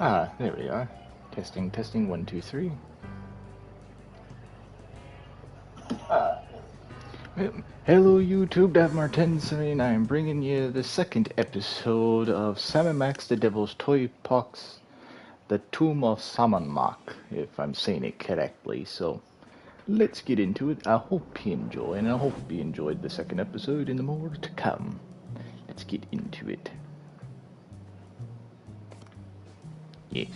Ah, there we are. Testing, testing, 1, 2, 3. Hello YouTube, Martensen. I am bringing you the second episode of Sammun-mak's The Devils Playhouse, The Tomb of Sammun-mak, if I'm saying it correctly. So, let's get into it. I hope you enjoy, and I hope you enjoyed the second episode and the more to come. Let's get into it. Yes.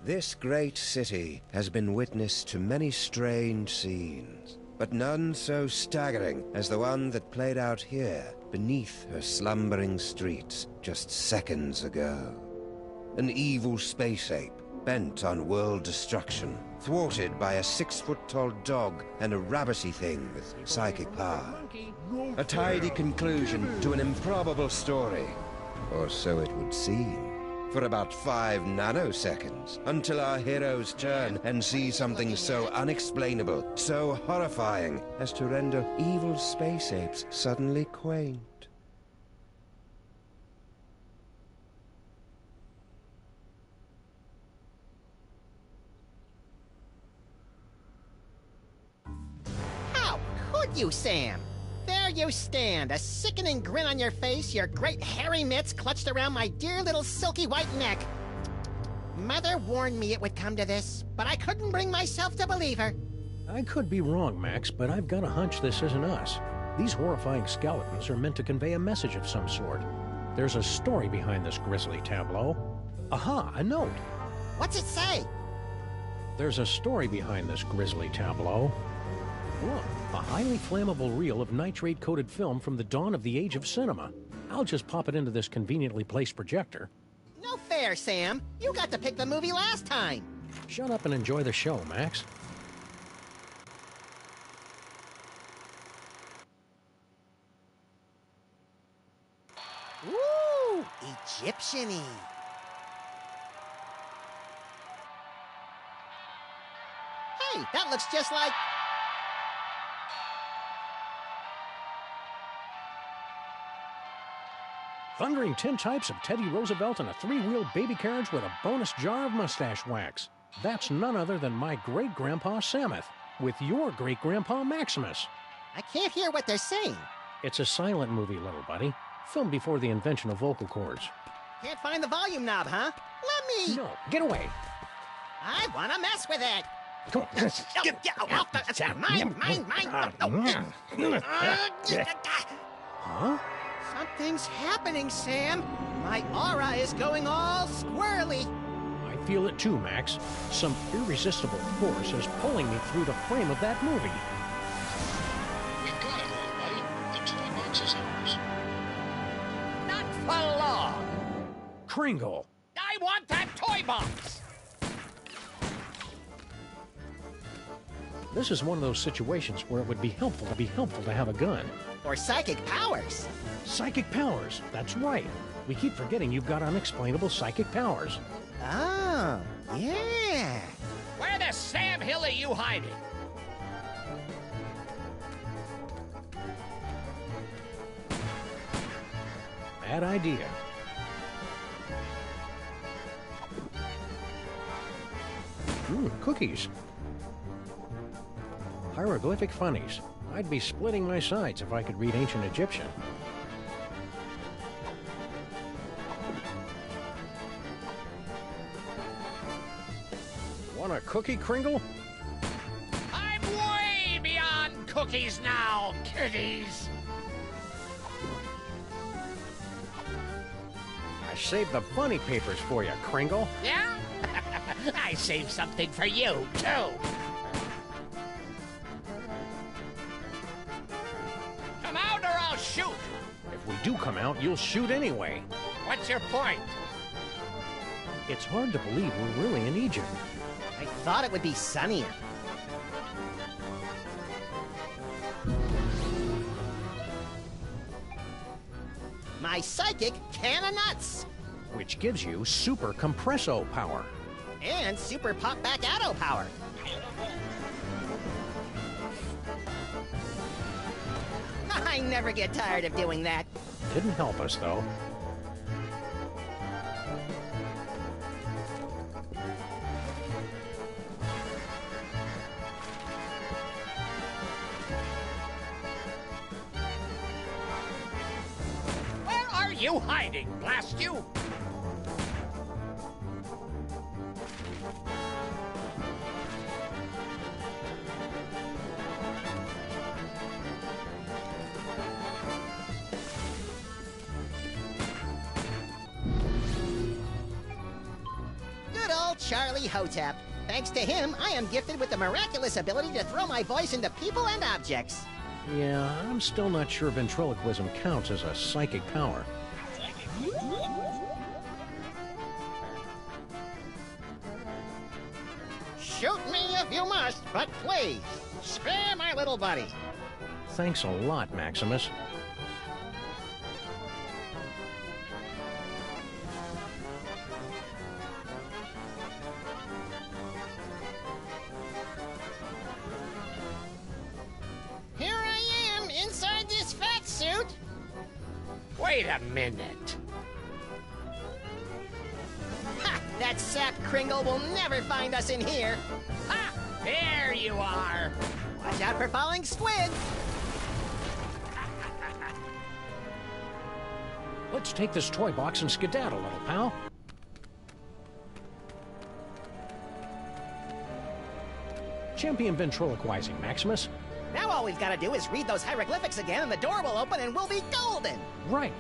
This great city has been witness to many strange scenes, but none so staggering as the one that played out here beneath her slumbering streets just seconds ago. An evil space ape bent on world destruction, thwarted by a 6-foot-tall dog and a rabbity thing with psychic power. A tidy conclusion to an improbable story, or so it would seem. For about 5 nanoseconds, until our heroes turn and see something so unexplainable, so horrifying, as to render evil space apes suddenly quaint. How could you, Sam? There you stand, a sickening grin on your face, your great hairy mitts clutched around my dear little silky white neck. Mother warned me it would come to this, but I couldn't bring myself to believe her. I could be wrong, Max, but I've got a hunch this isn't us. These horrifying skeletons are meant to convey a message of some sort. There's a story behind this grisly tableau. Aha, a note. What's it say? There's a story behind this grisly tableau. Look, a highly flammable reel of nitrate-coated film from the dawn of the age of cinema. I'll just pop it into this conveniently placed projector. No fair, Sam. You got to pick the movie last time. Shut up and enjoy the show, Max. Ooh, Egyptian-y. Hey, that looks just like... Thundering tintypes of Teddy Roosevelt and a 3-wheel baby carriage with a bonus jar of mustache wax. That's none other than my great-grandpa Samuth, with your great-grandpa Maximus. I can't hear what they're saying. It's a silent movie, little buddy. Filmed before the invention of vocal cords. Can't find the volume knob, huh? Let me... No, get away! I want to mess with it. Come on. Huh? Something's happening, Sam. My aura is going all squirrely. I feel it too, Max. Some irresistible force is pulling me through the frame of that movie. We've got it, little buddy. The toy box is ours. Not for long. Kringle! I want that toy box. This is one of those situations where it would be helpful to have a gun. Or psychic powers. Psychic powers, that's right. We keep forgetting you've got unexplainable psychic powers. Oh, yeah. Where the Sam Hill are you hiding? Bad idea. Cookies. Hieroglyphic funnies. I'd be splitting my sides if I could read ancient Egyptian. Want a cookie, Kringle? I'm way beyond cookies now, kiddies. I saved the funny papers for you, Kringle. Yeah? I saved something for you, too. Come out or I'll shoot. If we do come out, you'll shoot anyway. What's your point? It's hard to believe we're really in Egypt. I thought it would be sunnier. my psychic can of nuts. which gives you super compresso power. And super pop back auto power. I never get tired of doing that. Didn't help us, though. Where are you hiding, blast you? Good old Charlie Hotep. Thanks to him, I am gifted with the miraculous ability to throw my voice into people and objects. Yeah, I'm still not sure ventriloquism counts as a psychic power. Shoot me if you must, but please, spare my little buddy. Thanks a lot, Maximus. Here I am, inside this fat suit. Wait a minute. Ha! That sap Kringle will never find us in here. Ha! There you are. Watch out for falling squid. Let's take this toy box and skedaddle, little pal. Champion ventriloquizing, Maximus. Now all we've got to do is read those hieroglyphics again and the door will open and we'll be golden. Right.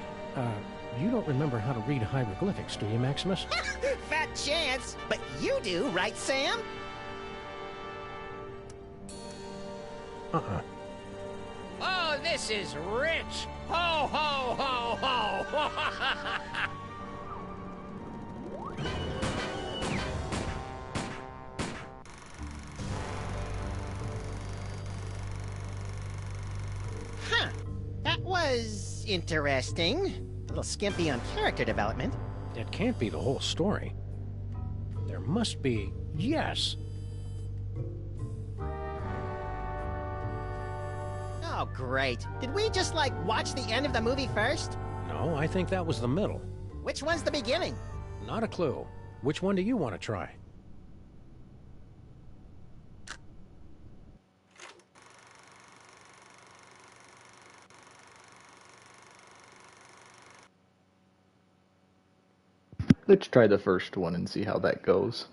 You don't remember how to read hieroglyphics, do you, Maximus? Fat chance. But you do, right, Sam? Uh-uh. Oh, this is rich. Ho, ho, ho, ho. Huh. That was interesting. A little skimpy on character development. It can't be the whole story. There must be... Yes! Oh, great. Did we just, like, watch the end of the movie first? No, I think that was the middle. Which one's the beginning? Not a clue. Which one do you want to try? Let's try the first one and see how that goes.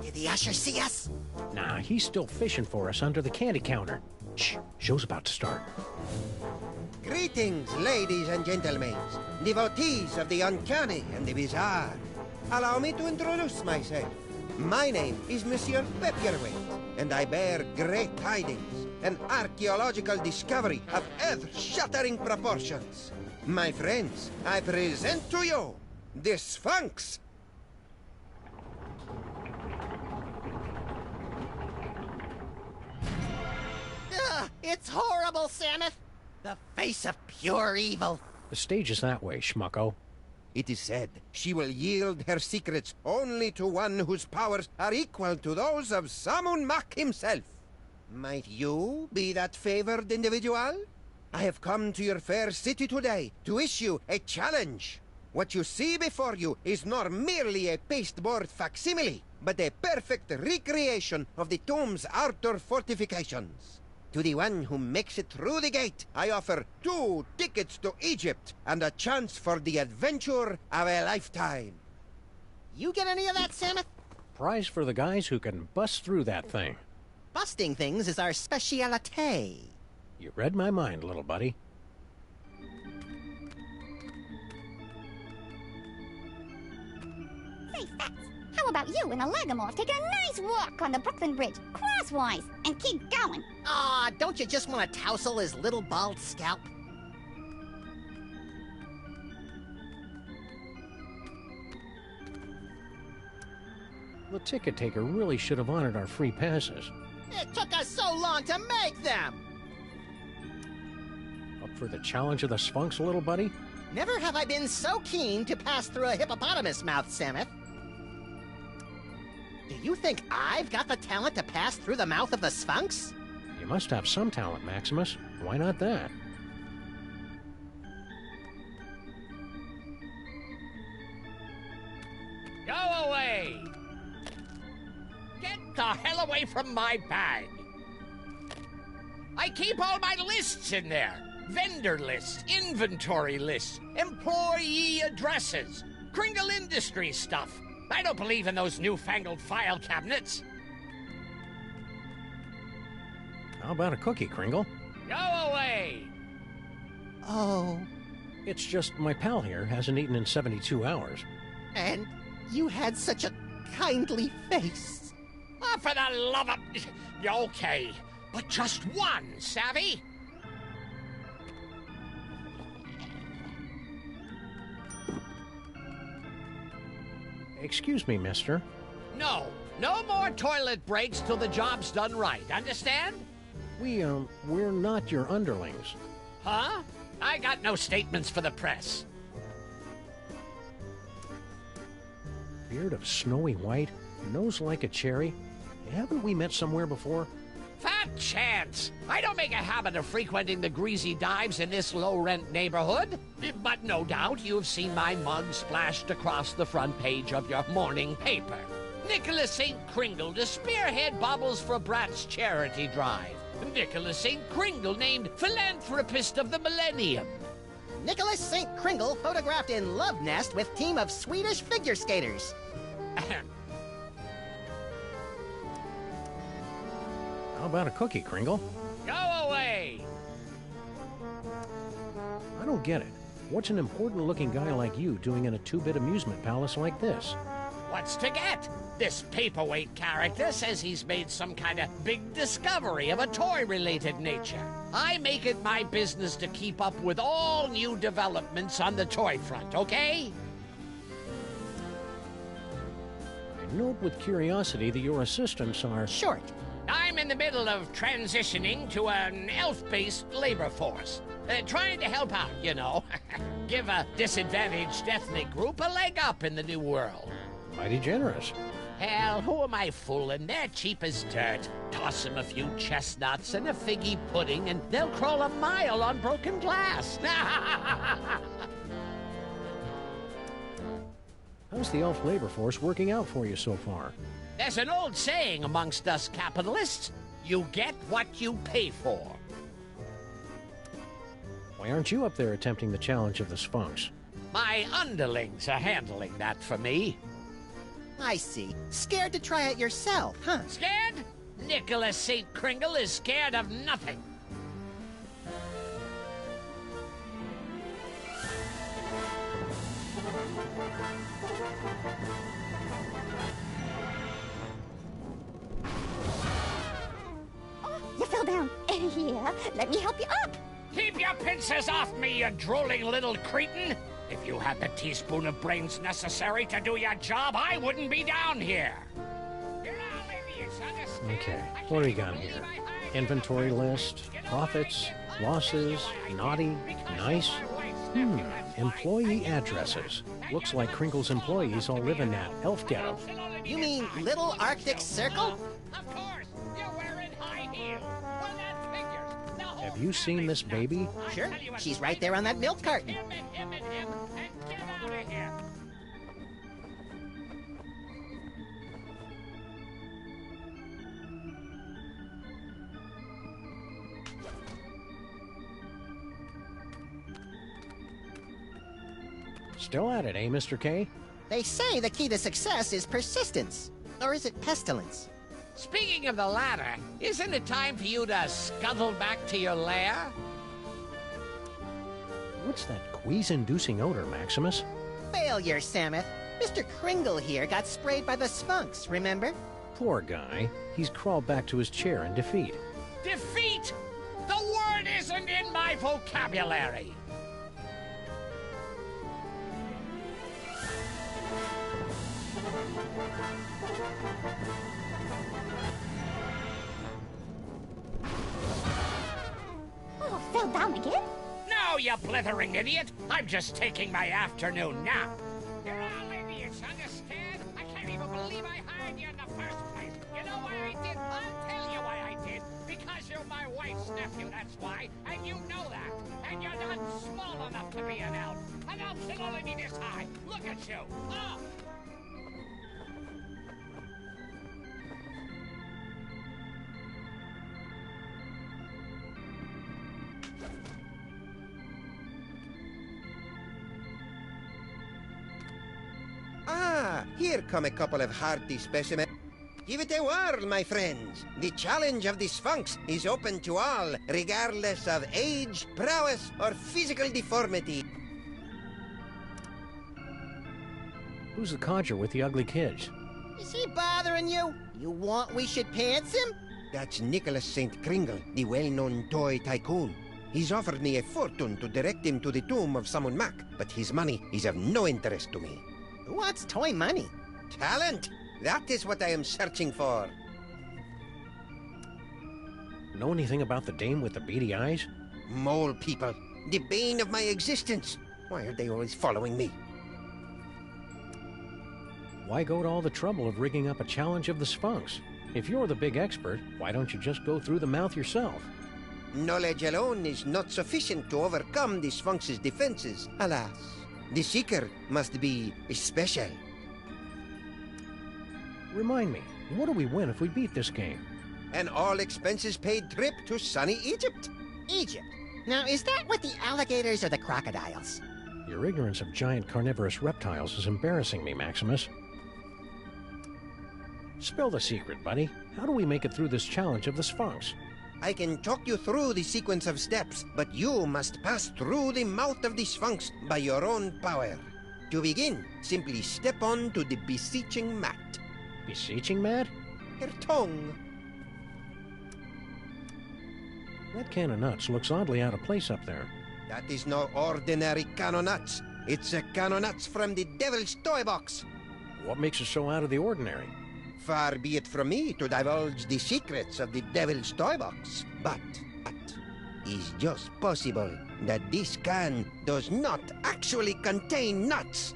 Did the usher see us? Nah, he's still fishing for us under the candy counter. Shh, show's about to start. Greetings, ladies and gentlemen, devotees of the uncanny and the bizarre. Allow me to introduce myself. My name is Monsieur Pepperweight, and I bear great tidings, an archaeological discovery of earth-shattering proportions. My friends, I present to you the Sphinx. Ugh, it's horrible, Samus. The face of pure evil. The stage is that way, schmucko. It is said she will yield her secrets only to one whose powers are equal to those of Sammun-mak himself. Might you be that favored individual? I have come to your fair city today to issue a challenge. What you see before you is not merely a pasteboard facsimile, but a perfect recreation of the tomb's outer fortifications. To the one who makes it through the gate, I offer 2 tickets to Egypt and a chance for the adventure of a lifetime. You get any of that, Samus? Prize for the guys who can bust through that thing. Busting things is our specialite. You read my mind, little buddy. Say, Fats, how about you and a Lagomorph taking a nice walk on the Brooklyn Bridge, crosswise, and keep going? Aw, don't you just want to tousle his little bald scalp? The ticket taker really should have honored our free passes. It took us so long to make them! Up for the challenge of the Sphinx, little buddy? Never have I been so keen to pass through a hippopotamus mouth, Samus. Do you think I've got the talent to pass through the mouth of the Sphinx? You must have some talent, Maximus. Why not that? Go away! Get the hell away from my bag! I keep all my lists in there. Vendor lists, inventory lists, employee addresses, Kringle Industries stuff. I don't believe in those newfangled file cabinets. How about a cookie, Kringle? Go away! Oh, It's just my pal here hasn't eaten in 72 hours. and you had such a kindly face. Oh, for the love of... Okay, but just one, savvy? Excuse me, mister. No, no more toilet breaks till the job's done right, understand? We're not your underlings. Huh? I got no statements for the press. Beard of snowy white, nose like a cherry. Haven't we met somewhere before? Fat chance! I don't make a habit of frequenting the greasy dives in this low-rent neighborhood. But no doubt you've seen my mug splashed across the front page of your morning paper. Nicholas St. Kringle to spearhead Bobbles for Brats charity drive. Nicholas St. Kringle named Philanthropist of the Millennium. Nicholas St. Kringle photographed in love nest with team of Swedish figure skaters. How about a cookie, Kringle? Go away! I don't get it. What's an important-looking guy like you doing in a two-bit amusement palace like this? What's to get? This paperweight character says he's made some kind of big discovery of a toy-related nature. I make it my business to keep up with all new developments on the toy front, okay? I note with curiosity that your assistants are... Short. I'm in the middle of transitioning to an elf-based labor force. Trying to help out, you know. Give a disadvantaged ethnic group a leg up in the new world. mighty generous. Hell, who am I fooling? They're cheap as dirt. Toss them a few chestnuts and a figgy pudding, and they'll crawl a mile on broken glass. How's the elf labor force working out for you so far? There's an old saying amongst us capitalists. You get what you pay for. Why aren't you up there attempting the challenge of the Sphinx? My underlings are handling that for me. I see. Scared to try it yourself, huh? Scared? Nicholas St. Kringle is scared of nothing. Oh, you fell down. Here, let me help you up. Keep your pincers off me, you drooling little cretin! If you had the teaspoon of brains necessary to do your job, I wouldn't be down here. You're all idiots, understand? Okay, what do we got here? Inventory list, profits, losses, naughty, nice. Employee addresses. Looks like Kringle's employees all live in that elf ghetto. You mean Little Arctic Circle? Of course, you're wearing high heels. Well, that figures. Now, Have you seen this baby? Sure, she's right there on that milk carton. him and get out of here. Still at it, eh, Mr. K? They say the key to success is persistence. Or is it pestilence? Speaking of the latter, isn't it time for you to scuttle back to your lair? What's that quease-inducing odor, Maximus? Failure, Samuth. Mr. Kringle here got sprayed by the Sphinx, remember? Poor guy. He's crawled back to his chair in defeat. Defeat! The word isn't in my vocabulary. Oh, fell down again? No, you blithering idiot! I'm just taking my afternoon nap. You're all idiots, understand? I can't even believe I hired you in the first place. You know why I did? I'll tell you why I did. Because you're my wife's nephew, that's why. And you know that. And you're not small enough to be an elf. An elf should only be this high. Look at you. Oh! Ah, here come a couple of hearty specimens. Give it a whirl, my friends. The challenge of the Sphinx is open to all, regardless of age, prowess, or physical deformity. Who's the codger with the ugly kids? Is he bothering you? You want we should pants him? That's Nicholas St. Kringle, the well-known toy tycoon. He's offered me a fortune to direct him to the tomb of Sammun-mak, but his money is of no interest to me. Who wants toy money? Talent! That is what I am searching for. Know anything about the dame with the beady eyes? Mole people, the bane of my existence. Why are they always following me? Why go to all the trouble of rigging up a challenge of the Sphinx? If you're the big expert, why don't you just go through the mouth yourself? Knowledge alone is not sufficient to overcome the Sphinx's defenses, alas. The Seeker must be special. Remind me, what do we win if we beat this game? An all-expenses-paid trip to sunny Egypt. Egypt. Now, is that with the alligators or the crocodiles? Your ignorance of giant carnivorous reptiles is embarrassing me, Maximus. Spill the secret, buddy. How do we make it through this challenge of the Sphinx? I can talk you through the sequence of steps, but you must pass through the mouth of the Sphinx by your own power. To begin, simply step on to the beseeching mat. Beseeching mat? Your tongue. That can of nuts looks oddly out of place up there. That is no ordinary can of nuts. It's a can of nuts from the Devil's Toy Box. What makes it so out of the ordinary? Far be it from me to divulge the secrets of the Devil's Toy Box, but is just possible that this can does not actually contain nuts.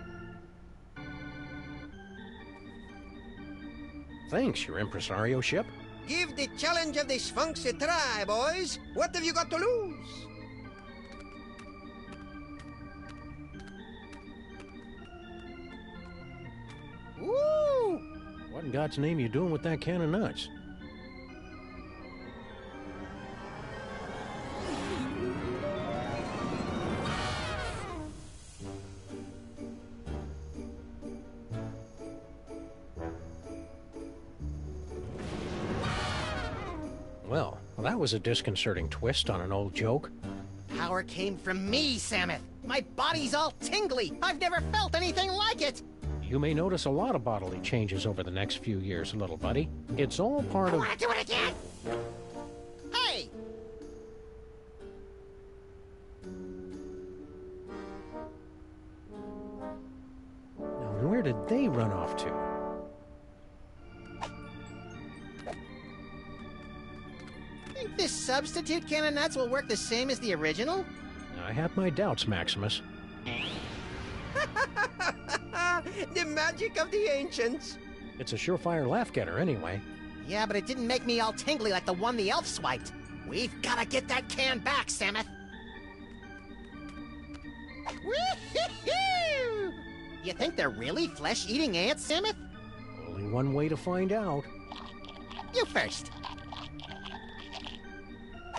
Thanks, your impresario ship. Give the challenge of the Sphinx a try, boys. What have you got to lose? Woo! What in God's name are you doing with that can of nuts? Well, that was a disconcerting twist on an old joke. Power came from me, Samuth. My body's all tingly. I've never felt anything like it. You may notice a lot of bodily changes over the next few years, little buddy. It's all part I of... want to do it again. Hey! did they run off to? Think this substitute can of nuts will work the same as the original? I have my doubts, Maximus. The magic of the ancients. It's a surefire laugh-getter anyway. Yeah, but it didn't make me all tingly like the one the elf swiped. We've gotta get that can back, Samuth. Woo-hoo-hoo! You think they're really flesh-eating ants, Samuth? Only one way to find out. You first.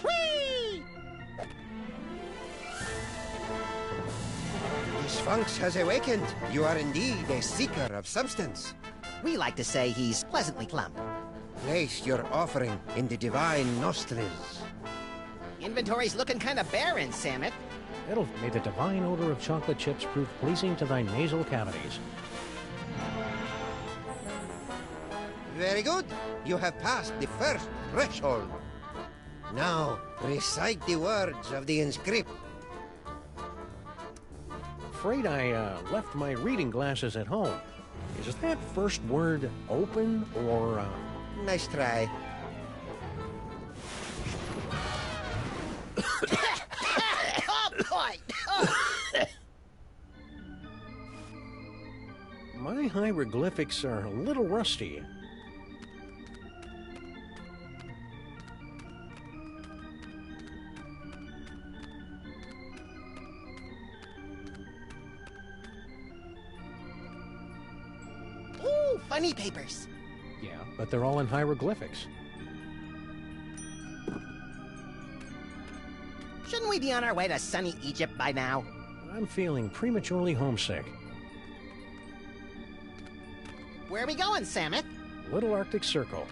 Whee! The Sphinx has awakened. You are indeed a seeker of substance. We like to say he's pleasantly plump. Place your offering in the divine nostrils. Inventory's looking kind of barren, Samuth. May the divine odor of chocolate chips prove pleasing to thy nasal cavities. Very good. You have passed the first threshold. Now, recite the words of the inscript. Afraid I left my reading glasses at home. Is that first word open or... Nice try. Oh, boy! My hieroglyphics are a little rusty. Ooh, funny papers. Yeah, but they're all in hieroglyphics. Shouldn't we be on our way to sunny Egypt by now? I'm feeling prematurely homesick. Where are we going, Samuth? Little Arctic Circle.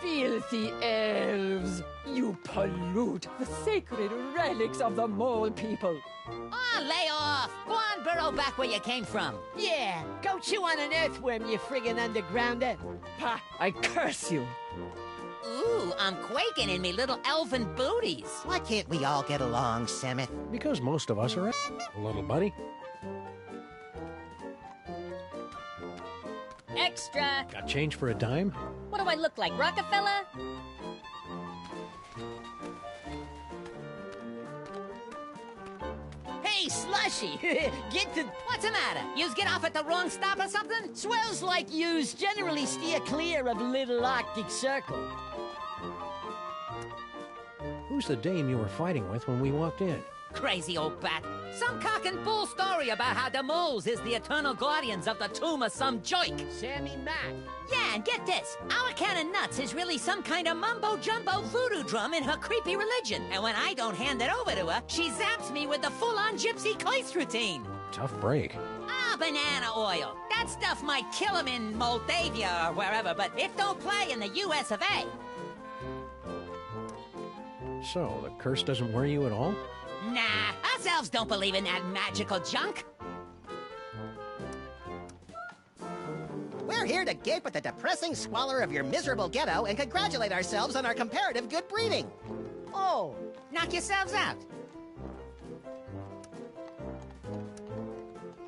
Filthy elves! You pollute the sacred relics of the mole people. Oh, lay off! Go on, burrow back where you came from. Yeah, go chew on an earthworm, you friggin' undergrounder. Ha! I curse you! Ooh, I'm quaking in me little elfin booties. Why can't we all get along, Samuth? Because most of us are little buddy. Extra! Got change for a dime? What do I look like, Rockefeller? Hey, Slushy! Get to... What's the matter? Yous get off at the wrong stop or something? Swells like yous generally steer clear of Little Arctic Circle. Who's the dame you were fighting with when we walked in? Crazy old bat. Some cock and bull story about how the moles is the eternal guardians of the tomb of some joik. Sammun-mak. Yeah, and get this. Our can of nuts is really some kind of mumbo-jumbo voodoo drum in her creepy religion. And when I don't hand it over to her, she zaps me with the full-on gypsy coist routine. Tough break. Ah, banana oil. That stuff might kill him in Moldavia or wherever, but it don't play in the US of A. So, the curse doesn't worry you at all? Nah, us elves don't believe in that magical junk. We're here to gape at the depressing squalor of your miserable ghetto and congratulate ourselves on our comparative good breeding. Oh, knock yourselves out.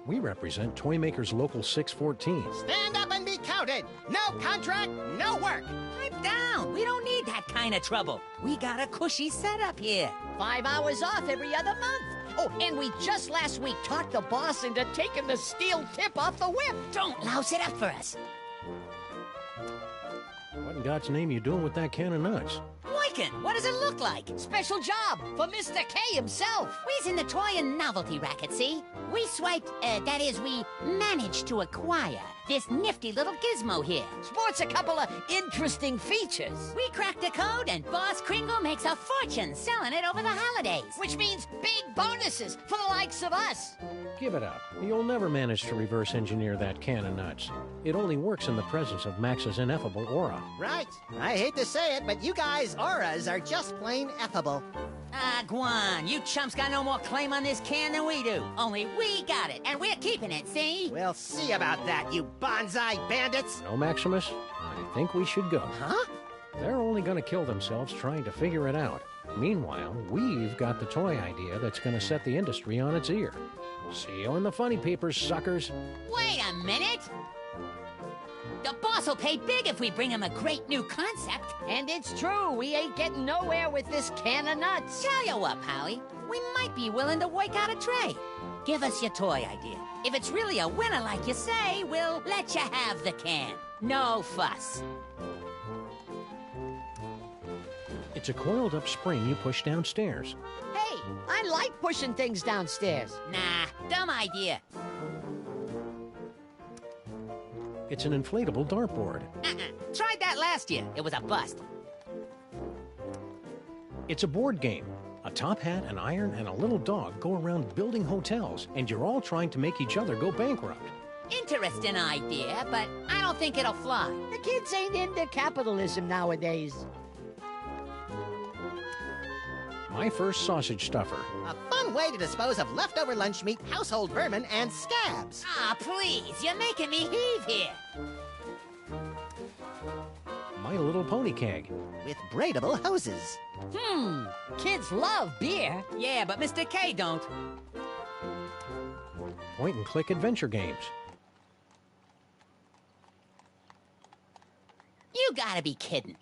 We represent Toymaker's Local 614. Stand up and be counted. No contract, no work. Pipe down. We don't need that kind of trouble. We got a cushy setup here. 5 hours off every other month. Oh, and we just last week talked the boss into taking the steel tip off the whip. Don't louse it up for us. What in God's name you doing with that can of nuts? Boykin, what does it look like? Special job for Mr. K himself. We's in the toy and novelty racket, see? We swiped, that is, we managed to acquire this nifty little gizmo here. Sports a couple of interesting features. We cracked a code and Boss Kringle makes a fortune selling it over the holidays. Which means big bonuses for the likes of us. Give it up. You'll never manage to reverse engineer that can of nuts. It only works in the presence of Max's ineffable aura. Right. I hate to say it, but you guys' auras are just plain effable. Ah, Guan, you chumps got no more claim on this can than we do. Only we got it, and we're keeping it, see? We'll see about that, you bonsai bandits! No, Maximus, I think we should go. Huh? They're only gonna kill themselves trying to figure it out. Meanwhile, we've got the toy idea that's gonna set the industry on its ear. See you in the funny papers, suckers. Wait a minute! The boss will pay big if we bring him a great new concept. And it's true, we ain't getting nowhere with this can of nuts. Tell you what, Howie, we might be willing to work out a trade. Give us your toy idea. If it's really a winner like you say, we'll let you have the can. No fuss. It's a coiled-up spring you push downstairs. Hey, I like pushing things downstairs. Nah, dumb idea. It's an inflatable dartboard. Tried that last year. It was a bust. It's a board game. A top hat, an iron, and a little dog go around building hotels, and you're all trying to make each other go bankrupt. Interesting idea, but I don't think it'll fly. The kids ain't into capitalism nowadays. My first sausage stuffer. A fun way to dispose of leftover lunch meat, household vermin, and scabs. Ah, please, you're making me heave here. My Little Pony keg. With braidable hoses. Kids love beer. Yeah, but Mr. K don't. Point-and-click adventure games. You gotta be kidding.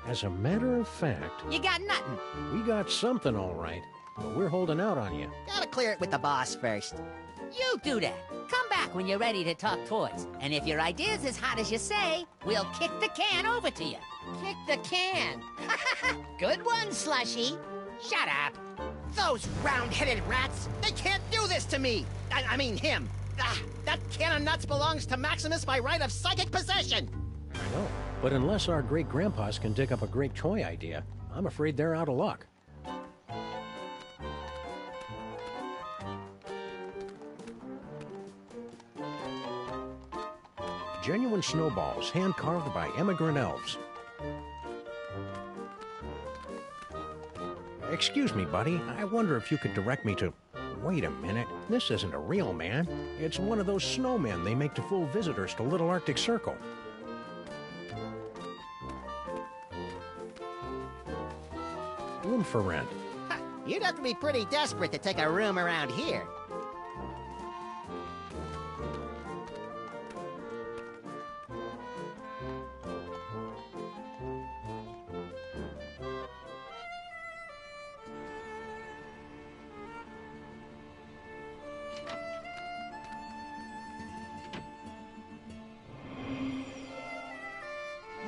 As a matter of fact, You got nothing. we got something all right, but we're holding out on you. Gotta clear it with the boss first. You do that. Come back when you're ready to talk toys. And if your idea's as hot as you say, we'll kick the can over to you. Kick the can. Good one, Slushy. Shut up. Those round-headed rats, they can't do this to me. I mean him. That can of nuts belongs to Maximus by right of psychic possession. I know. But unless our great-grandpas can dig up a great toy idea, I'm afraid they're out of luck. Genuine snowballs, hand-carved by immigrant elves. Excuse me, buddy. I wonder if you could direct me to... Wait a minute. This isn't a real man. It's one of those snowmen they make to fool visitors to Little Arctic Circle. Room for rent. You'd have to be pretty desperate to take a room around here.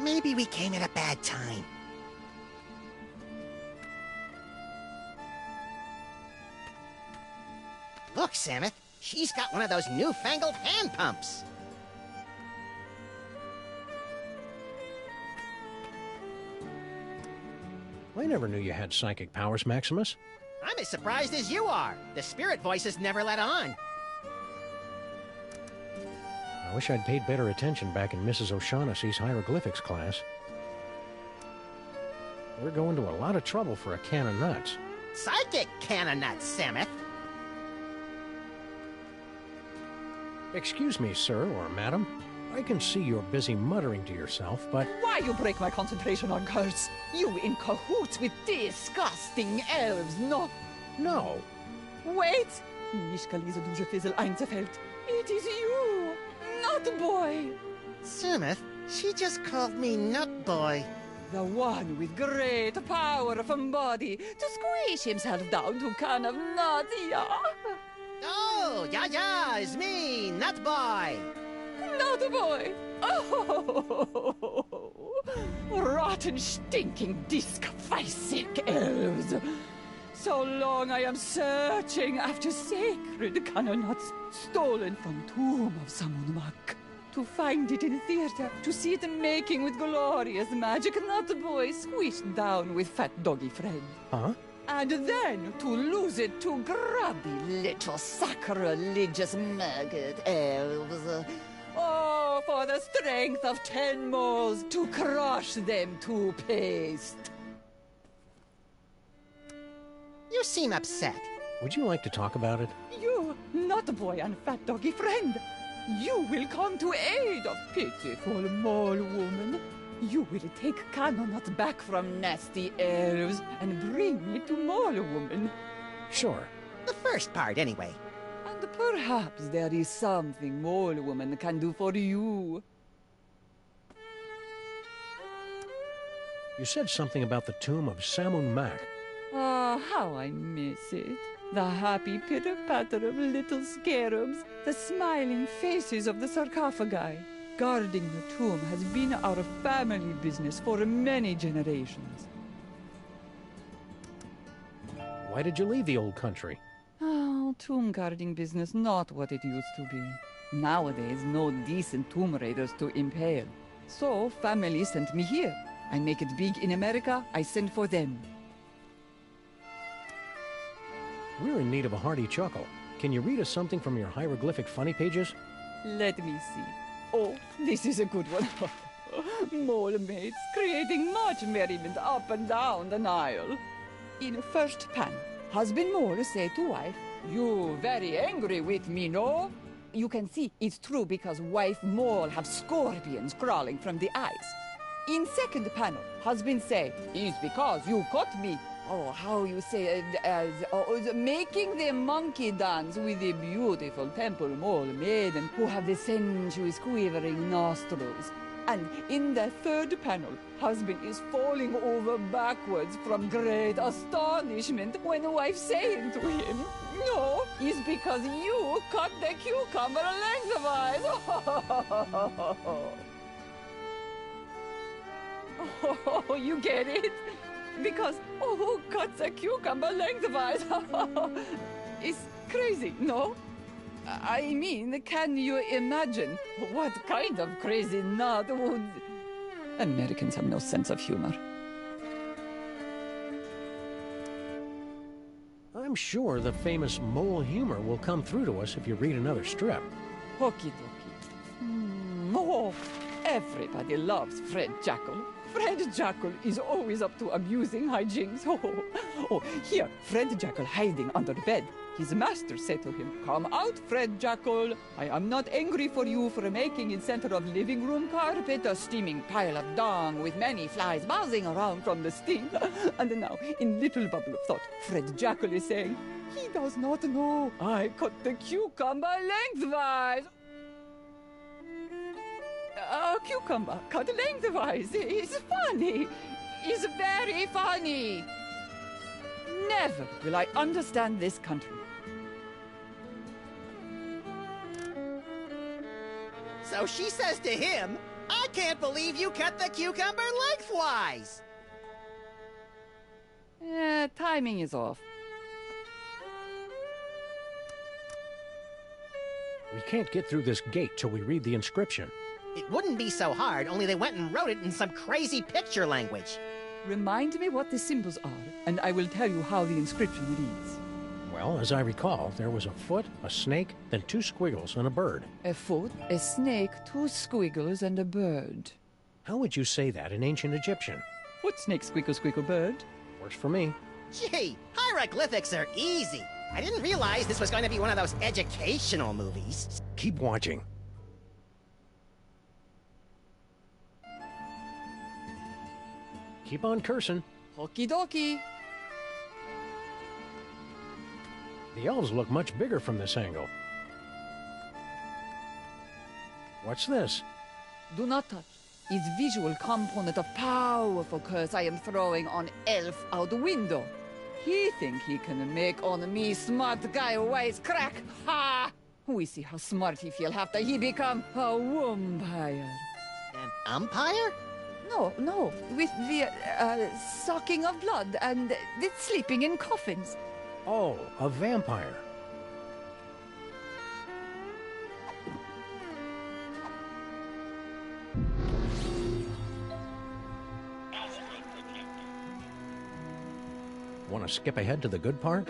Maybe we came at a bad time. Look, Samus, she's got one of those newfangled hand pumps. I never knew you had psychic powers, Maximus. I'm as surprised as you are. The spirit voices never let on. I wish I'd paid better attention back in Mrs. O'Shaughnessy's hieroglyphics class. We're going to a lot of trouble for a can of nuts. Psychic can of nuts, Samus. Excuse me, sir or madam. I can see you're busy muttering to yourself, but... Why you break my concentration on curse? You in cahoots with disgusting elves, no? No. Wait! Nicht diese Dusche Fizzle einzufällt. It is you, Nut Boy. Samus, she just called me Nut Boy. The one with great power from body to squish himself down to can of nuts, yeah? Oh, yeah, it's me, Nut Boy. Nut Boy! Oh! Rotten, stinking, disc-sick elves! So long I am searching after sacred cannonuts stolen from tomb of Sammun-mak. To find it in theater, to see it making with glorious magic, Nut Boy squished down with fat doggy friend. Huh? And then to lose it to grubby little sacrilegious maggot elves. Oh, for the strength of 10 moles to crush them to paste. You seem upset. Would you like to talk about it? You, not boy and fat doggy friend. You will come to aid of pitiful mole woman. You will take Cannonut back from nasty elves and bring it to mole woman. Sure. The first part, anyway. And perhaps there is something mole woman can do for you. You said something about the tomb of Sammun-mak. Ah, how I miss it. The happy pitter-patter of little scarabs, the smiling faces of the sarcophagi. Guarding the tomb has been our family business for many generations. Why did you leave the old country? Oh, tomb guarding business not what it used to be. Nowadays, no decent tomb raiders to impale. So, family sent me here. I make it big in America, I send for them. We're in need of a hearty chuckle. Can you read us something from your hieroglyphic funny pages? Let me see. Oh, this is a good one. Mole mates creating much merriment up and down the Nile. In first panel, husband mole say to wife, "You very angry with me, no?" You can see it's true because wife mole have scorpions crawling from the eyes. In second panel, husband say, "It's because you caught me." Oh, how you say, making the monkey dance with the beautiful temple mole maiden who have the sensuous quivering nostrils. And in the third panel, husband is falling over backwards from great astonishment when the wife saying to him, "No, it's because you cut the cucumber lengthwise." Oh, you get it? Because, who cuts a cucumber lengthwise? It's crazy, no? I mean, can you imagine what kind of crazy nut would... Americans have no sense of humor. I'm sure the famous mole humor will come through to us if you read another strip. Okie dokie. Oh, everybody loves Fred Jackal. Fred Jackal is always up to amusing hijinks. Oh, here, Fred Jackal hiding under the bed. His master said to him, "Come out, Fred Jackal. I am not angry for you for making in center of living room carpet a steaming pile of dung with many flies buzzing around from the steam." And now, in little bubble of thought, Fred Jackal is saying, "He does not know. I cut the cucumber lengthwise." A cucumber cut lengthwise is funny. Is very funny. Never will I understand this country. So she says to him, "I can't believe you cut the cucumber lengthwise." Timing is off. We can't get through this gate till we read the inscription. It wouldn't be so hard, only they went and wrote it in some crazy picture language. Remind me what the symbols are, and I will tell you how the inscription reads. Well, as I recall, there was a foot, a snake, then two squiggles, and a bird. A foot, a snake, two squiggles, and a bird. How would you say that in ancient Egyptian? Foot, snake, squiggle, squiggle, bird. Works for me. Gee, hieroglyphics are easy. I didn't realize this was going to be one of those educational movies. Keep watching. Keep on cursing. Okie dokie. The elves look much bigger from this angle. What's this? Do not touch. It's visual component of powerful curse I am throwing on elf out the window. He think he can make on me smart guy wisecrack. Ha! We see how smart he feel after he become a vampire. An umpire? No, with the sucking of blood and the sleeping in coffins. Oh, a vampire. Want to skip ahead to the good part?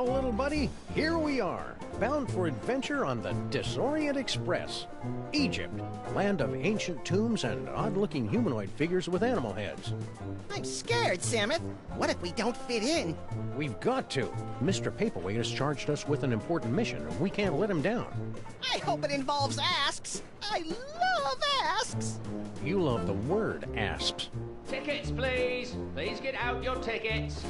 Well, little buddy, here we are, bound for adventure on the Disorient Express. Egypt, land of ancient tombs and odd-looking humanoid figures with animal heads. I'm scared, Samuth. What if we don't fit in? We've got to. Mr. Paperweight has charged us with an important mission, and we can't let him down. I hope it involves asks. I love asks. You love the word asps. Tickets, please. Please get out your tickets.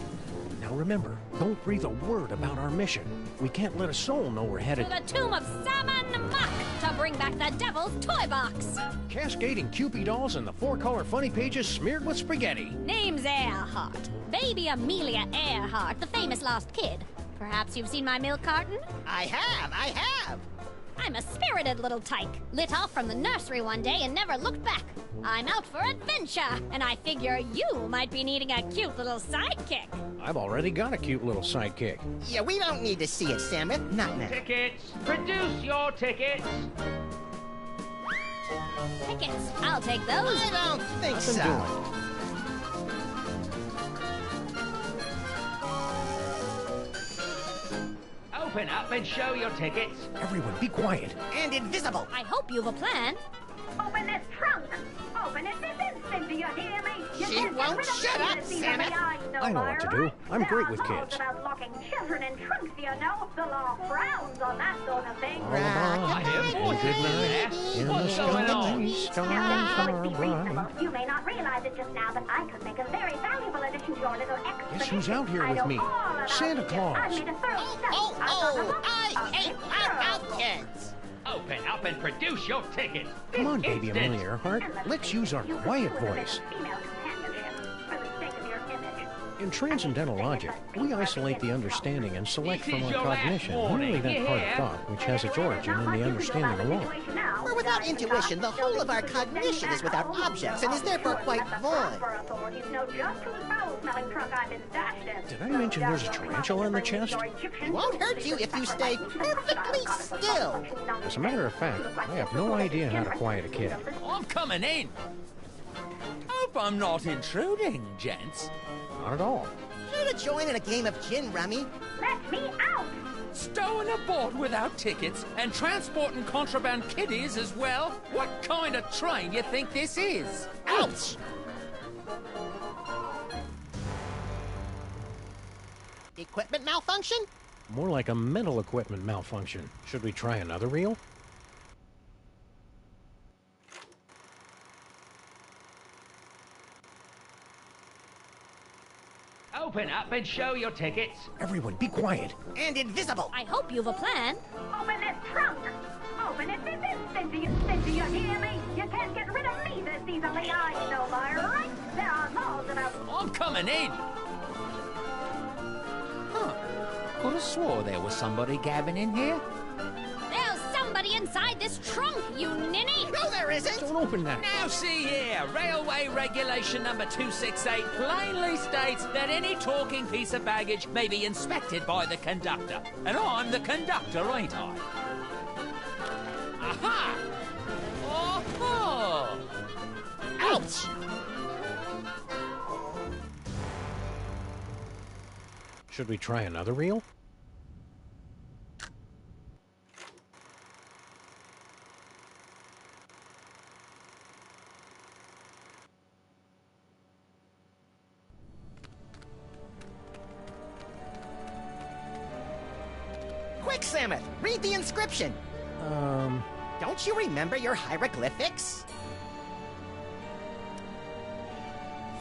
Now remember, don't breathe a word about our mission. We can't let a soul know we're headed To the tomb of Sammun-mak to bring back the Devil's Toy Box. Cascading Cupid dolls and the four-color funny pages smeared with spaghetti. Name's Earhart. Baby Amelia Earhart, the famous lost kid. Perhaps you've seen my milk carton? I have. I'm a spirited little tyke. Lit off from the nursery one day and never looked back. I'm out for adventure, and I figure you might be needing a cute little sidekick. I've already got a cute little sidekick. Yeah, we don't need to see it, Samuth. Not now. Tickets. Produce your tickets. Tickets. I'll take those. I don't think Nothing so. doing. Open up and show your tickets. Everyone, be quiet. And invisible. I hope you've a plan. Open this trunk! Open it this instant, do you hear me? You She can't get won't rid of shut me up, this easily, Samuth. I know what to do. I'm great with There are kids. laws about locking children in trunks, you know. The law frowns on that sort of thing. All about good night. In the What's going on? stars Now, are be bright. reasonable. You may not realize it just now, but I could make a very valuable addition to your little expedition. Guess who's out here I with know me? all about Santa it. Claus. I made a thorough study. I hate loud kids. Open up and produce your tickets. Come on, This baby instant. Amelia Earhart. Let's use our quiet voice. Female companionship for the sake of your image. In transcendental logic, we isolate the understanding and select This from is our your last cognition warning, only that part of yeah? thought which has its origin in the understanding alone. For without intuition, the whole of our cognition is without objects and is therefore quite void. Did I mention there's a tarantula in the chest? It won't hurt you if you stay perfectly still. As a matter of fact, I have no idea how to quiet a kid. I'm coming in. Hope I'm not intruding, gents. Not at all. Here to join in a game of gin rummy. Let me out! Stowing aboard without tickets and transporting contraband kiddies as well? What kind of train you think this is? Ouch! Equipment malfunction? More like a mental equipment malfunction. Should we try another reel? Open up and show your tickets. Everyone, be quiet. And invisible. I hope you've a plan. Open this trunk! Open it this instant, do you hear me? You can't get rid of me this easily, I know my rights. There are laws about... I'm coming in. Huh. Could have swore there was somebody gabbing in here. There's somebody inside this trunk, you ninny! No, there isn't! Don't open that. Now see here, Railway Regulation number 268 plainly states that any talking piece of baggage may be inspected by the conductor. And I'm the conductor, ain't I? Aha! Oh-ho! Ouch! Should we try another reel? Quick, Samuth, read the inscription. Don't you remember your hieroglyphics?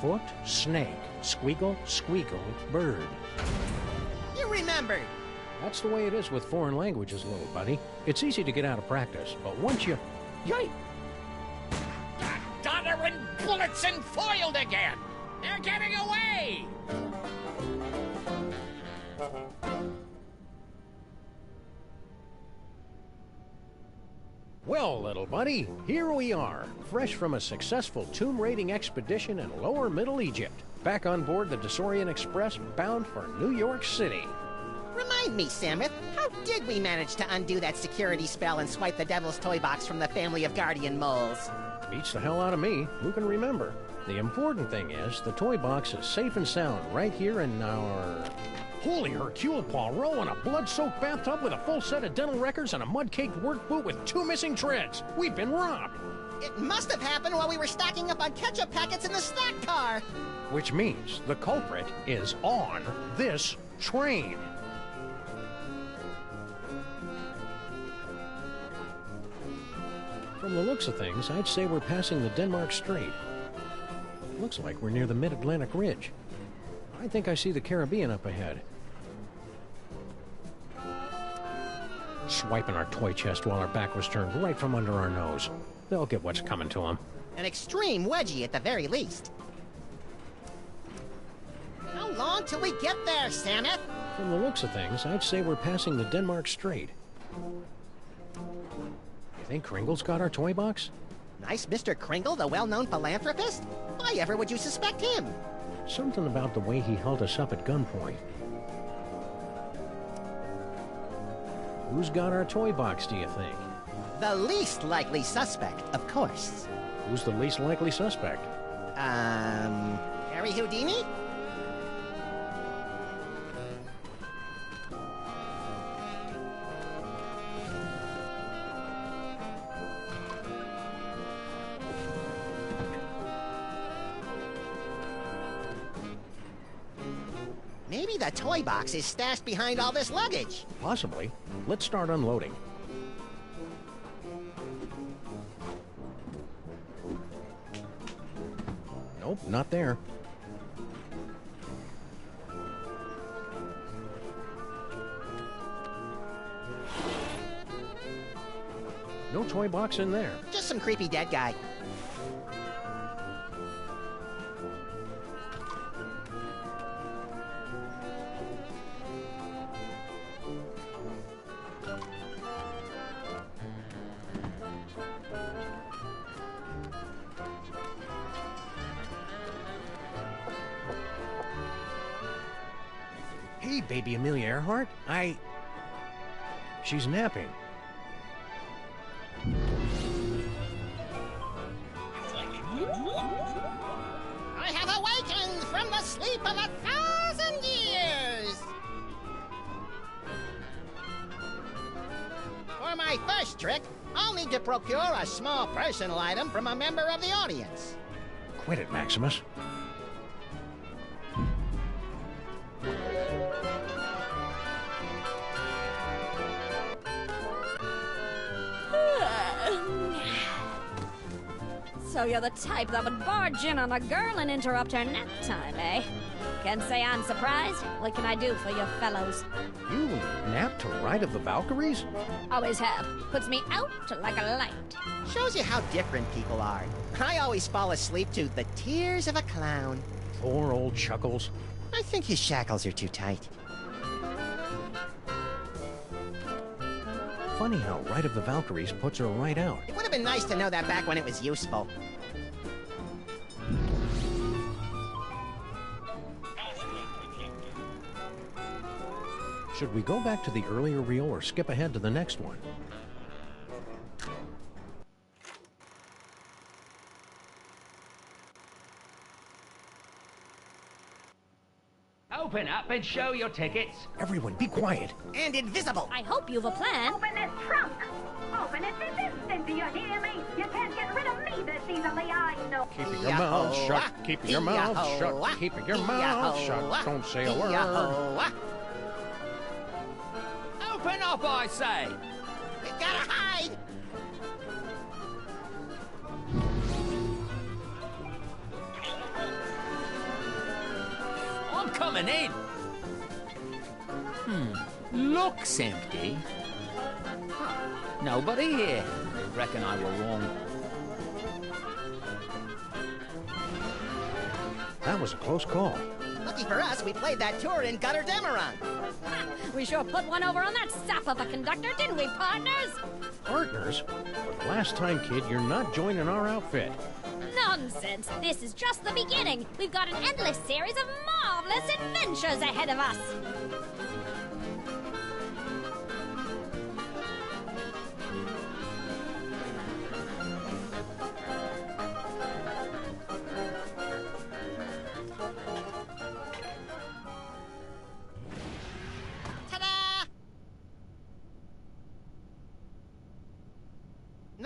Foot, snake, squeagle, squeagle, bird. You remembered. That's the way it is with foreign languages, little buddy. It's easy to get out of practice, but once you... Yay! Doddering bullets and foiled again! They're getting away! Well, little buddy, here we are, fresh from a successful tomb raiding expedition in lower Middle Egypt, back on board the Disorient Express, bound for New York City. Remind me, Samuth, how did we manage to undo that security spell and swipe the Devil's Toy Box from the family of guardian moles? Beats the hell out of me. Who can remember? The important thing is, the toy box is safe and sound right here in our... Holy Hercule Poirot in a blood-soaked bathtub with a full set of dental records and a mud-caked work boot with 2 missing treads. We've been robbed. It must have happened while we were stocking up on ketchup packets in the snack car. Which means the culprit is on this train. From the looks of things, I'd say we're passing the Denmark Strait. Looks like we're near the Mid-Atlantic Ridge. I think I see the Caribbean up ahead. Swiping our toy chest while our back was turned right from under our nose. They'll get what's coming to them. An extreme wedgie at the very least. How long till we get there, Samus? From the looks of things, I'd say we're passing the Denmark Strait. You think Kringle's got our toy box? Nice Mr. Kringle, the well-known philanthropist? Why ever would you suspect him? Something about the way he held us up at gunpoint. Who's got our toy box, do you think? The least likely suspect, of course. Who's the least likely suspect? Harry Houdini? Maybe the toy box is stashed behind all this luggage. Possibly. Let's start unloading. Nope, not there. No toy box in there. Just some creepy dead guy. Hey, baby Amelia Earhart. She's napping. I have awakened from the sleep of 1,000 years! For my first trick, I'll need to procure a small personal item from a member of the audience. Quit it, Maximus. So you're the type that would barge in on a girl and interrupt her nap time, eh? Can't say I'm surprised. What can I do for you fellows? You nap to Ride of the Valkyries? Always have. Puts me out like a light. Shows you how different people are. I always fall asleep to the tears of a clown. Poor old Chuckles. I think his shackles are too tight. Funny how Ride of the Valkyries puts her right out. It would have been nice to know that back when it was useful. Should we go back to the earlier reel or skip ahead to the next one? Open up and show your tickets. Everyone, be quiet. And invisible. I hope you've a plan. Open this trunk! Open it this instant, do you hear me? You can't get rid of me this easily, I know. Keep your mouth shut. Keep your mouth shut. Keep your mouth shut. Don't say a word. Open up, I say! We've gotta hide! I'm coming in. Looks empty. Huh. Nobody here. Reckon I were wrong. That was a close call. Lucky for us, we played that tour in Gutter Demeron. We sure put one over on that sap of a conductor, didn't we, partners? Partners? For the last time, kid, you're not joining our outfit. Nonsense! This is just the beginning. We've got an endless series of marvelous adventures ahead of us.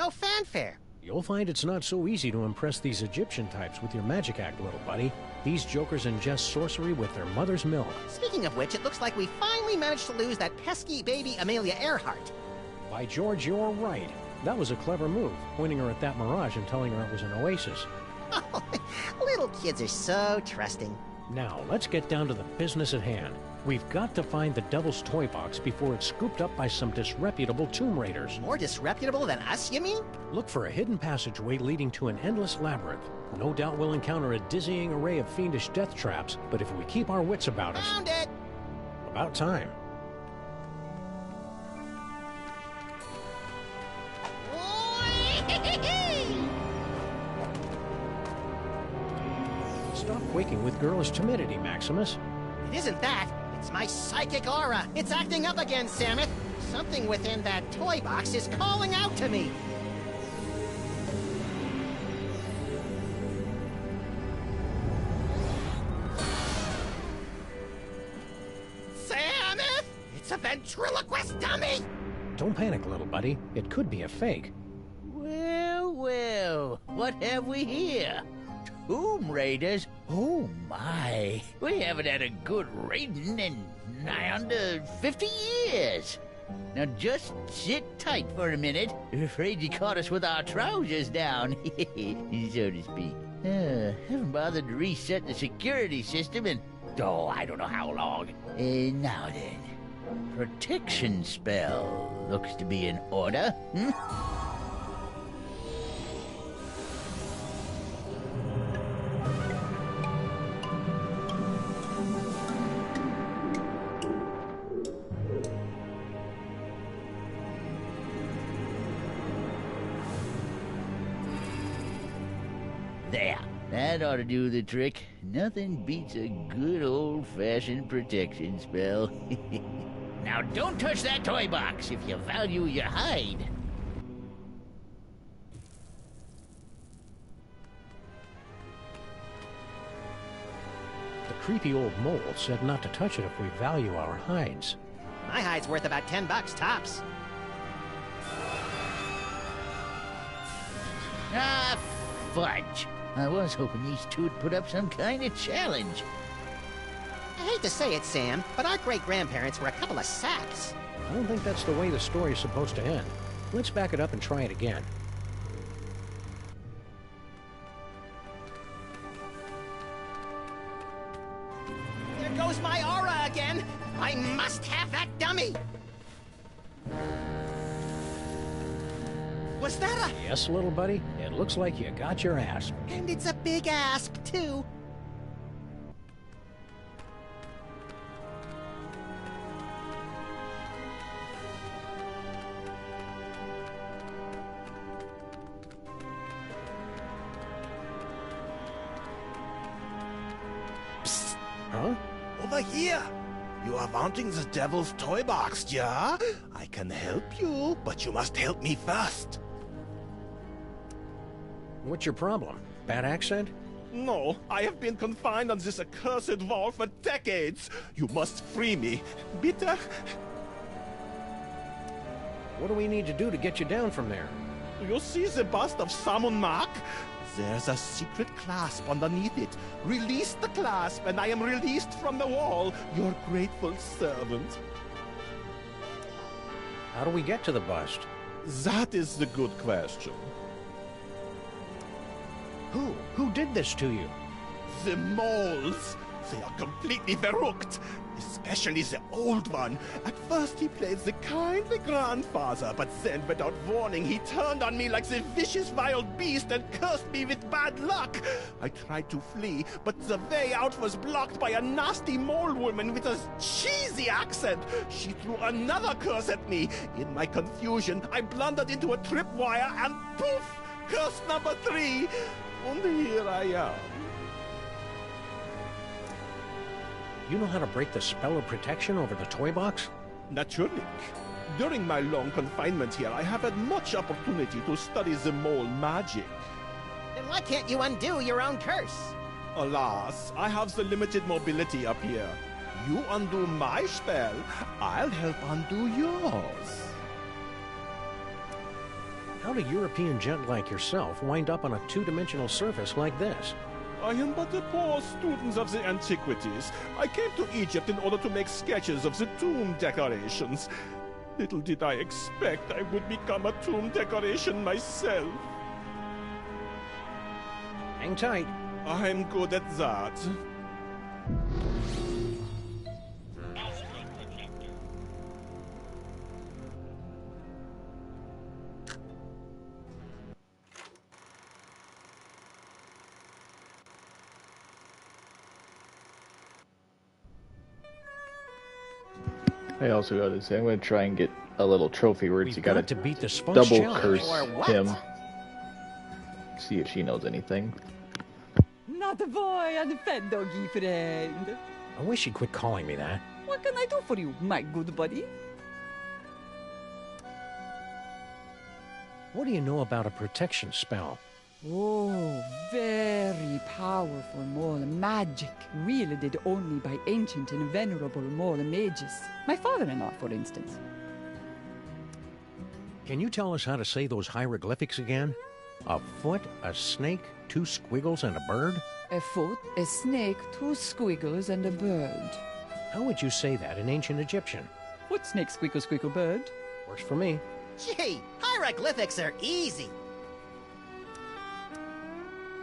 No fanfare. You'll find it's not so easy to impress these Egyptian types with your magic act, little buddy. These jokers ingest sorcery with their mother's milk. Speaking of which, it looks like we finally managed to lose that pesky baby Amelia Earhart. By George, you're right. That was a clever move, pointing her at that mirage and telling her it was an oasis. Little kids are so trusting. Now, let's get down to the business at hand. We've got to find the Devil's Toy Box before it's scooped up by some disreputable tomb raiders. More disreputable than us, you mean? Look for a hidden passageway leading to an endless labyrinth. No doubt we'll encounter a dizzying array of fiendish death traps, but if we keep our wits about us... Found it! About time. Stop quaking with girlish timidity, Maximus. It isn't that. It's my psychic aura. It's acting up again, Samus. Something within that toy box is calling out to me. Samus! It's a ventriloquist dummy! Don't panic, little buddy. It could be a fake. Well, well, what have we here? Tomb Raiders? Oh my, we haven't had a good raiding in nigh under 50 years. Now just sit tight for a minute. I'm afraid you caught us with our trousers down, so to speak. Haven't bothered to reset the security system in, I don't know how long. Now then, protection spell looks to be in order. There, that ought to do the trick. Nothing beats a good old-fashioned protection spell. Now don't touch that toy box if you value your hide. The creepy old mole said not to touch it if we value our hides. My hide's worth about $10 tops. Ah, fudge. I was hoping these two would put up some kind of challenge. I hate to say it, Sam, but our great-grandparents were a couple of saps. I don't think that's the way the story's supposed to end. Let's back it up and try it again. There goes my aura again! I must have that dummy! Was that a... Yes, little buddy? It looks like you got your asp. And it's a big asp, too. Psst. Huh? Over here! You are wanting the Devil's Toy Box, yeah? I can help you, but you must help me first. What's your problem? Bad accent? No, I have been confined on this accursed wall for decades. You must free me. Bitte? What do we need to do to get you down from there? Do you see the bust of Sammun-mak? There's a secret clasp underneath it. Release the clasp, and I am released from the wall. Your grateful servant. How do we get to the bust? That is the good question. Who did this to you? The moles. They are completely verrückt. Especially the old one. At first he played the kindly grandfather, but then without warning he turned on me like the vicious wild beast and cursed me with bad luck. I tried to flee, but the way out was blocked by a nasty mole woman with a cheesy accent. She threw another curse at me. In my confusion, I blundered into a tripwire and poof! Curse number 3. And here I am. You know how to break the spell of protection over the toy box? Natürlich. During my long confinement here, I have had much opportunity to study the mole magic. Then why can't you undo your own curse? Alas, I have the limited mobility up here. You undo my spell, I'll help undo yours. How did a European gent like yourself wind up on a two-dimensional surface like this? I am but a poor student of the antiquities. I came to Egypt in order to make sketches of the tomb decorations. Little did I expect I would become a tomb decoration myself. Hang tight. I'm good at that. I also gotta say, I'm gonna try and get a little trophy where you gotta to beat the Sphinx double challenge. curse Or what? him. See if she knows anything. Not a boy and fen doggy friend. I wish you'd quit calling me that. What can I do for you, my good buddy? What do you know about a protection spell? Oh, very powerful mole magic, wielded only by ancient and venerable mole mages. My father-in-law, for instance. Can you tell us how to say those hieroglyphics again? A foot, a snake, two squiggles, and a bird? A foot, a snake, two squiggles, and a bird. How would you say that in ancient Egyptian? Foot, snake, squiggle, squiggle, bird. Works for me. Gee, hieroglyphics are easy.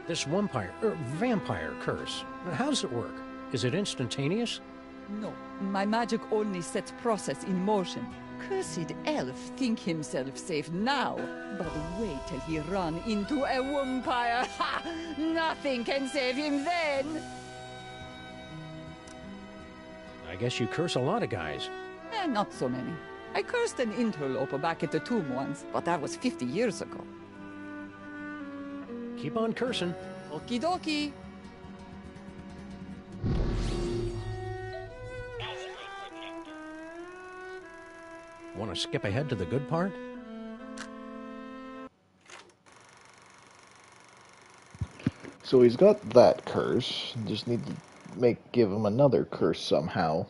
This vampire curse, how does it work? Is it instantaneous? No, my magic only sets process in motion. Cursed elf think himself safe now, but wait till he run into a vampire. Ha! Nothing can save him then. I guess you curse a lot of guys. Not so many. I cursed an interloper back at the tomb once, but that was 50 years ago. Keep on cursing. Okie dokie. Want to skip ahead to the good part? So he's got that curse. Just need to give him another curse somehow.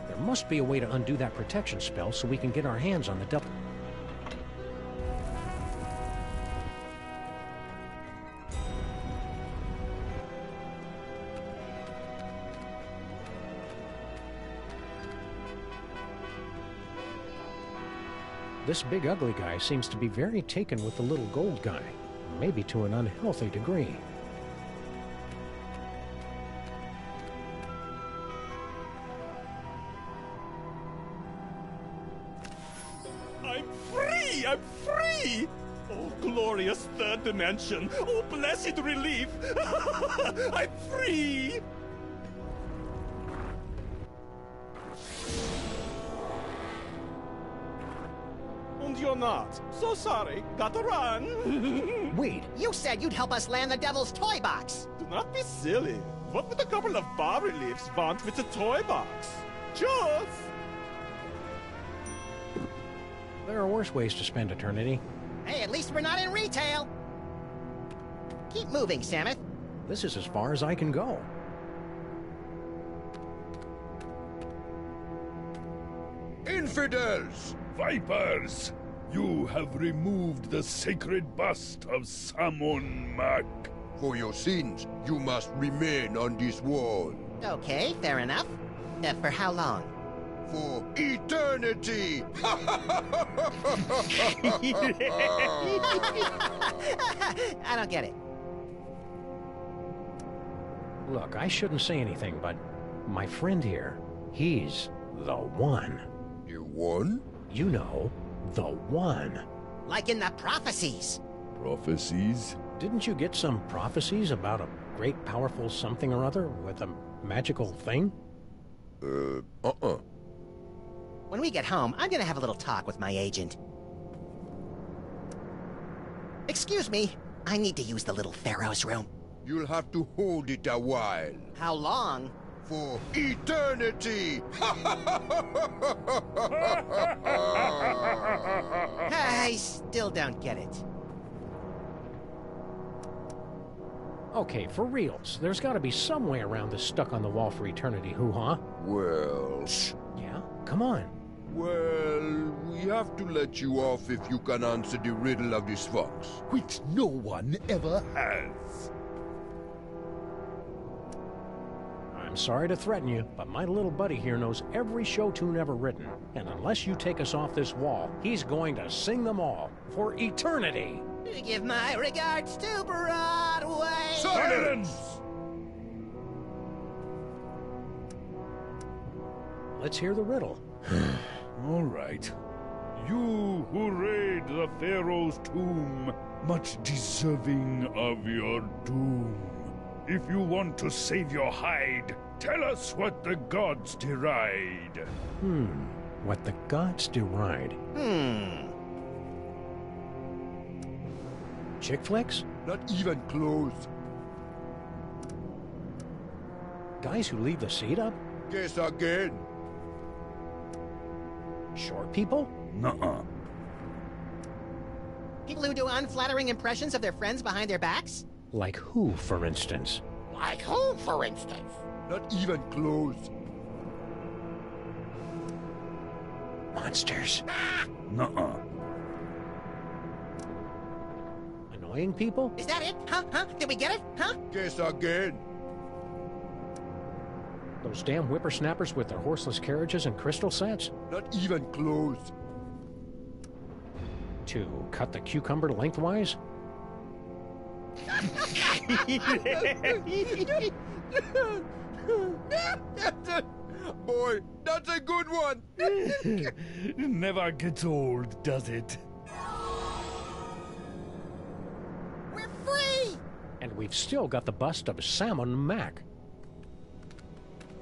There must be a way to undo that protection spell so we can get our hands on the devil. This big ugly guy seems to be very taken with the little gold guy, maybe to an unhealthy degree. I'm free! I'm free! Oh, glorious third dimension! Oh, blessed relief! I'm free! And you're not. So sorry. Gotta run. Wait. You said you'd help us land the devil's toy box. Do not be silly. What would a couple of bas-reliefs want with a toy box? Just... There are worse ways to spend eternity. Hey, at least we're not in retail. Keep moving, Samus. This is as far as I can go. Infidels! Vipers! You have removed the sacred bust of Sammun-mak. For your sins, you must remain on this wall. Okay, fair enough. For how long? For eternity! I don't get it. Look, I shouldn't say anything, but my friend here, he's the one. You won? You know, the one. Like in the prophecies. Prophecies? Didn't you get some prophecies about a great powerful something or other with a magical thing? When we get home, I'm gonna have a little talk with my agent. Excuse me, I need to use the little pharaoh's room. You'll have to hold it a while. How long? For eternity! I still don't get it. Okay, for reals, there's gotta be some way around this stuck on the wall for eternity hoo-ha. Well... Yeah? Come on. Well, we have to let you off if you can answer the riddle of the Sphinx. Which no one ever has. I'm sorry to threaten you, but my little buddy here knows every show tune ever written. And unless you take us off this wall, he's going to sing them all for eternity. Give my regards to Broadway. Silence! Let's hear the riddle. All right. You who raid the Pharaoh's tomb, much deserving of your doom. If you want to save your hide, tell us what the gods deride. What the gods deride. Chick flicks? Not even close. Guys who leave the seat up? Guess again. Short people? Nuh-uh. People who do unflattering impressions of their friends behind their backs? Like who, for instance? Like who, for instance? Not even close. Monsters. Nuh-uh. Annoying people? Is that it? Huh? Did we get it? Huh? Guess again. Those damn whippersnappers with their horseless carriages and crystal sets? Not even close. To cut the cucumber lengthwise? Boy, that's a good one. Never gets old, does it? We're free! And we've still got the bust of Sammun-mak.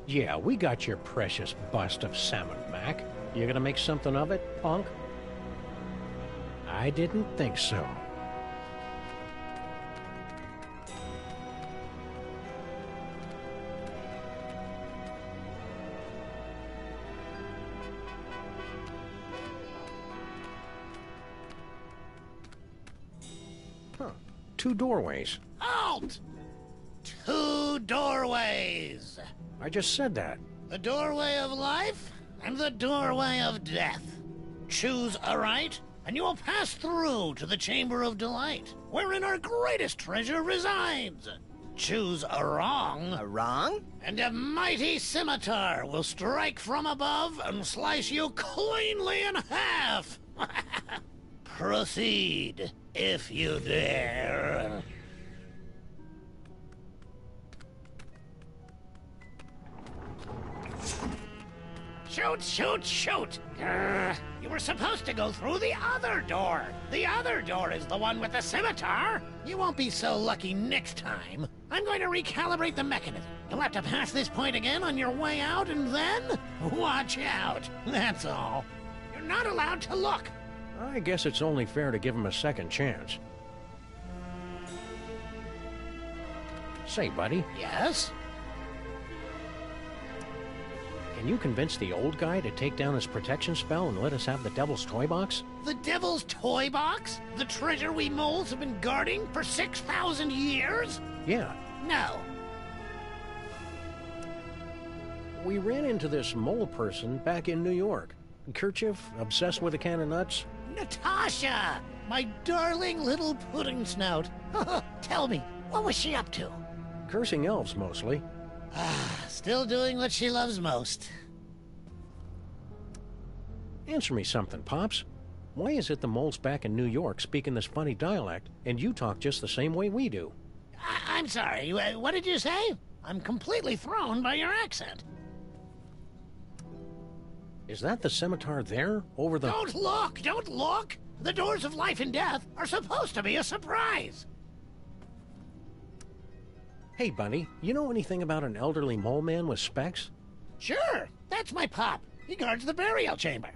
Yeah, we got your precious bust of Sammun-mak. You gonna make something of it, punk? I didn't think so. Huh. 2 doorways. Halt! 2 doorways. I just said that. The doorway of life and the doorway of death. Choose aright, and you will pass through to the Chamber of Delight, wherein our greatest treasure resides. Choose a wrong. A wrong? And a mighty scimitar will strike from above and slice you cleanly in half. Proceed, if you dare. Shoot, shoot, shoot! You were supposed to go through the other door. The other door is the one with the scimitar. You won't be so lucky next time. I'm going to recalibrate the mechanism. You'll have to pass this point again on your way out, and then watch out. That's all. You're not allowed to look. I guess it's only fair to give him a second chance. Say, buddy. Yes? Can you convince the old guy to take down his protection spell and let us have the Devil's Toy Box? The Devil's Toy Box? The treasure we moles have been guarding for 6,000 years? Yeah. No. We ran into this mole person back in New York. Kerchief, obsessed with a can of nuts. Natasha! My darling little pudding snout. Tell me, what was she up to? Cursing elves, mostly. Still doing what she loves most. Answer me something, Pops. Why is it the moles back in New York speaking this funny dialect, and you talk just the same way we do? I'm sorry, what did you say? I'm completely thrown by your accent. Is that the scimitar there, over the... Don't look! Don't look! The doors of life and death are supposed to be a surprise! Hey, Bunny, you know anything about an elderly mole man with specs? Sure, that's my pop. He guards the burial chamber.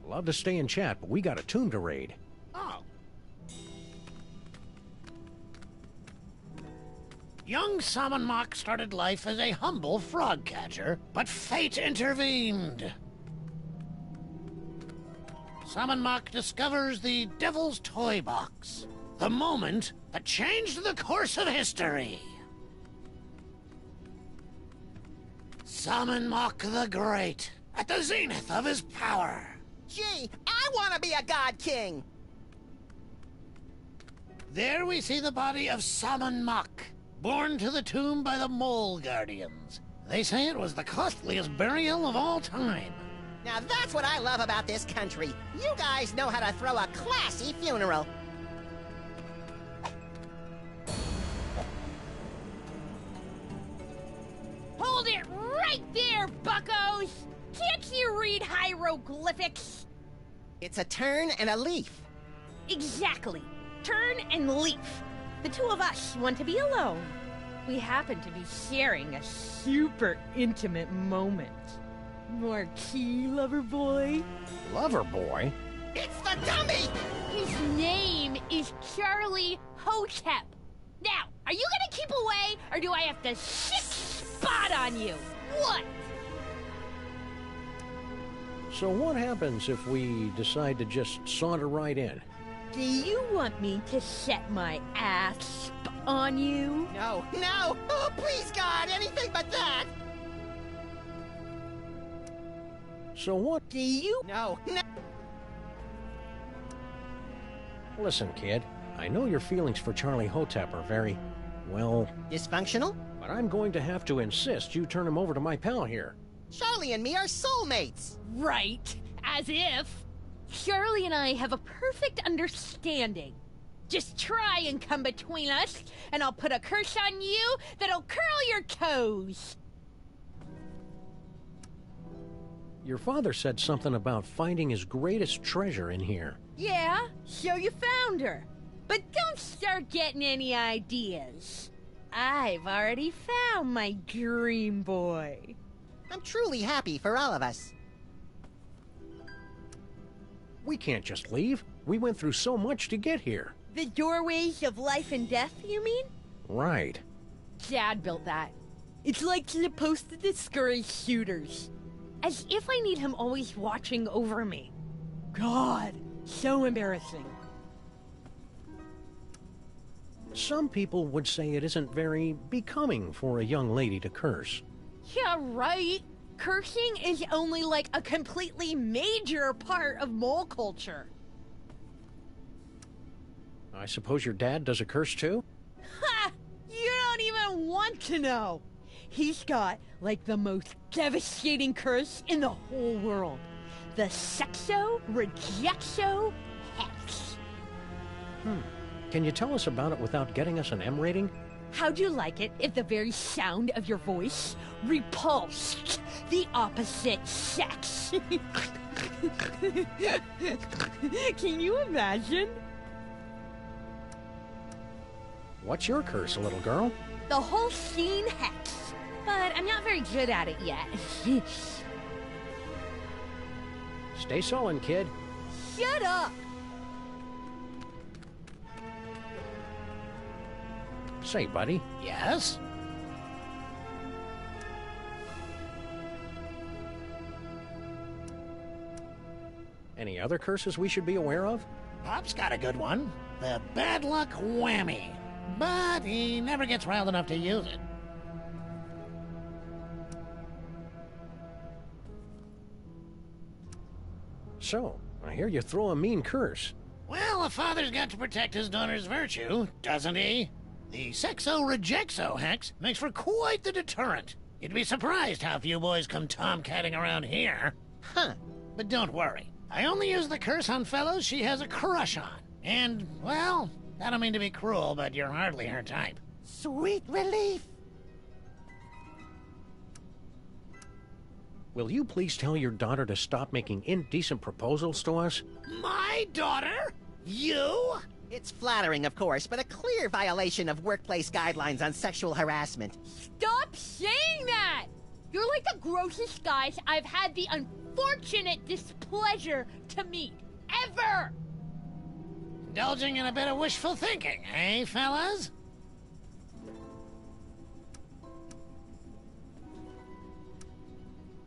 Love to stay and chat, but we got a tomb to raid. Oh. Young Sammun-mak started life as a humble frog catcher, but fate intervened. Sammun-mak discovers the Devil's Toy Box, the moment that changed the course of history. Sammun-mak the Great, at the zenith of his power. Gee, I want to be a god king! There we see the body of Sammun-mak, borne to the tomb by the Mole Guardians. They say it was the costliest burial of all time. Now that's what I love about this country. You guys know how to throw a classy funeral. Hold it right there, buckos! Can't you read hieroglyphics? It's a turn and a leaf. Exactly. Turn and leaf. The two of us want to be alone. We happen to be sharing a super intimate moment. Marquis, lover boy. Lover boy? It's the dummy! His name is Charlie Hotep. Now, are you gonna keep away, or do I have to shit spot on you? What? So what happens if we decide to just saunter right in? Do you want me to set my ass on you? No, no! Oh, please, God, anything but that! So what do you... No, no! Listen, kid, I know your feelings for Charlie Hotep are very, well... Dysfunctional? But I'm going to have to insist you turn him over to my pal here. Charlie and me are soulmates! Right, as if. Charlie and I have a perfect understanding. Just try and come between us, and I'll put a curse on you that'll curl your toes. Your father said something about finding his greatest treasure in here. Yeah, so you found her. But don't start getting any ideas. I've already found my dream boy. I'm truly happy for all of us. We can't just leave. We went through so much to get here. The doorways of life and death, you mean? Right. Dad built that. It's like supposed to discourage shooters. As if I need him always watching over me. God, so embarrassing. Some people would say it isn't very becoming for a young lady to curse. Yeah, right. Cursing is only like a completely major part of mole culture. I suppose your dad does a curse too? Ha! You don't even want to know. He's got, like, the most devastating curse in the whole world. The Sexo-Rejexo Hex. Can you tell us about it without getting us an M rating? How'd you like it if the very sound of your voice repulsed the opposite sex? Can you imagine? What's your curse, little girl? The whole scene hex. But I'm not very good at it yet. Stay sullen, kid. Shut up! Say, buddy. Yes? Any other curses we should be aware of? Pop's got a good one. The bad luck whammy. But he never gets riled enough to use it. So, I hear you throw a mean curse. Well, a father's got to protect his daughter's virtue, doesn't he? The Sexo-Rejexo hex makes for quite the deterrent. You'd be surprised how few boys come tomcatting around here. Huh. But don't worry. I only use the curse on fellows she has a crush on. And, well, I don't mean to be cruel, but you're hardly her type. Sweet relief. Will you please tell your daughter to stop making indecent proposals to us? My daughter? You? It's flattering, of course, but a clear violation of workplace guidelines on sexual harassment. Stop saying that! You're like the grossest guys I've had the unfortunate displeasure to meet. Ever! Indulging in a bit of wishful thinking, eh, fellas?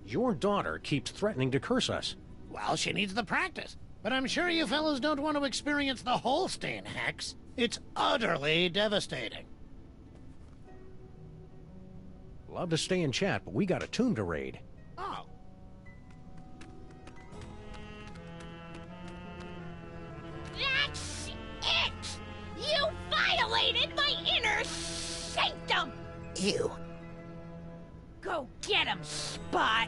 Your daughter keeps threatening to curse us. Well, she needs the practice. But I'm sure you fellows don't want to experience the Holstein hex. It's utterly devastating. Love to stay and chat, but we got a tomb to raid. Oh. That's it! You violated my inner sanctum! Ew. Go get him, Spot!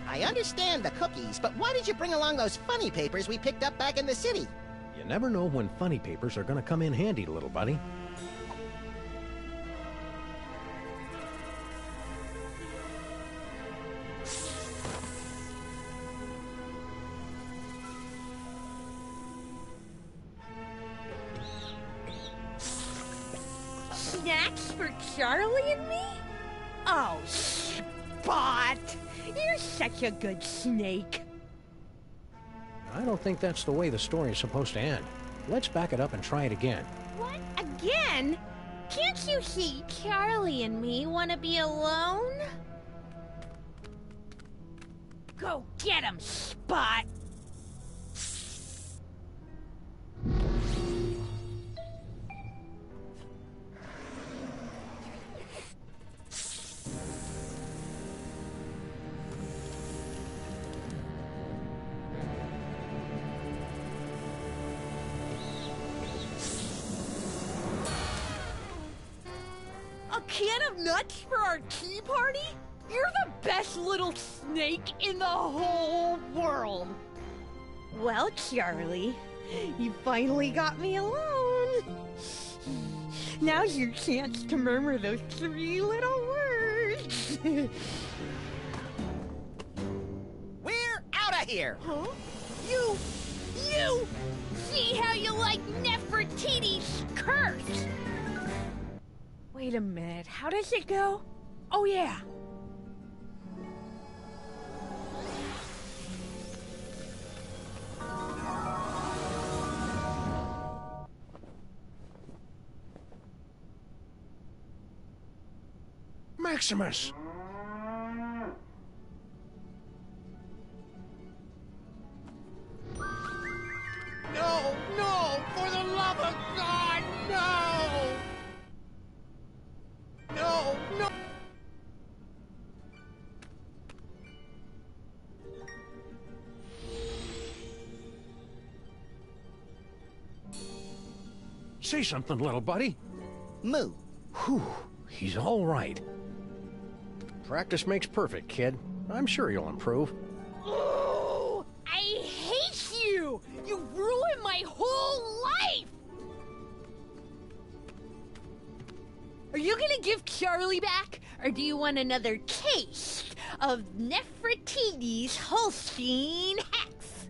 I understand the cookies, but why did you bring along those funny papers we picked up back in the city? You never know when funny papers are gonna come in handy, little buddy. Snacks for Charlie and me? Oh, Spot! You're such a good snake. I don't think that's the way the story is supposed to end. Let's back it up and try it again. What? Again? Can't you see Charlie and me want to be alone? Go get him, Spot! A can of nuts for our tea party? You're the best little snake in the whole world. Well, Charlie, you finally got me alone. Now's your chance to murmur those 3 little words. We're out of here! Huh? You! See how you like Nefertiti's curse! Wait a minute, how does it go? Oh, yeah. Maximus! No, no! For the love of God, no! No, no! Say something, little buddy. Moo. Whew, he's all right. Practice makes perfect, kid. I'm sure you'll improve. Oh, I hate you! You ruined my whole life! Are you gonna give Charlie back? Or do you want another taste of Nefertiti's Holstein Hex?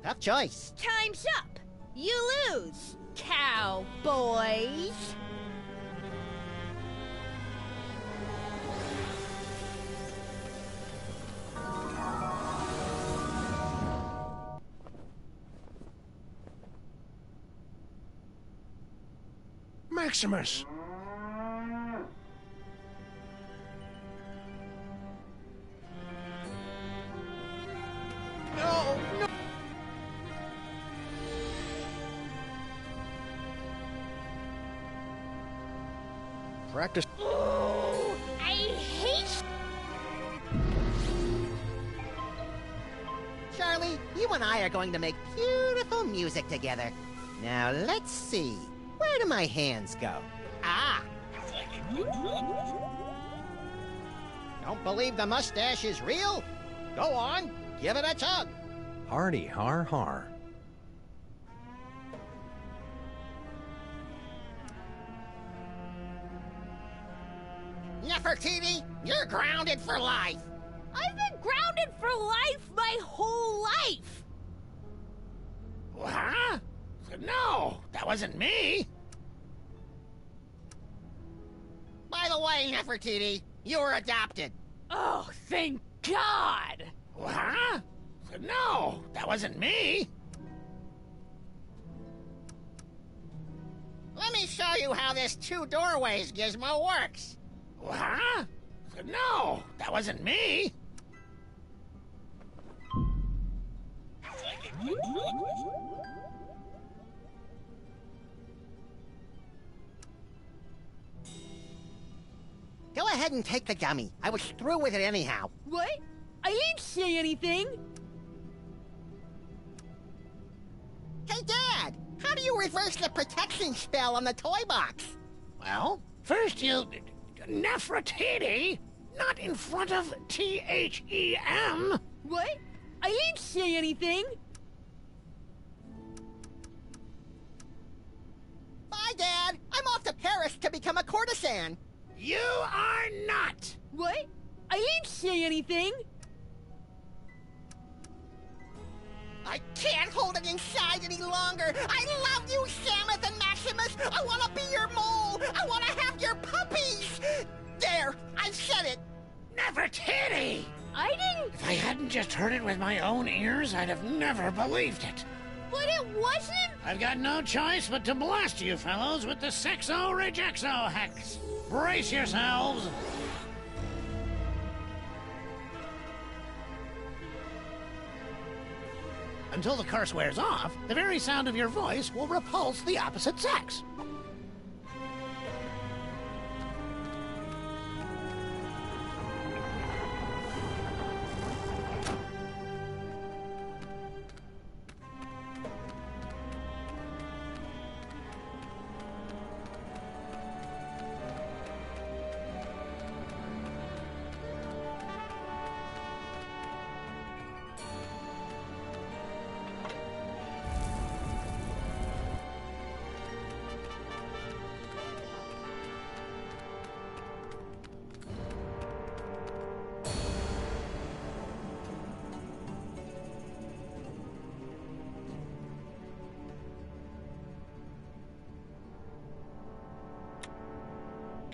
Tough choice. Time's up! You lose, cowboys! Maximus! No, no! Practice. Oh, I hate... Charlie, you and I are going to make beautiful music together. Now, let's see. Where do my hands go? Ah! Don't believe the mustache is real? Go on, give it a tug. Hardy har har. Nefertiti, you're grounded for life. I've been grounded for life my whole life! Huh? No, that wasn't me. By the way, Nefertiti, you were adopted. Oh, thank God! Huh? No, that wasn't me. Let me show you how this 2 doorways gizmo works. Huh? No, that wasn't me. ahead and take the gummy. I was through with it anyhow. What? I didn't say anything. Hey, Dad! How do you reverse the protection spell on the toy box? Well, first you... Nefertiti? Not in front of T-H-E-M. What? I didn't say anything. Bye, Dad! I'm off to Paris to become a courtesan. You are not! What? I didn't say anything. I can't hold it inside any longer. I love you, Samus and Maximus. I want to be your mole. I want to have your puppies. There, I said it. Nefertiti! I didn't... If I hadn't just heard it with my own ears, I'd have never believed it. But it wasn't... I've got no choice but to blast you fellows with the Sexo-Rejexo hex. Brace yourselves. Until the curse wears off, the very sound of your voice will repulse the opposite sex.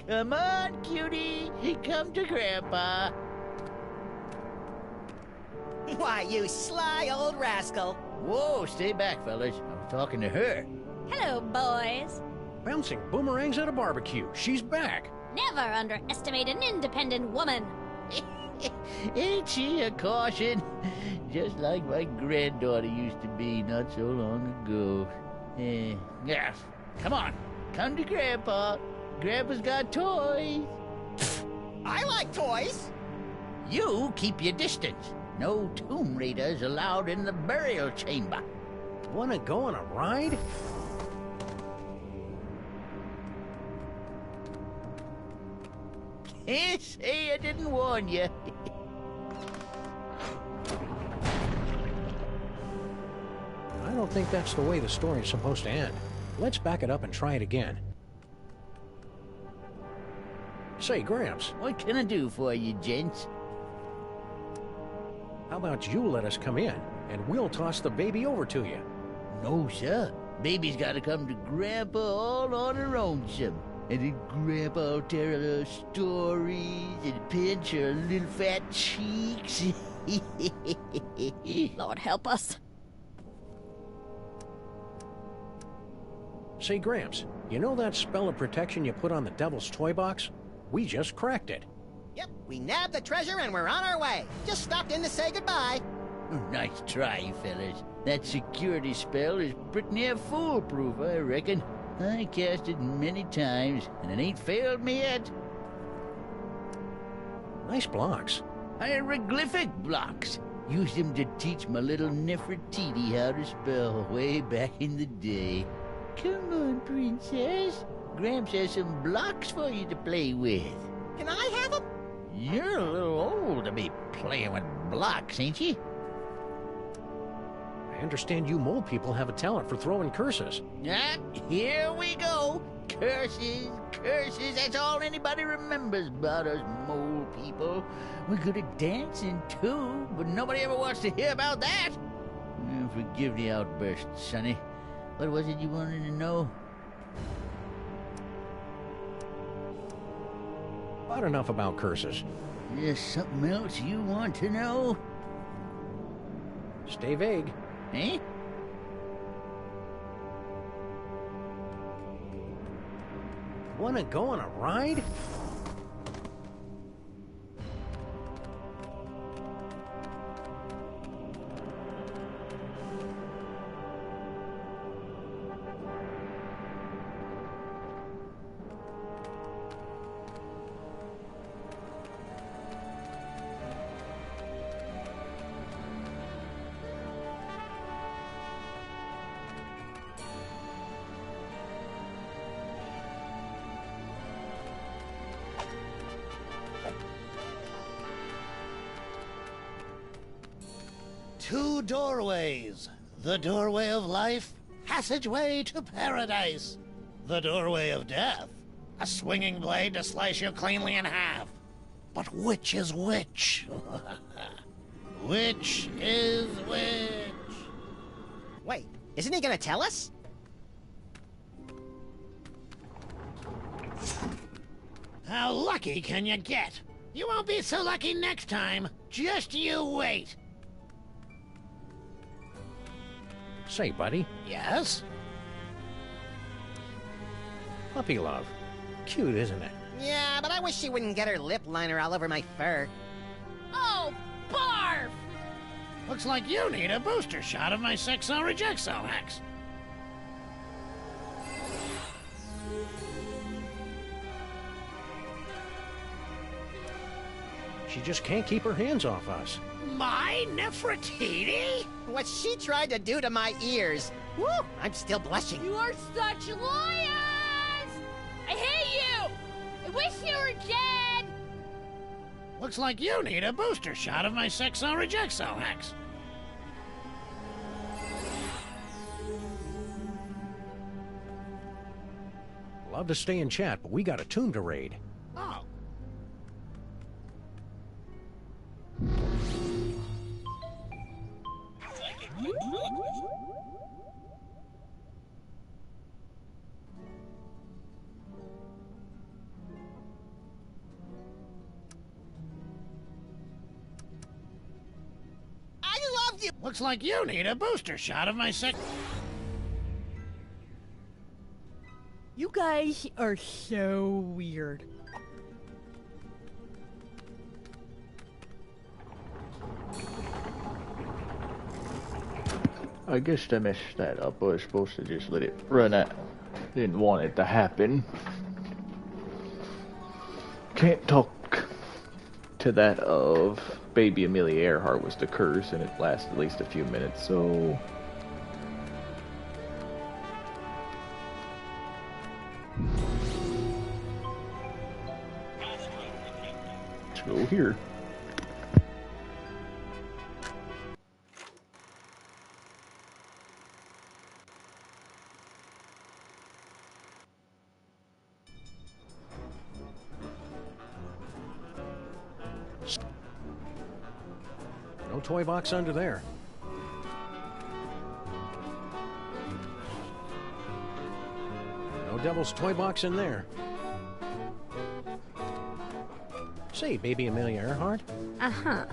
Come on, cutie. Come to Grandpa. Why, you sly old rascal. Whoa, stay back, fellas. I was talking to her. Hello, boys. Bouncing boomerangs at a barbecue. She's back. Never underestimate an independent woman. Ain't she a caution? Just like my granddaughter used to be not so long ago. Yeah, come on. Come to Grandpa. Grandpa's got toys. I like toys. You keep your distance. No Tomb Raiders allowed in the burial chamber. Wanna go on a ride? Can't say I didn't warn you. I don't think that's the way the story's supposed to end. Let's back it up and try it again. Say, Gramps. What can I do for you, gents? How about you let us come in, and we'll toss the baby over to you? No, sir. Baby's gotta come to Grandpa all on her own, some. And then Grandpa'll tell her little stories and pinch her little fat cheeks. Lord help us. Say, Gramps, you know that spell of protection you put on the Devil's toy box? We just cracked it. Yep, we nabbed the treasure and we're on our way. Just stopped in to say goodbye. Nice try, fellas. That security spell is pretty near foolproof, I reckon. I cast it many times, and it ain't failed me yet. Nice blocks. Hieroglyphic blocks. Used them to teach my little Nefertiti how to spell way back in the day. Come on, princess. Gramps has some blocks for you to play with. Can I have them? You're a little old to be playing with blocks, ain't you? I understand you mole people have a talent for throwing curses. Ah, here we go. Curses, curses, that's all anybody remembers about us mole people. We're good at dancing, too, but nobody ever wants to hear about that. Forgive the outburst, Sonny. What was it you wanted to know? About enough about curses. There's something else you want to know? Stay vague. Eh? Wanna go on a ride? 2 doorways. The doorway of life, passageway to paradise. The doorway of death, a swinging blade to slice you cleanly in half. But which is which? Which is which? Wait, isn't he gonna tell us? How lucky can you get? You won't be so lucky next time. Just you wait. Say, buddy. Yes? Puppy love. Cute, isn't it? Yeah, but I wish she wouldn't get her lip liner all over my fur. Oh, barf! Looks like you need a booster shot of my Sexo Rejexo Hex. She just can't keep her hands off us. My Nefertiti? What she tried to do to my ears. Woo! I'm still blushing. You are such liars! I hate you! I wish you were dead! Looks like you need a booster shot of my Sexo Rejexo Hex. Love to stay and chat, but we got a tomb to raid. Oh. I love you! Looks like you need a booster shot of my sex. You guys are so weird. I guess I messed that up. I was supposed to just let it run out. Didn't want it to happen. Can't talk to that of Baby Amelia Earhart was the curse, and it lasted at least a few minutes, so... Let's go here. No toy box under there. No Devil's toy box in there. Say, Baby Amelia Earhart, Uh-huh.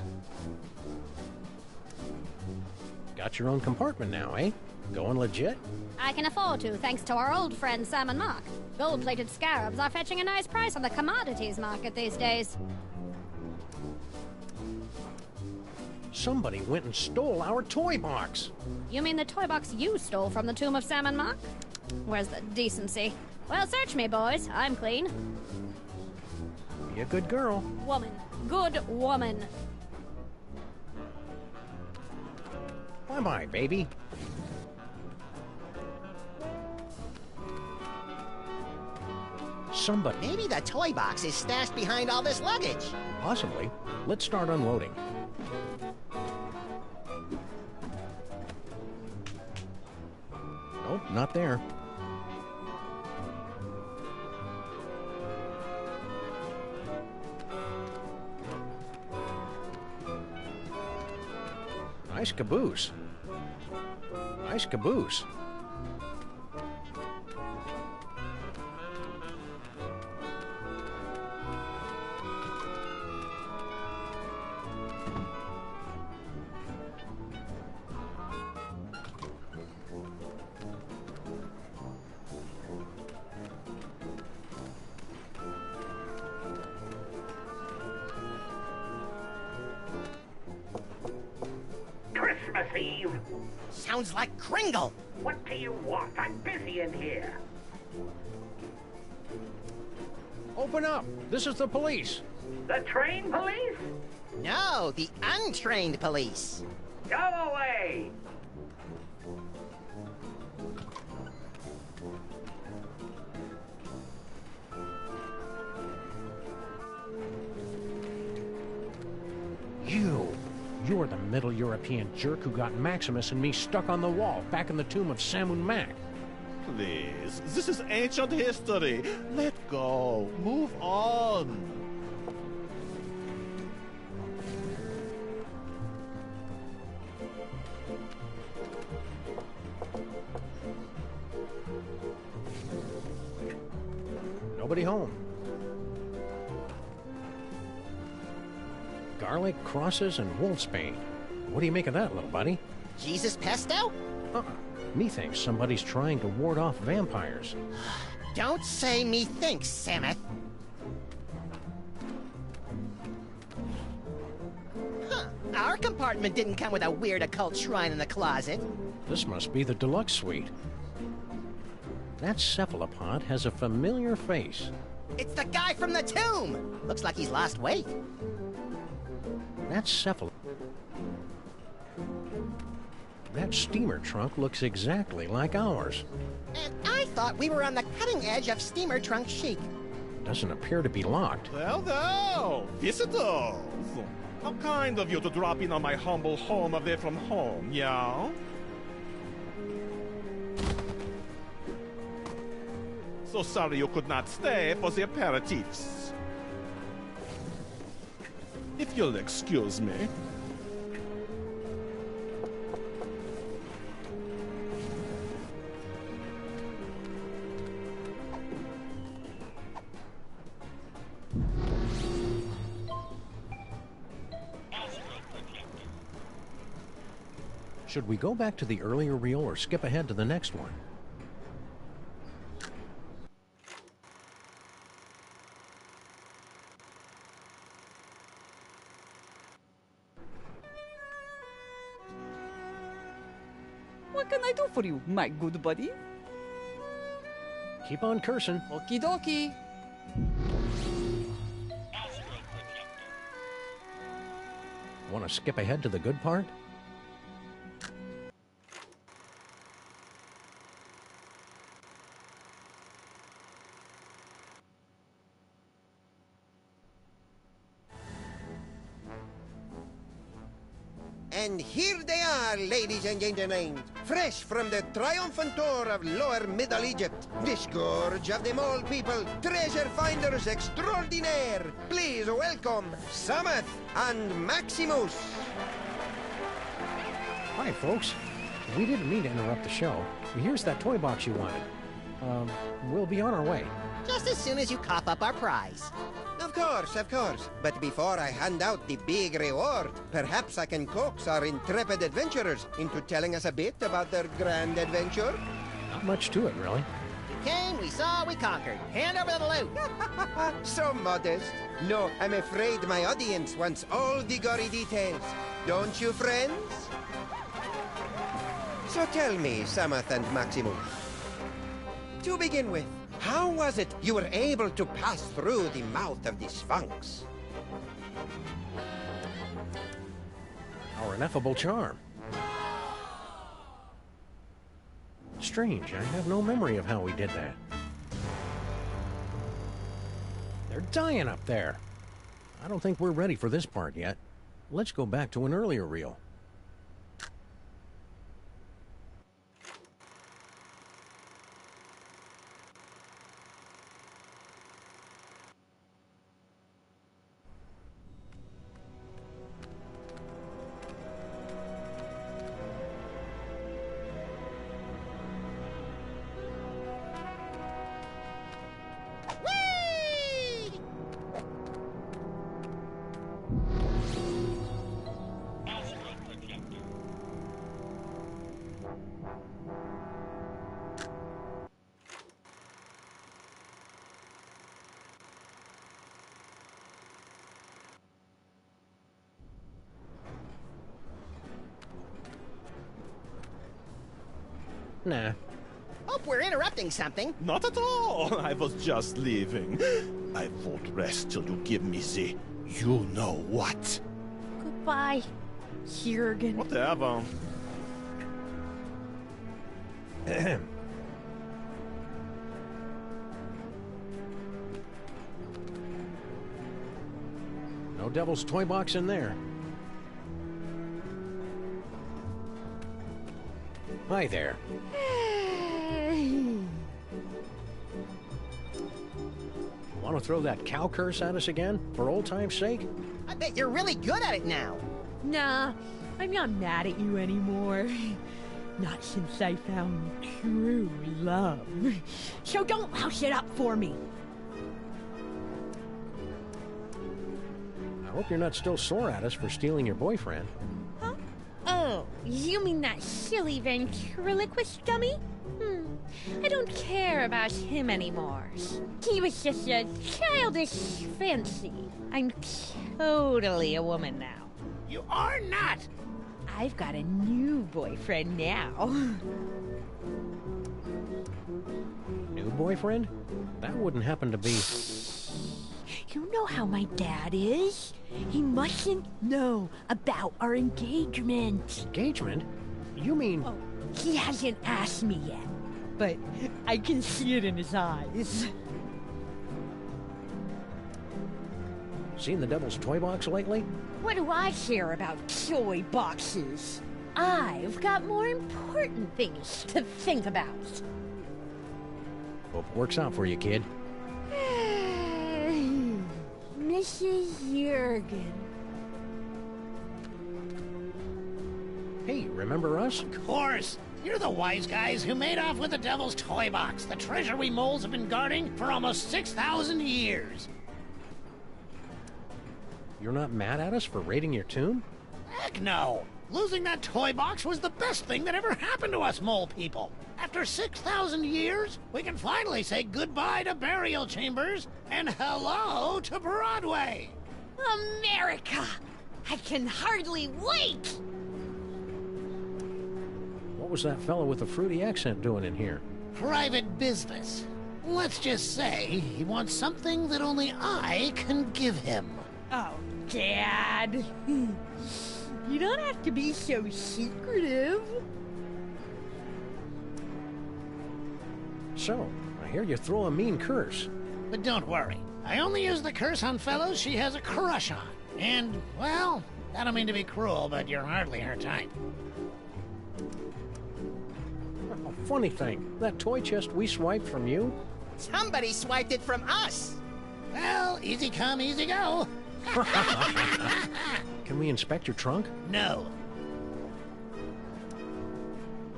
got your own compartment now, eh? Going legit? I can afford to, thanks to our old friend Sammun-mak. Gold-plated scarabs are fetching a nice price on the commodities market these days. Somebody went and stole our toy box. You mean the toy box you stole from the tomb of Sammun-mak? Where's the decency? Well, search me, boys. I'm clean. Be a good girl. Woman. Good woman. Bye-bye, baby. Somebody. Maybe the toy box is stashed behind all this luggage. Possibly. Let's start unloading. Nope, not there. Nice caboose. Nice caboose. Christmas Eve. Sounds like Kringle. What do you want? I'm busy in here. Open up! This is the police! The train police? No, the untrained police. Go away! You! You're the Middle European jerk who got Maximus and me stuck on the wall back in the tomb of Sammun-mak. Please, this is ancient history. Let go. Move on. Nobody home. Garlic, crosses, and wolfsbane. What do you make of that, little buddy? Jesus pesto? Methinks somebody's trying to ward off vampires. Don't say methinks, Samuth. Huh. Our compartment didn't come with a weird occult shrine in the closet. This must be the deluxe suite. That cephalopod has a familiar face. It's the guy from the tomb! Looks like he's lost weight. That steamer trunk looks exactly like ours. And I thought we were on the cutting edge of steamer trunk chic. Doesn't appear to be locked. Well, visitors. How kind of you to drop in on my humble home away from home, yeah? So sorry you could not stay for the aperitifs. If you'll excuse me. Should we go back to the earlier reel or skip ahead to the next one? What can I do for you, my good buddy? Keep on cursing. Okie dokie. Want to skip ahead to the good part? And here they are, ladies and gentlemen, fresh from the triumphant tour of Lower Middle Egypt, the scourge of the mole people, treasure finders extraordinaire. Please welcome Sammuth and Maximus. Hi, folks. We didn't mean to interrupt the show. Here's that toy box you wanted. We'll be on our way. Just as soon as you cough up our prize. Of course, of course. But before I hand out the big reward, perhaps I can coax our intrepid adventurers into telling us a bit about their grand adventure. Not much to it, really. We came, we saw, we conquered. Hand over the loot. So modest. No, I'm afraid my audience wants all the gory details. Don't you, friends? So tell me, Sammuth and Maximus. To begin with, how was it you were able to pass through the mouth of the Sphinx? Our ineffable charm. Strange, I have no memory of how we did that. They're dying up there. I don't think we're ready for this part yet. Let's go back to an earlier reel. Nah. Hope we're interrupting something. Not at all. I was just leaving. I won't rest till you give me the you-know-what. Goodbye, Jürgen. Whatever. No devil's toy box in there. Hi there. Want to throw that cow curse at us again, for old time's sake? I bet you're really good at it now. Nah, I'm not mad at you anymore. Not since I found true love. So don't louse it up for me. I hope you're not still sore at us for stealing your boyfriend. Huh? Oh, you mean that silly ventriloquist dummy? I don't care about him anymore. He was just a childish fancy. I'm totally a woman now. You are not! I've got a new boyfriend now. New boyfriend? That wouldn't happen to be... You know how my dad is? He mustn't know about our engagement. Engagement? You mean... Oh, he hasn't asked me yet, but I can see it in his eyes. Seen the Devil's Toy Box lately? What do I care about toy boxes? I've got more important things to think about. Hope it works out for you, kid. Mrs. Jurgen. Hey, remember us? Of course! You're the wise guys who made off with the Devil's Toy Box, the treasure we moles have been guarding for almost 6,000 years. You're not mad at us for raiding your tomb? Heck no! Losing that toy box was the best thing that ever happened to us mole people. After 6,000 years, we can finally say goodbye to burial chambers and hello to Broadway. America! I can hardly wait! What was that fellow with the fruity accent doing in here? Private business. Let's just say he wants something that only I can give him. Oh, Dad. You don't have to be so secretive. So, I hear you throw a mean curse. But don't worry. I only use the curse on fellows she has a crush on. And, well, I don't mean to be cruel, but you're hardly her type. Funny thing, that toy chest we swiped from you? Somebody swiped it from us. Well, easy come, easy go. Can we inspect your trunk? No.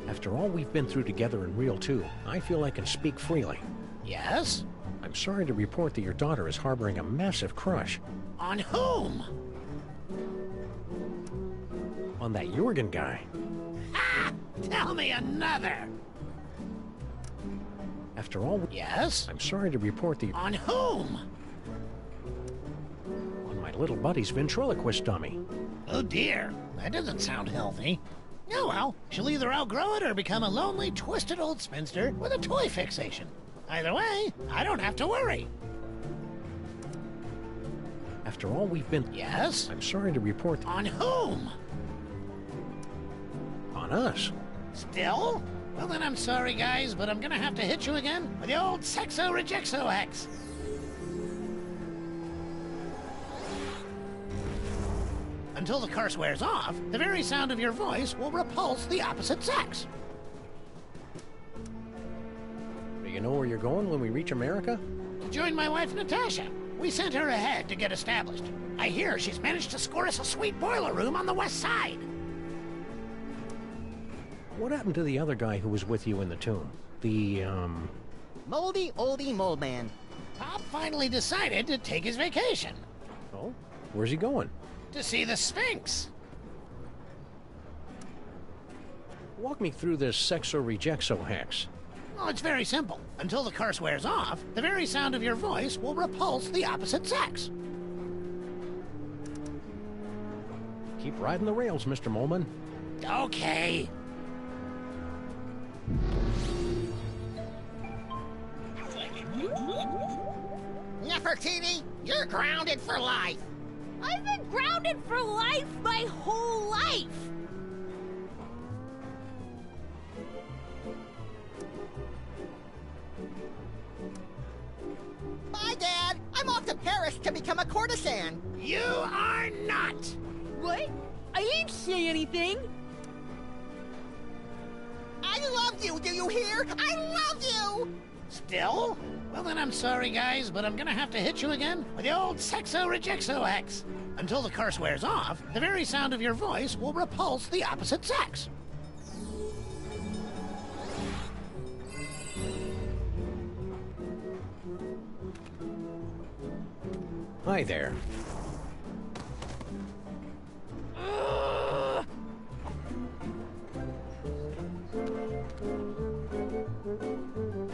After all we've been through together in Reel 2, I feel I can speak freely. Yes? I'm sorry to report that your daughter is harboring a massive crush. On whom? On that Jurgen guy. Ah! Tell me another! After all... Yes? I'm sorry to report that... On whom? On my little buddy's ventriloquist dummy. Oh dear, that doesn't sound healthy. Oh well, she'll either outgrow it or become a lonely, twisted old spinster with a toy fixation. Either way, I don't have to worry. After all we've been... Yes? I'm sorry to report... On whom? On us. Still? Well then I'm sorry guys, but I'm gonna have to hit you again with the old sexo-rejexo hex. Until the curse wears off, the very sound of your voice will repulse the opposite sex. Do you know where you're going when we reach America? To join my wife Natasha. We sent her ahead to get established. I hear she's managed to score us a sweet boiler room on the west side. What happened to the other guy who was with you in the tomb? The, Moldy oldie mold man. Pop finally decided to take his vacation. Oh? Where's he going? To see the Sphinx. Walk me through this sexo-rejexo hex. Well, it's very simple. Until the curse wears off, the very sound of your voice will repulse the opposite sex. Keep riding the rails, Mr. Molman. Okay. Nefertiti, you're grounded for life. I've been grounded for life my whole life. Bye, Dad. I'm off to Paris to become a courtesan. You are not. What? I ain't say anything. love you, do you hear? I love you! Still? Well, then I'm sorry, guys, but I'm gonna have to hit you again with the old Sexo-Rejexo-X. Until the curse wears off, the very sound of your voice will repulse the opposite sex. Hi there.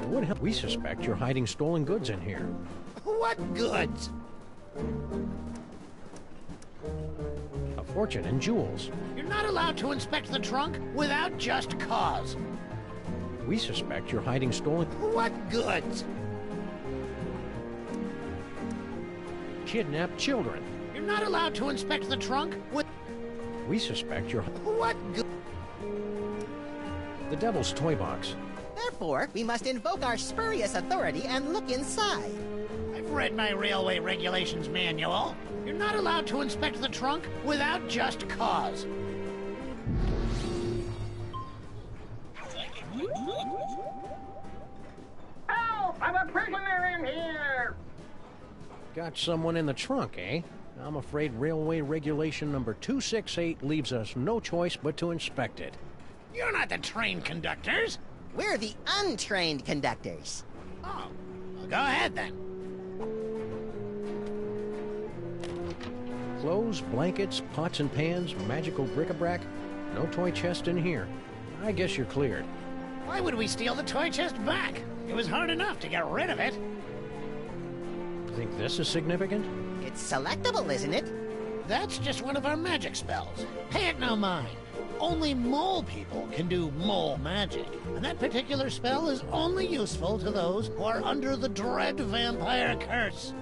What we suspect you're hiding stolen goods in here. What goods? A fortune in jewels. You're not allowed to inspect the trunk without just cause. We suspect you're hiding stolen... What goods? Kidnapped children. You're not allowed to inspect the trunk with... We suspect you're... What goods? The Devil's Toy Box. Therefore, we must invoke our spurious authority and look inside. I've read my railway regulations manual. You're not allowed to inspect the trunk without just cause. Help! I'm a prisoner in here! Got someone in the trunk, eh? I'm afraid railway regulation number 268 leaves us no choice but to inspect it. You're not the train conductors. We're the untrained conductors. Oh, well, go ahead then. Clothes, blankets, pots and pans, magical bric-a-brac. No toy chest in here. I guess you're cleared. Why would we steal the toy chest back? It was hard enough to get rid of it. Think this is significant? It's selectable, isn't it? That's just one of our magic spells. Pay it no mind. Only mole people can do mole magic, and that particular spell is only useful to those who are under the dread vampire curse.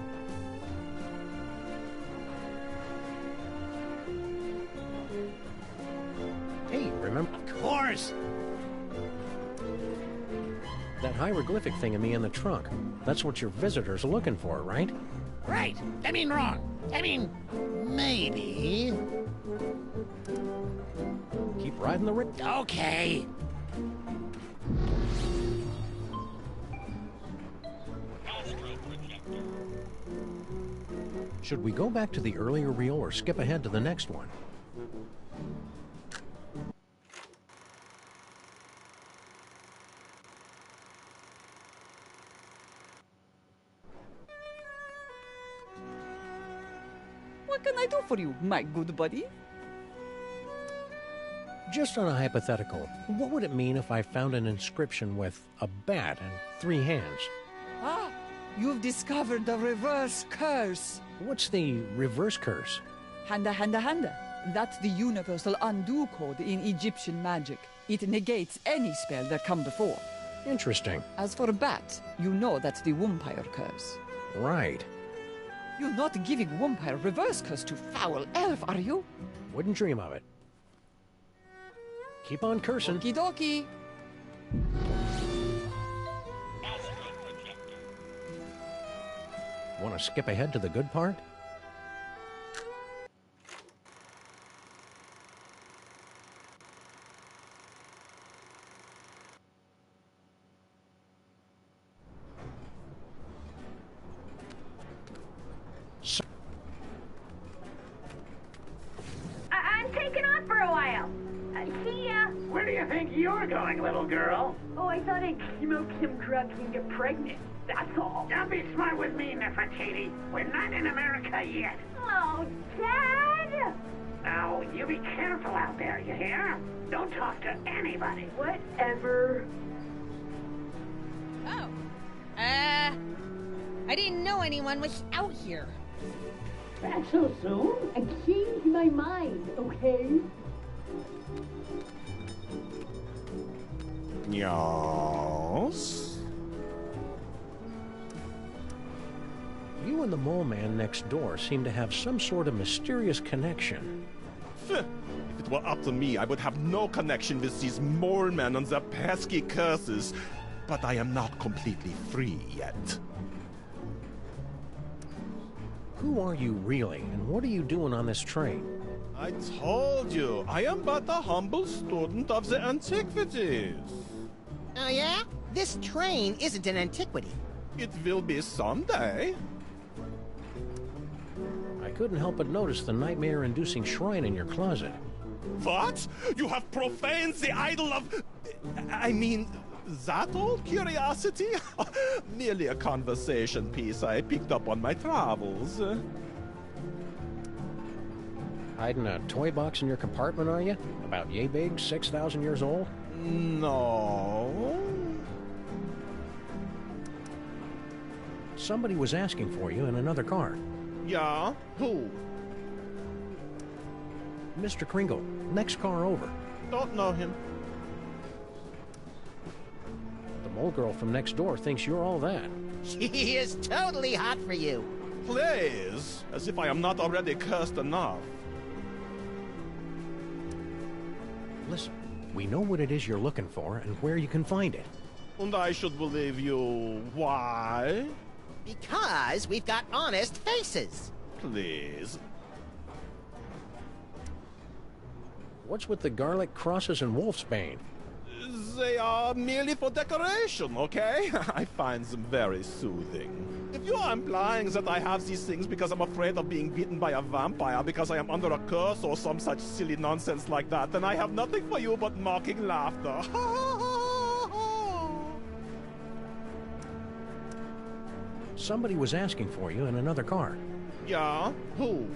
Hey, remember? Of course. That hieroglyphic thingy in the trunk. That's what your visitors are looking for, right? Right. I mean wrong. I mean, maybe. Keep riding the rip. Okay. Should we go back to the earlier reel or skip ahead to the next one? What can I do for you, my good buddy? Just on a hypothetical, what would it mean if I found an inscription with a bat and 3 hands? Ah, you've discovered the reverse curse. What's the reverse curse? Handa, handa, handa. That's the universal undo code in Egyptian magic. It negates any spell that come before. Interesting. As for bat, you know that's the Wumpire curse. Right. You're not giving Wumpire reverse curse to foul elf, are you? Wouldn't dream of it. Keep on cursing. Okie dokie. Want to skip ahead to the good part? I'm taking off for a while. See ya. Where do you think you're going, little girl? Oh, I thought I'd smoke some drugs and get pregnant. That's all. Don't be smart with me, Nefertiti. We're not in America yet. Oh, Dad! Now, you be careful out there, you hear? Don't talk to anybody. Whatever. Oh. I didn't know anyone was out here. Back so soon? I changed my mind, okay? Yes? You and the mole man next door seem to have some sort of mysterious connection. If it were up to me, I would have no connection with these mole men and their pesky curses. But I am not completely free yet. Who are you really, and what are you doing on this train? I told you, I am but a humble student of the antiquities. Oh, yeah? This train isn't an antiquity. It will be someday. I couldn't help but notice the nightmare-inducing shrine in your closet. What? You have profaned the idol of... I mean, that old curiosity? Merely a conversation piece I picked up on my travels. Hiding a toy box in your compartment, are you? About yay big, 6,000 years old? No. Somebody was asking for you in another car. Yeah? Who? Mr. Kringle, next car over. Don't know him. The mole girl from next door thinks you're all that. She is totally hot for you. Please, as if I am not already cursed enough. Listen, we know what it is you're looking for and where you can find it. And I should believe you. Why? Because we've got honest faces. Please. What's with the garlic crosses and wolfsbane? They are merely for decoration, okay? I find them very soothing. If you are implying that I have these things because I'm afraid of being bitten by a vampire because I am under a curse or some such silly nonsense like that, then I have nothing for you but mocking laughter. Somebody was asking for you in another car. Yeah? Who?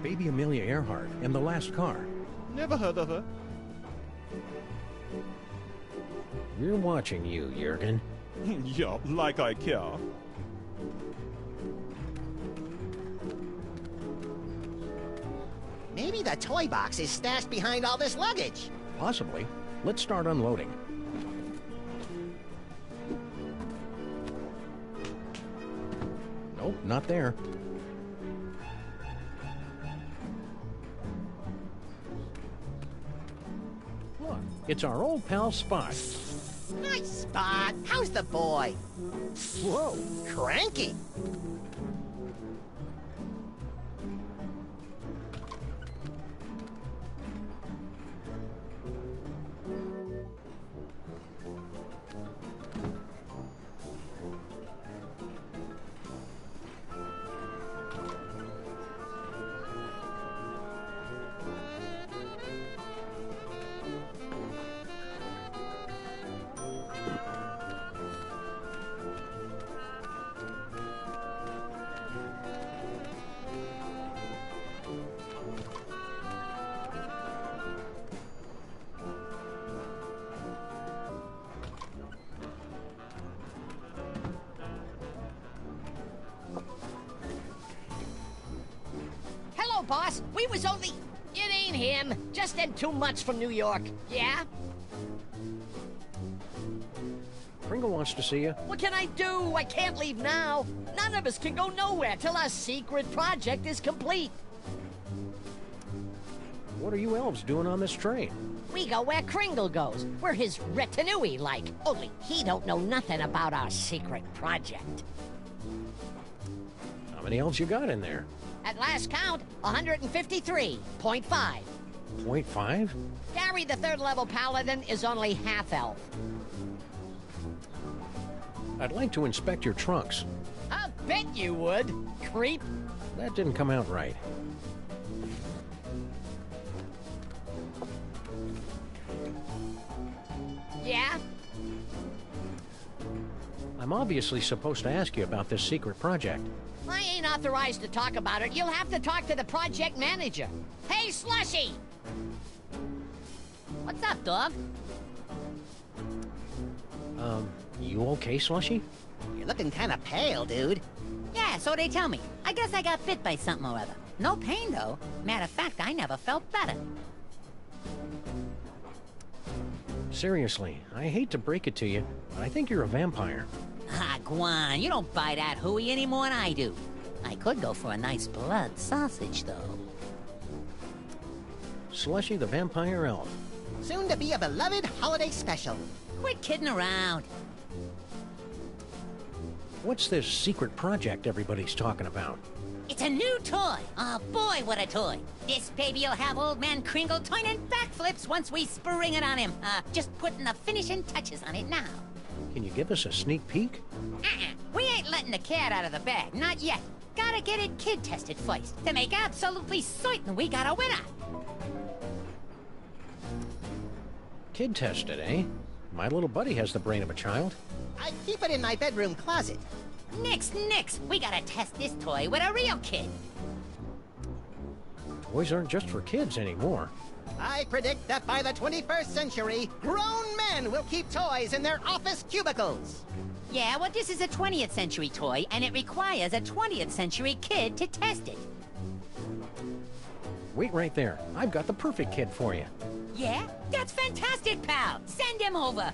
Baby Amelia Earhart in the last car. Never heard of her. We're watching you, Jurgen. Yeah, like I care. Maybe the toy box is stashed behind all this luggage. Possibly. Let's start unloading. Nope, not there. Look, it's our old pal Spot. Nice Spot. How's the boy? Whoa. Cranky. Boss, we was only... It ain't him. Just them 2 months from New York. Yeah? Kringle wants to see you. What can I do? I can't leave now. None of us can go nowhere till our secret project is complete. What are you elves doing on this train? We go where Kringle goes. We're his retinue, like. Only he don't know nothing about our secret project. How many elves you got in there? At last count, 153.5. 0.5? Gary, the 3rd level paladin, is only half elf. I'd like to inspect your trunks. I'll bet you would, creep. That didn't come out right. Yeah? I'm obviously supposed to ask you about this secret project. I ain't authorized to talk about it. You'll have to talk to the project manager. Hey, Slushy! What's up, dog? You okay, Slushy? You're looking kind of pale, dude. Yeah, so they tell me. I guess I got bit by something or other. No pain, though. Matter of fact, I never felt better. Seriously, I hate to break it to you, but I think you're a vampire. Ah, Guan, you don't buy that hooey any more than I do. I could go for a nice blood sausage, though. Slushy the Vampire Elf. Soon to be a beloved holiday special. Quit kidding around. What's this secret project everybody's talking about? It's a new toy. Oh boy, what a toy. This baby'll have Old Man Kringle turning backflips once we spring it on him. Just putting the finishing touches on it now. Can you give us a sneak peek? We ain't letting the cat out of the bag, not yet. Gotta get it kid tested first, to make absolutely certain we got a winner. Kid tested, eh? My little buddy has the brain of a child. I keep it in my bedroom closet. Nix. We gotta test this toy with a real kid. Toys aren't just for kids anymore. I predict that by the 21st century, grown men will keep toys in their office cubicles. Yeah, well, this is a 20th century toy, and it requires a 20th century kid to test it. Wait right there. I've got the perfect kid for you. Yeah? That's fantastic, pal. Send him over.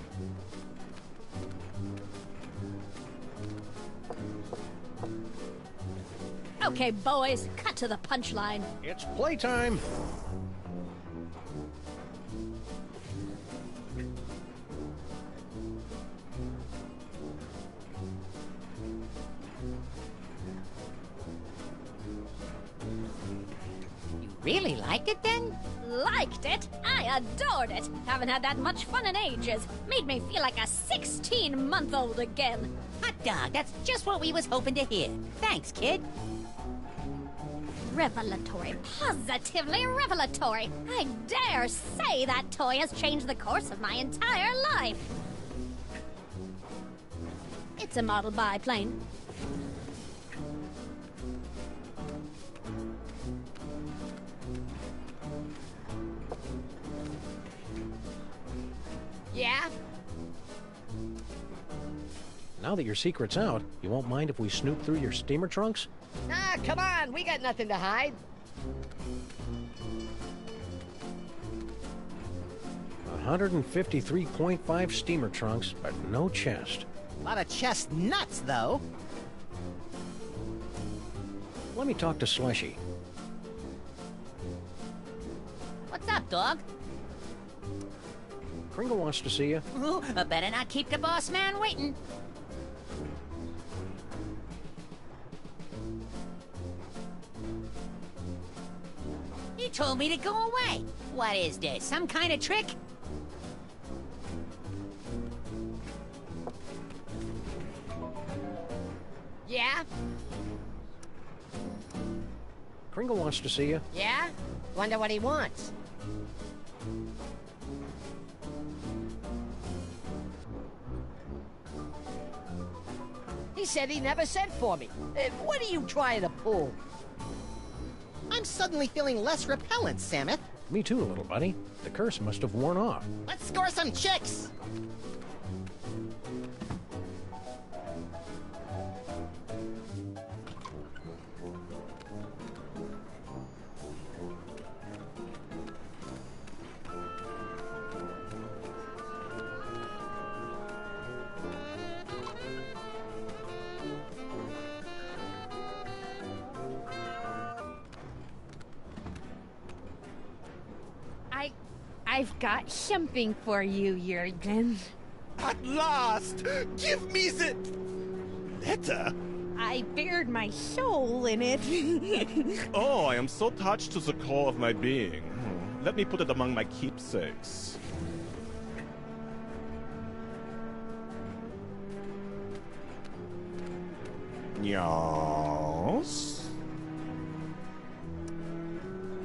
Okay, boys, cut to the punchline. It's playtime. Really liked it then? Liked it? I adored it. Haven't had that much fun in ages. Made me feel like a 16-month-old again. Hot dog, that's just what we was hoping to hear. Thanks, kid. Revelatory. Positively revelatory. I dare say that toy has changed the course of my entire life. It's a model biplane. Yeah? Now that your secret's out, you won't mind if we snoop through your steamer trunks? Ah, come on, we got nothing to hide. 153.5 steamer trunks, but no chest. A lot of chest nuts, though. Let me talk to Slushy. What's up, dog? Kringle wants to see you. Ooh, I better not keep the boss man waiting. He told me to go away. What is this, some kind of trick? Yeah? Kringle wants to see you. Yeah? Wonder what he wants. He said he never sent for me. What are you trying to pull? I'm suddenly feeling less repellent, Samus. Me too, little buddy. The curse must have worn off. Let's score some chicks! I've got something for you, Jurgen. At last! Give me the letter! I bared my soul in it. Oh, I am so touched to the core of my being. Let me put it among my keepsakes. Yes?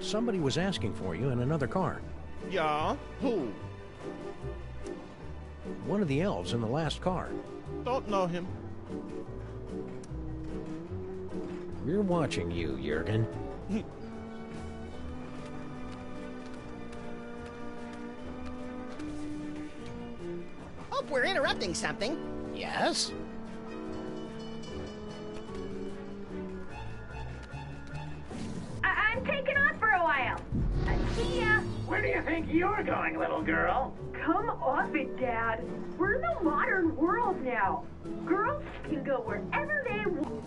Somebody was asking for you in another car. Yeah? Who? One of the elves in the last car. Don't know him. We're watching you, Jurgen. Hope we're interrupting something. Yes? I'm taking off for a while. See ya. Where do you think you're going, little girl? Come off it, Dad. We're in the modern world now. Girls can go wherever they want.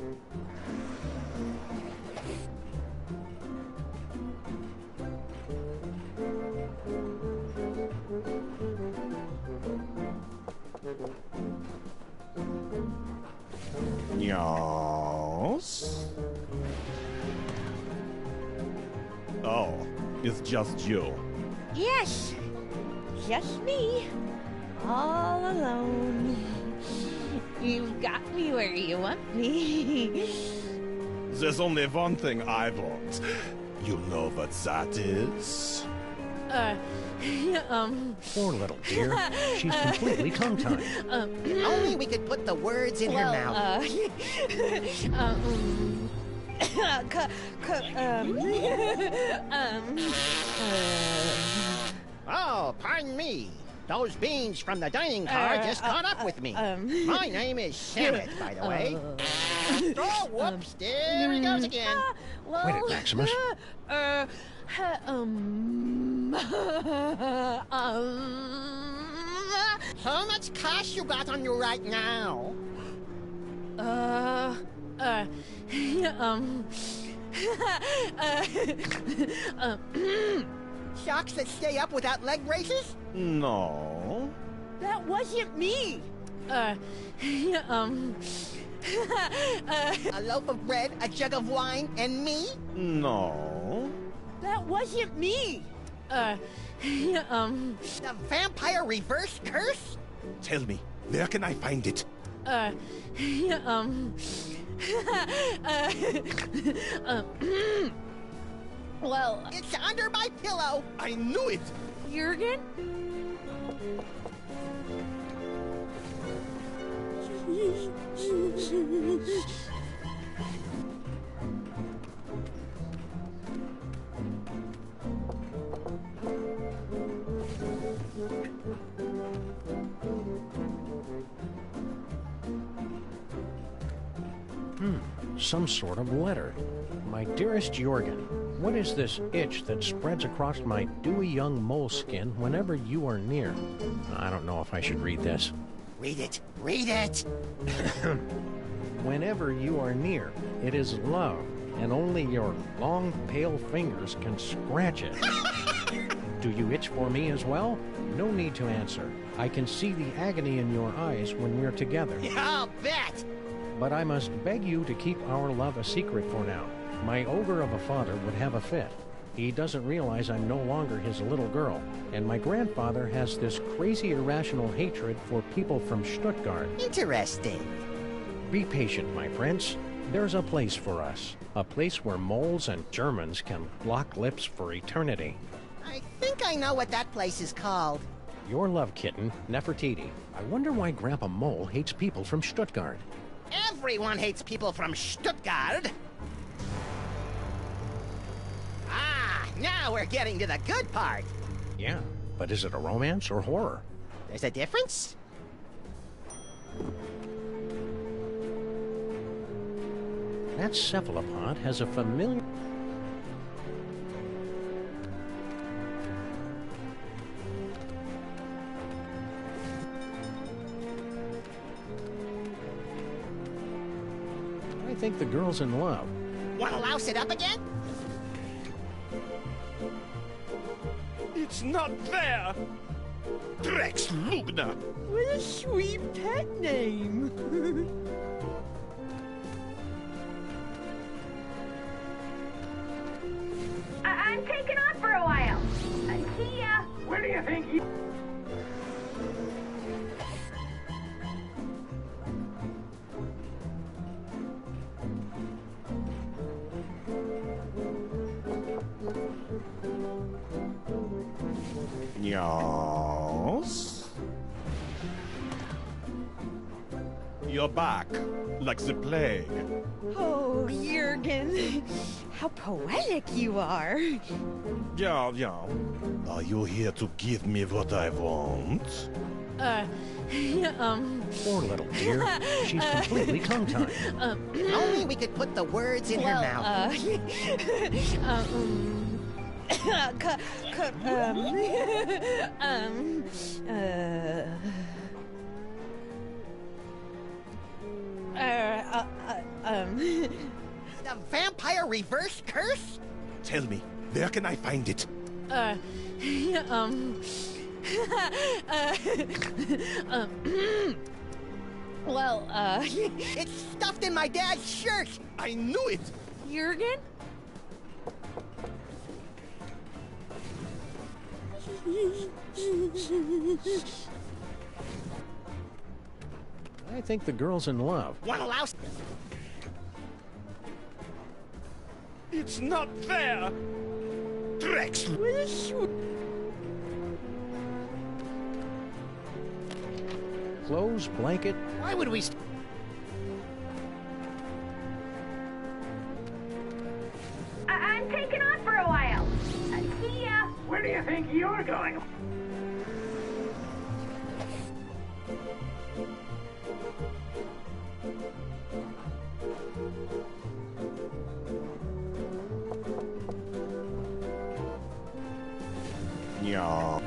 Yes? Oh, it's just you. Yes, just me. All alone. You've got me where you want me. There's only one thing I want. You know what that is? Poor little dear. She's completely tongue-tied. Only we could put the words in her mouth. Oh, pardon me. Those beans from the dining car just caught up with me. My name is Sammun, by the way. Oh, whoops, there he goes again. Wait it, Maximus. How much cash you got on you right now? Sharks that stay up without leg braces? No. That wasn't me. A loaf of bread, a jug of wine, and me? No. That wasn't me. The vampire reverse curse? Tell me, where can I find it? Well, it's under my pillow. I knew it. Jurgen? Some sort of letter. My dearest Jorgen, what is this itch that spreads across my dewy young mole skin whenever you are near? I don't know if I should read this. Read it. Read it. Whenever you are near, it is love, and only your long, pale fingers can scratch it. Do you itch for me as well? No need to answer. I can see the agony in your eyes when we're together. I'll bet. But I must beg you to keep our love a secret for now. My ogre of a father would have a fit. He doesn't realize I'm no longer his little girl, and my grandfather has this crazy irrational hatred for people from Stuttgart. Interesting. Be patient, my prince. There's a place for us. A place where moles and Germans can lock lips for eternity. I think I know what that place is called. Your love kitten, Nefertiti. I wonder why Grandpa Mole hates people from Stuttgart. Everyone hates people from Stuttgart. Ah, now we're getting to the good part. Yeah, but is it a romance or horror? There's a difference? That cephalopod has a familiar... I think the girl's in love. Wanna louse it up again? It's not there! Drex Lugna! What a sweet pet name. I'm taking off for a while. See ya. Where do you think you... Yes? You're back, like the plague. Oh, Jurgen, how poetic you are. Yeah. Are you here to give me what I want? Poor little dear. She's completely tongue-tied. Only we could put the words in her mouth. The vampire reverse curse? Tell me, where can I find it? It's stuffed in my dad's shirt. I knew it. Jurgen? I think the girl's in love. Wanna louse? It's not fair! Drex! Clothes, blanket. Why would we... I'm taking off for a while. See ya. Where do you think you're going? Yeah.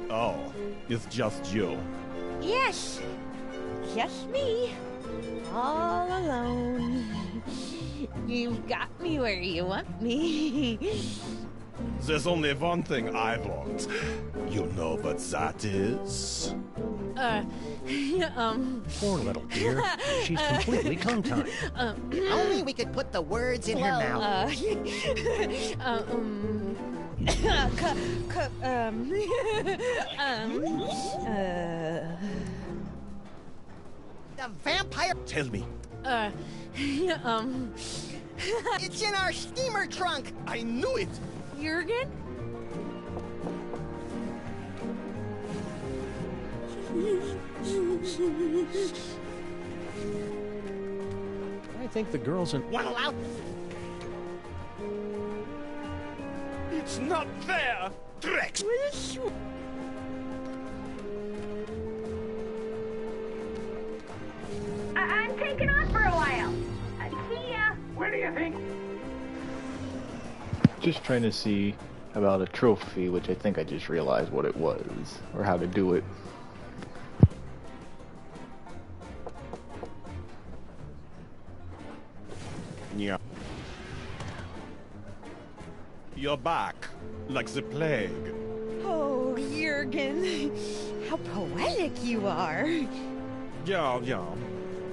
Oh, it's just you. Yes, just me. All alone. You've got me where you want me. There's only one thing I want. You know what that is? Poor little dear. She's completely tongue-tied. Only we could put the words in her mouth. The vampire... Tell me. It's in our steamer trunk! I knew it! Jurgen? I think the girl's in... Wanna loud? It's not fair! Drex! I'm taking off for a while. See ya. Where do you think? Just trying to see about a trophy, which I think I just realized what it was, or how to do it. Yeah. You're back, like the plague. Oh, Jurgen. How poetic you are. Yeah.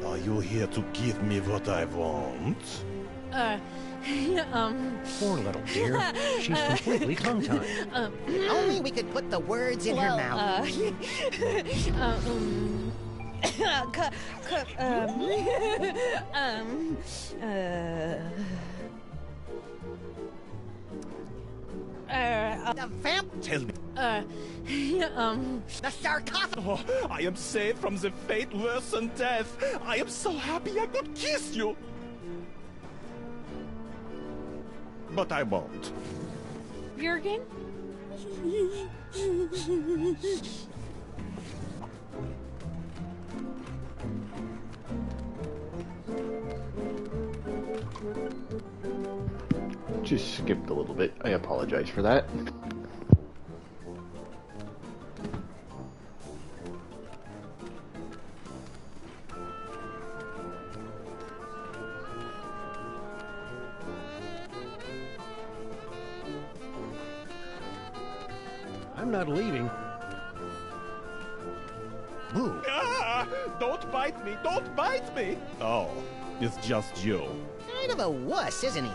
Are you here to give me what I want? Poor little dear. She's completely tongue-tied. Only we could put the words in her mouth. The vamp... Tell me. The sarcophagus... Oh, I am saved from the fate worse than death. I am so happy I could kiss you. But I won't. Jurgen? Just skipped a little bit. I apologize for that. I'm not leaving. Boo. Ah, don't bite me! Don't bite me! Oh, it's just you. Kind of a wuss, isn't he?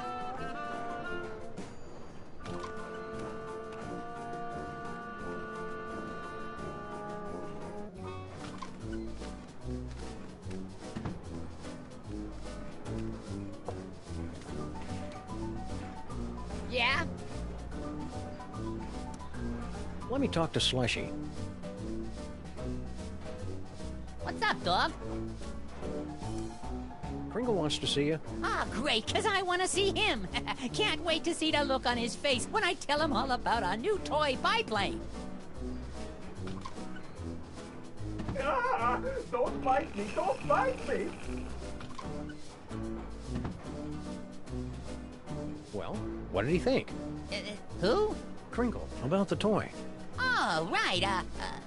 Yeah? Let me talk to Slushy. What's up, dog? Kringle wants to see you. Ah, great, because I want to see him. Can't wait to see the look on his face when I tell him all about our new toy biplane. Ah, don't bite me! Don't bite me! Well, what did he think? Who? Kringle, about the toy. Oh, right.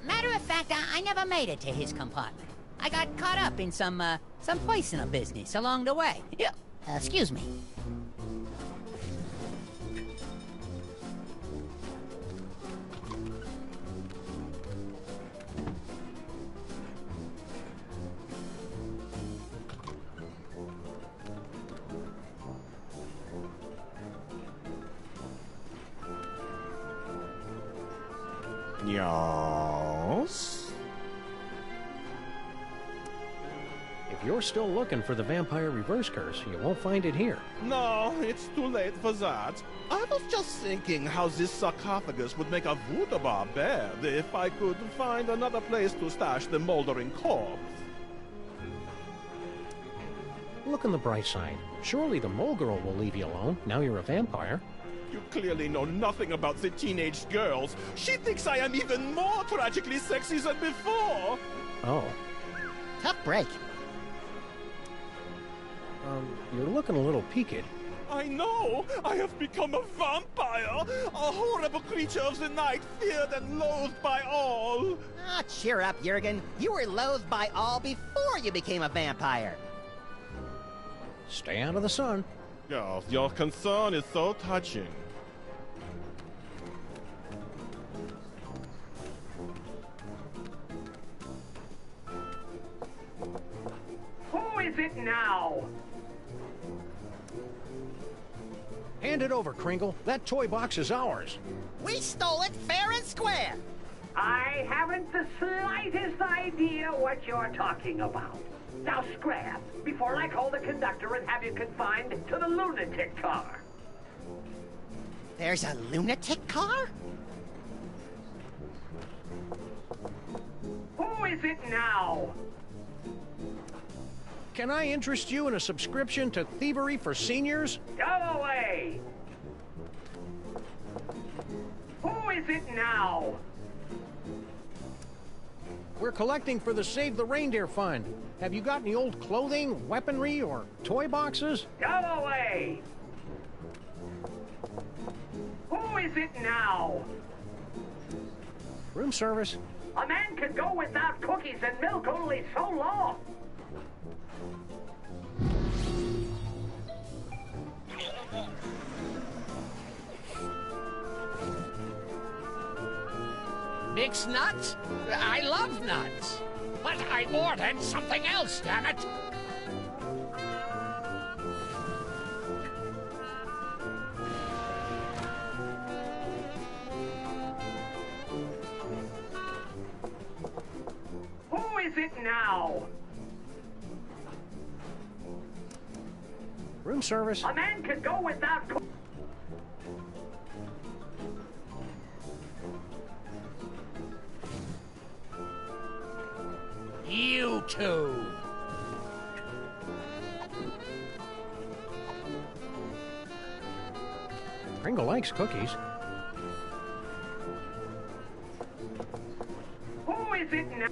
Matter of fact, I never made it to his compartment. I got caught up in some personal business along the way. Yeah. Excuse me. Yes? If you're still looking for the vampire reverse curse, you won't find it here. No, it's too late for that. I was just thinking how this sarcophagus would make a voodoo bar bad if I could find another place to stash the moldering corpse. Look on the bright side. Surely the mole girl will leave you alone, now you're a vampire. You clearly know nothing about the teenage girls. She thinks I am even more tragically sexy than before. Oh. Tough break. You're looking a little peaked. I know! I have become a vampire! A horrible creature of the night, feared and loathed by all! Ah, cheer up, Jurgen. You were loathed by all before you became a vampire. Stay out of the sun. Yes, your concern is so touching. Who is it now? Hand it over, Kringle. That toy box is ours. We stole it fair and square. I haven't the slightest idea what you're talking about. Now scram, before I call the conductor and have you confined to the lunatic car. There's a lunatic car? Who is it now? Can I interest you in a subscription to Thievery for Seniors? Go away! Who is it now? We're collecting for the Save the Reindeer Fund. Have you got any old clothing, weaponry, or toy boxes? Go away! Who is it now? Room service. A man can go without cookies and milk only so long. Mixed nuts? I love nuts. But I ordered something else, damn it. Who is it now? Room service. A man can go without cookies. You two. Kringle likes cookies. Who is it now?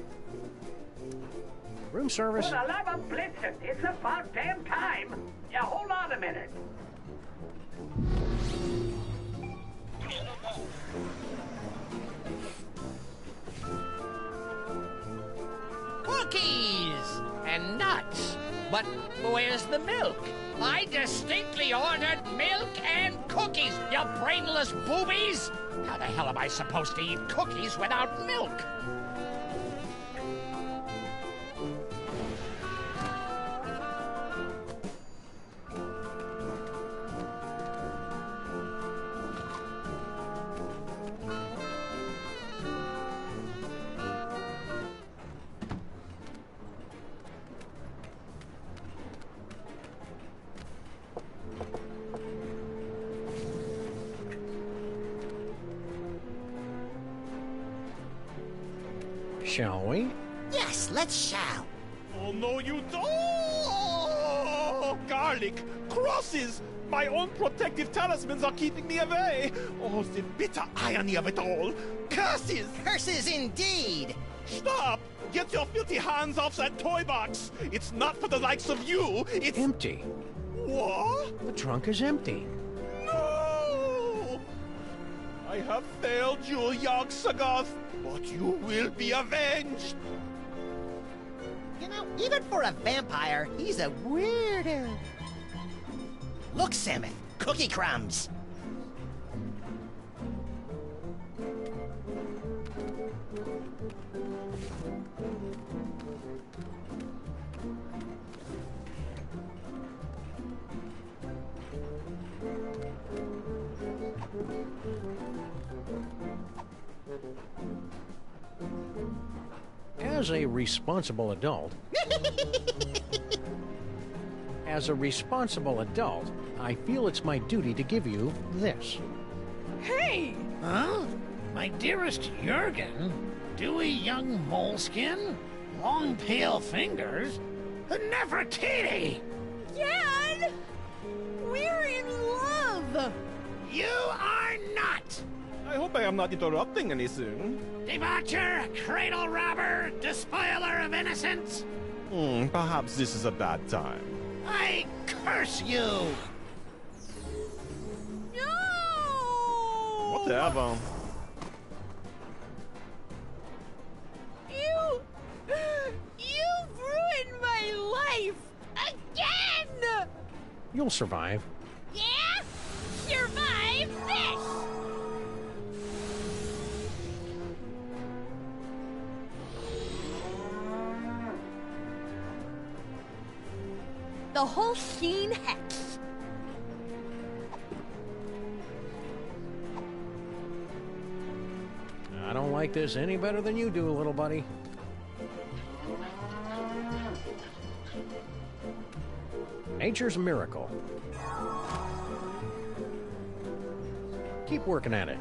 Room service. For the love of Blitzen, it's about damn time. Yeah, hold on a minute. Cookies and nuts. But where's the milk? I distinctly ordered milk and cookies, you brainless boobies! How the hell am I supposed to eat cookies without milk? Shall we? Yes, let's shout. Oh, no, you don't! Oh, garlic! Crosses! My own protective talismans are keeping me away! Oh, the bitter irony of it all! Curses! Curses indeed! Stop! Get your filthy hands off that toy box! It's not for the likes of you, it's... Empty. What? The trunk is empty. No! I have failed you, young Sagoth, but you will be avenged! You know, even for a vampire, he's a weirdo. Look, Sammun, cookie crumbs. As a responsible adult, I feel it's my duty to give you this. Hey! Huh? My dearest Jurgen? Dewy young moleskin? Long pale fingers? Nefertiti! Jan! We're in love! You are not! I hope I am not interrupting any soon. Debaucher, cradle robber, despoiler of innocence! Perhaps this is a bad time. I curse you! No! Whatever. You've ruined my life! Again! You'll survive. Yeah? Survive this! The whole scene hex. I don't like this any better than you do, little buddy. Nature's miracle. Keep working at it.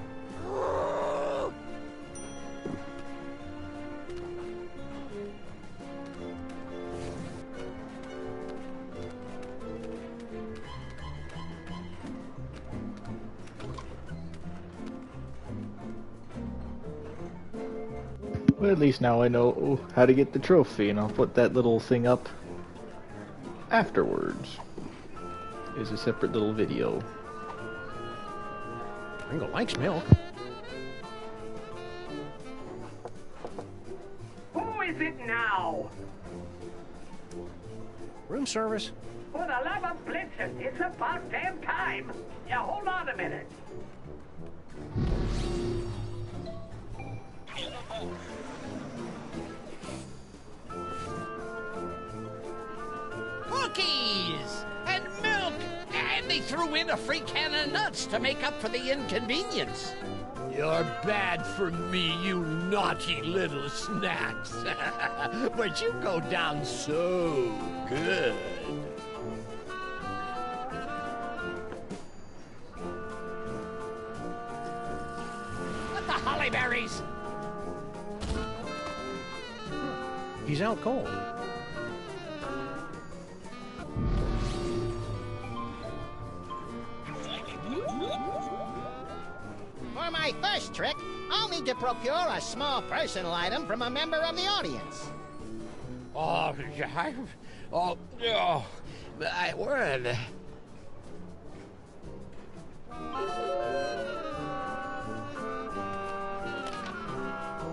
Well, at least now I know how to get the trophy, and I'll put that little thing up afterwards. Is a separate little video. Ringo likes milk. Who is it now? Room service. For the love of Blitzen, it's about damn time. Yeah, hold on a minute. Cookies! And milk! And they threw in a free can of nuts to make up for the inconvenience. You're bad for me, you naughty little snacks. But you go down so good. What the holly berries? He's out cold. For my first trick, I'll need to procure a small personal item from a member of the audience. Oh, I would.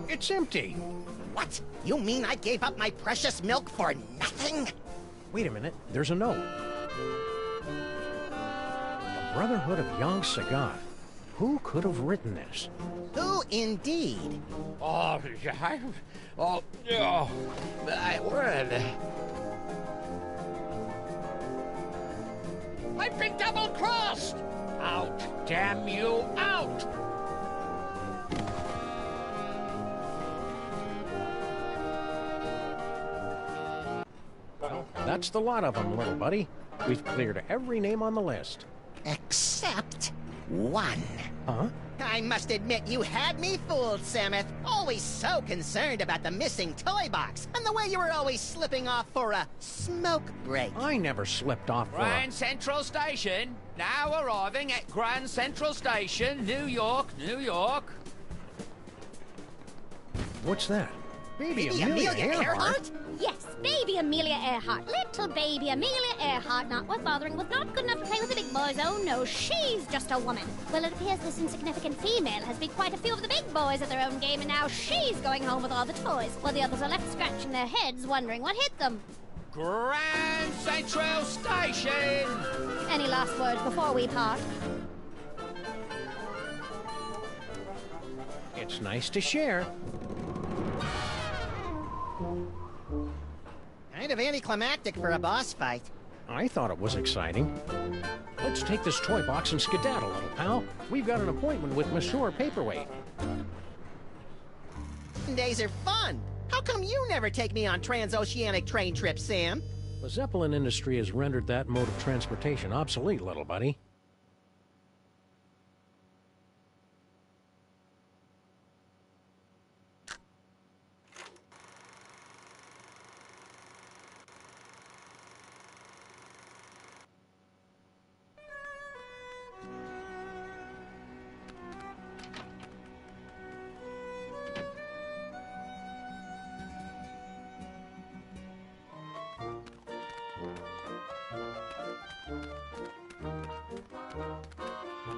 It's empty. What? You mean I gave up my precious milk for nothing? Wait a minute. There's a note. The Brotherhood of Young Sagat. Who could have written this? Who indeed? I would. I've been double-crossed! Out, damn you, out! That's the lot of them, little buddy. We've cleared every name on the list. Except one. Huh? I must admit you had me fooled, Samuth. Always so concerned about the missing toy box, and the way you were always slipping off for a smoke break. I never slipped off for Grand Central Station. Now arriving at Grand Central Station, New York, New York. What's that? Baby Amelia Earhart? Yes, baby Amelia Earhart. Little baby Amelia Earhart, not worth bothering with, not good enough to play with the big boys. Oh no, she's just a woman. Well, it appears this insignificant female has beat quite a few of the big boys at their own game, and now she's going home with all the toys, while the others are left scratching their heads, wondering what hit them. Grand Central Station. Any last words before we part? It's nice to share. Kind of anticlimactic for a boss fight. I thought it was exciting. Let's take this toy box and skedaddle, little pal. We've got an appointment with Monsieur Paperweight. Days are fun. How come you never take me on transoceanic train trips, Sam? The Zeppelin industry has rendered that mode of transportation obsolete, little buddy.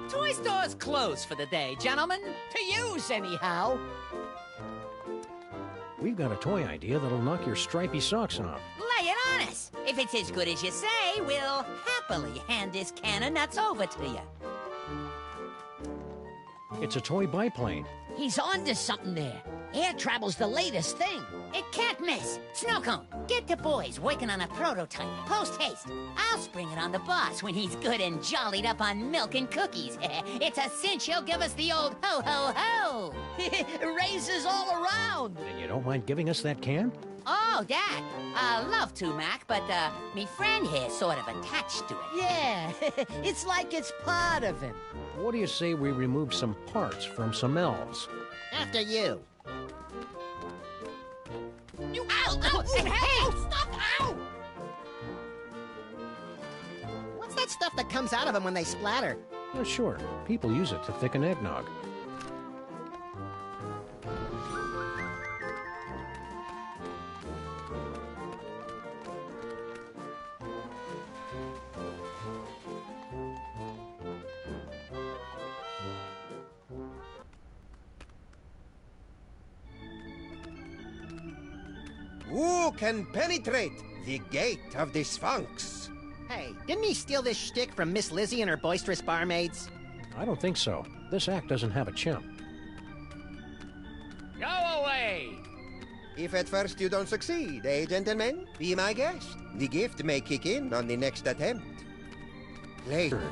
Toy store's closed for the day, gentlemen. To use, anyhow. We've got a toy idea that'll knock your stripy socks off. Lay it on us. If it's as good as you say, we'll happily hand this can of nuts over to you. It's a toy biplane. He's on to something there. Air travel's the latest thing. It can't miss. Snowcone, get the boys working on a prototype. Post haste. I'll spring it on the boss when he's good and jollied up on milk and cookies. It's a cinch he'll give us the old ho-ho-ho. Raises all around. And you don't mind giving us that can? Oh, that. Love to, Mac, but, me friend here's sort of attached to it. Yeah, it's like it's part of him. What do you say we remove some parts from some elves? After you. You ow! Ow! And hey! Stop! Ow! What's that stuff that comes out of them when they splatter? Oh, sure. People use it to thicken eggnog. Who can penetrate the gate of the Sphinx? Hey, didn't he steal this shtick from Miss Lizzie and her boisterous barmaids? I don't think so. This act doesn't have a chimp. Go away! If at first you don't succeed, eh, gentlemen? Be my guest. The gift may kick in on the next attempt. Later.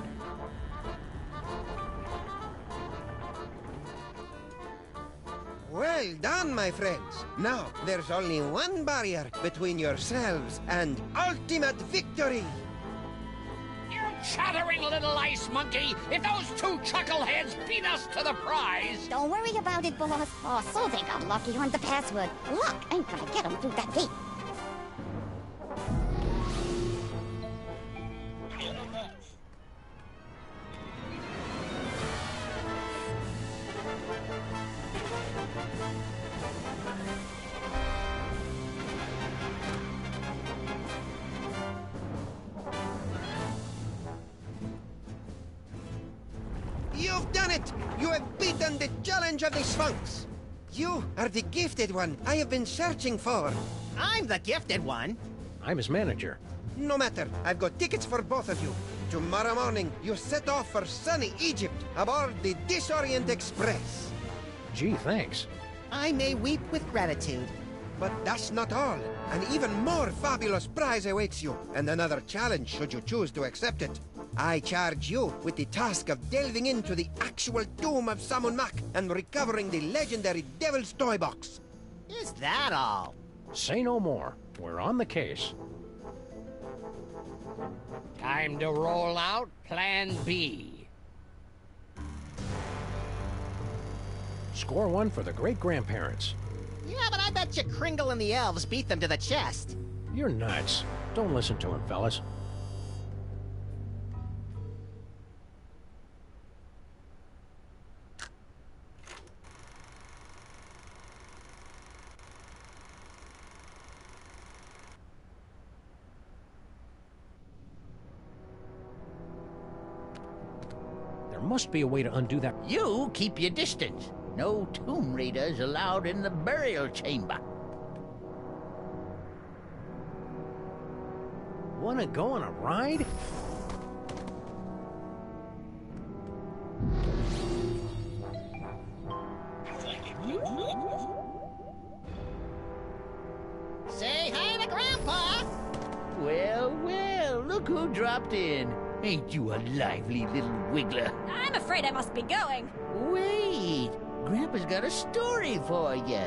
Well done, my friends. Now, there's only one barrier between yourselves and ultimate victory. You chattering little ice monkey! If those two chuckleheads beat us to the prize! Don't worry about it, boss. Oh, so they got lucky on the password. Luck ain't gonna get them through that gate. You've done it! You have beaten the challenge of the Sphinx! You are the gifted one I have been searching for. I'm the gifted one. I'm his manager. No matter, I've got tickets for both of you. Tomorrow morning, you set off for sunny Egypt aboard the Disorient Express. Gee, thanks. I may weep with gratitude. But that's not all. An even more fabulous prize awaits you, and another challenge should you choose to accept it. I charge you with the task of delving into the actual tomb of Sammun-mak and recovering the legendary Devil's Toy Box. Is that all? Say no more. We're on the case. Time to roll out Plan B. Score one for the great-grandparents. Yeah, but I bet you Kringle and the elves beat them to the chest. You're nuts. Don't listen to him, fellas. There must be a way to undo that. You keep your distance. No tomb raiders allowed in the burial chamber. Wanna go on a ride? Say hi to Grandpa! Well, well, look who dropped in. Ain't you a lively little wiggler? I'm afraid I must be going. Wait, Grandpa's got a story for you.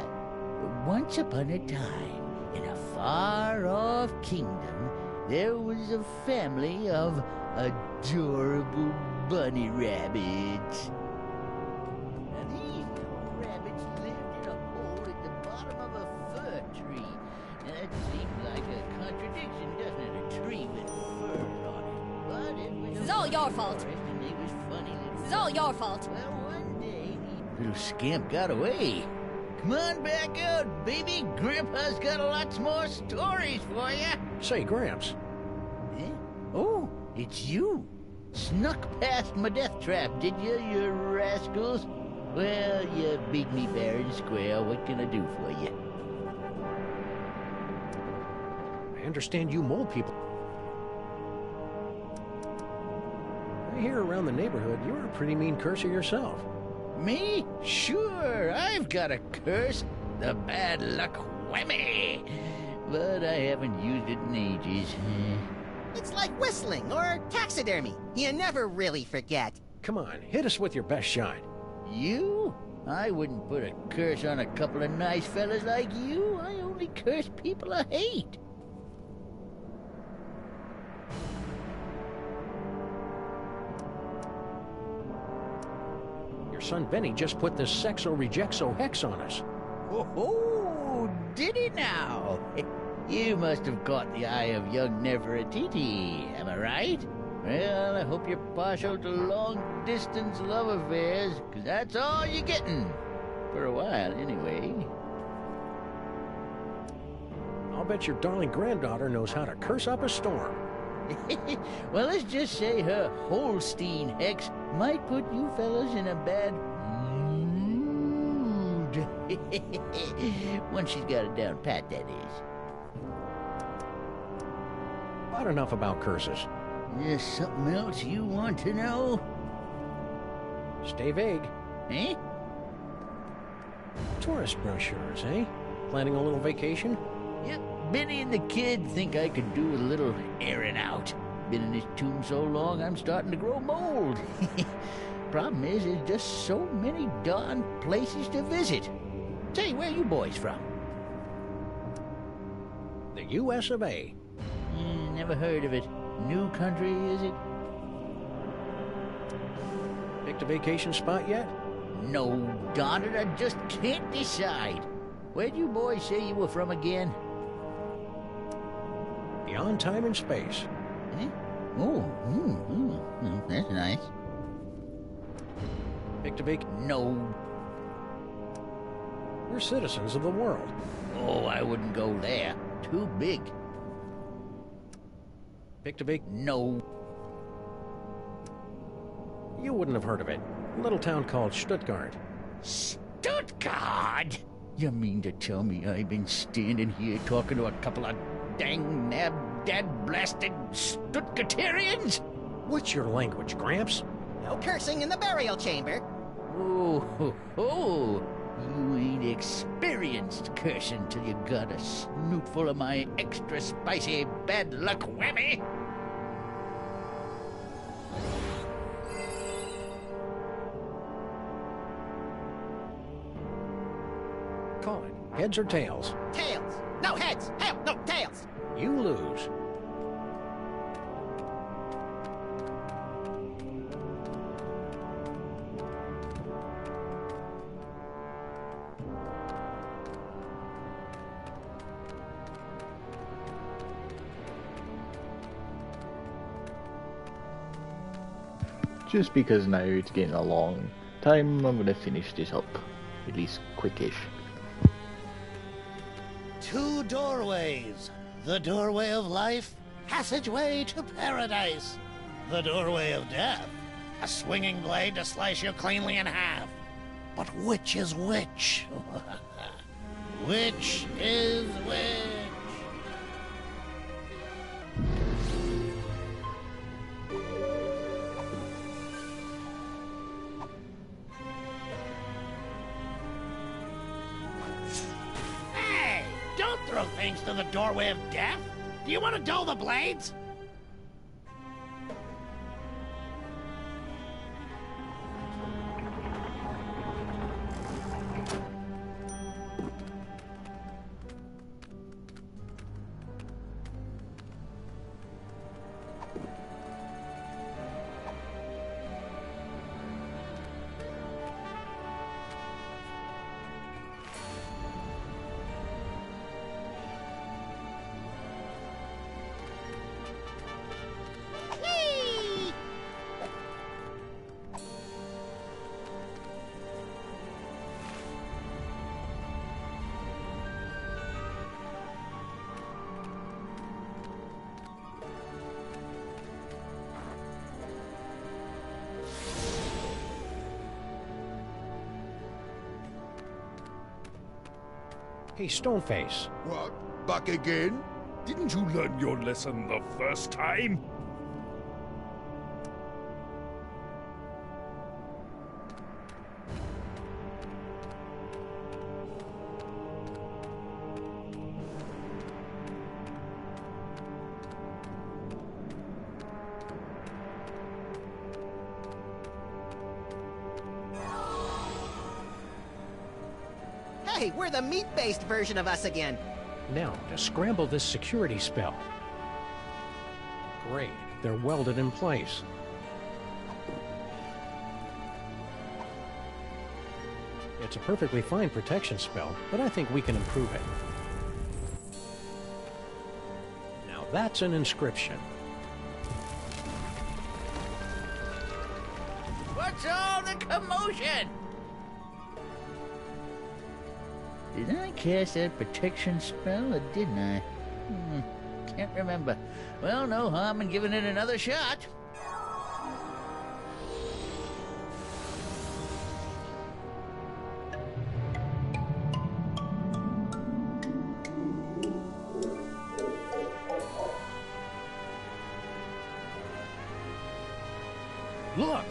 Once upon a time, in a far-off kingdom, there was a family of adorable bunny rabbits. Now, these little rabbits lived in a hole at the bottom of a fir tree. Now, that seems like a contradiction, doesn't it? A tree with fur on it. But it was This is all your fault. And they was funny little... This is all your fault. Well, one day, the little scamp got away. Come on back out, baby. Grandpa's got lots more stories for you. Say, Gramps. Eh? Oh, it's you. Snuck past my death trap, did you rascals? Well, you beat me fair and square. What can I do for you? I understand you mole people. I hear around the neighborhood you're a pretty mean curser yourself. Me? Sure, I've got a curse. The bad luck whammy. But I haven't used it in ages. It's like whistling or taxidermy. You never really forget. Come on, hit us with your best shot. You? I wouldn't put a curse on a couple of nice fellas like you. I only curse people I hate. Your son Benny just put this sexo-rejexo hex on us. Oh, did he now? You must have caught the eye of young Nefertiti, am I right? Well, I hope you're partial to long-distance love affairs, 'cause that's all you're getting. For a while, anyway. I'll bet your darling granddaughter knows how to curse up a storm. Well, let's just say her Holstein hex might put you fellas in a bad mood. Once she's got it down pat, that is. About enough about curses. There's something else you want to know? Stay vague. Eh? Tourist brochures, eh? Planning a little vacation? Yep, Benny and the kid think I could do with a little airing out. Been in this tomb so long, I'm starting to grow mold. Problem is, there's just so many darn places to visit. Say, where you boys from? The U.S. of A. Never heard of it. New country, is it? Picked a vacation spot yet? No, darn it, I just can't decide. Where'd you boys say you were from again? Beyond time and space. Eh? Oh, that's nice. Picked a vacation? No. We're citizens of the world. Oh, I wouldn't go there. Too big. Picked a big... No. You wouldn't have heard of it. A little town called Stuttgart. Stuttgart? You mean to tell me I've been standing here talking to a couple of dang nab-dad-blasted Stuttgarterians? What's your language, Gramps? No cursing in the burial chamber. Oh, you ain't experienced cursing till you got a snootful of my extra spicy bad luck whammy. Call it. Heads or tails? Tails. No heads. Hell, no tails. You lose. Just because now it's getting a long time, I'm gonna finish this up. At least quickish. 2 doorways. The doorway of life, passageway to paradise. The doorway of death, a swinging blade to slice you cleanly in half. But which is which? Which is which? Don't throw things to the doorway of death. Do you want to dull the blades? Hey, Stoneface. What? Back again? Didn't you learn your lesson the first time? Hey, we're the meat-based version of us again. Now, to scramble this security spell. Great, they're welded in place. It's a perfectly fine protection spell, but I think we can improve it. Now that's an inscription. What's all the commotion? Did I cast that protection spell, or didn't I? Can't remember. Well, no harm in giving it another shot. Look!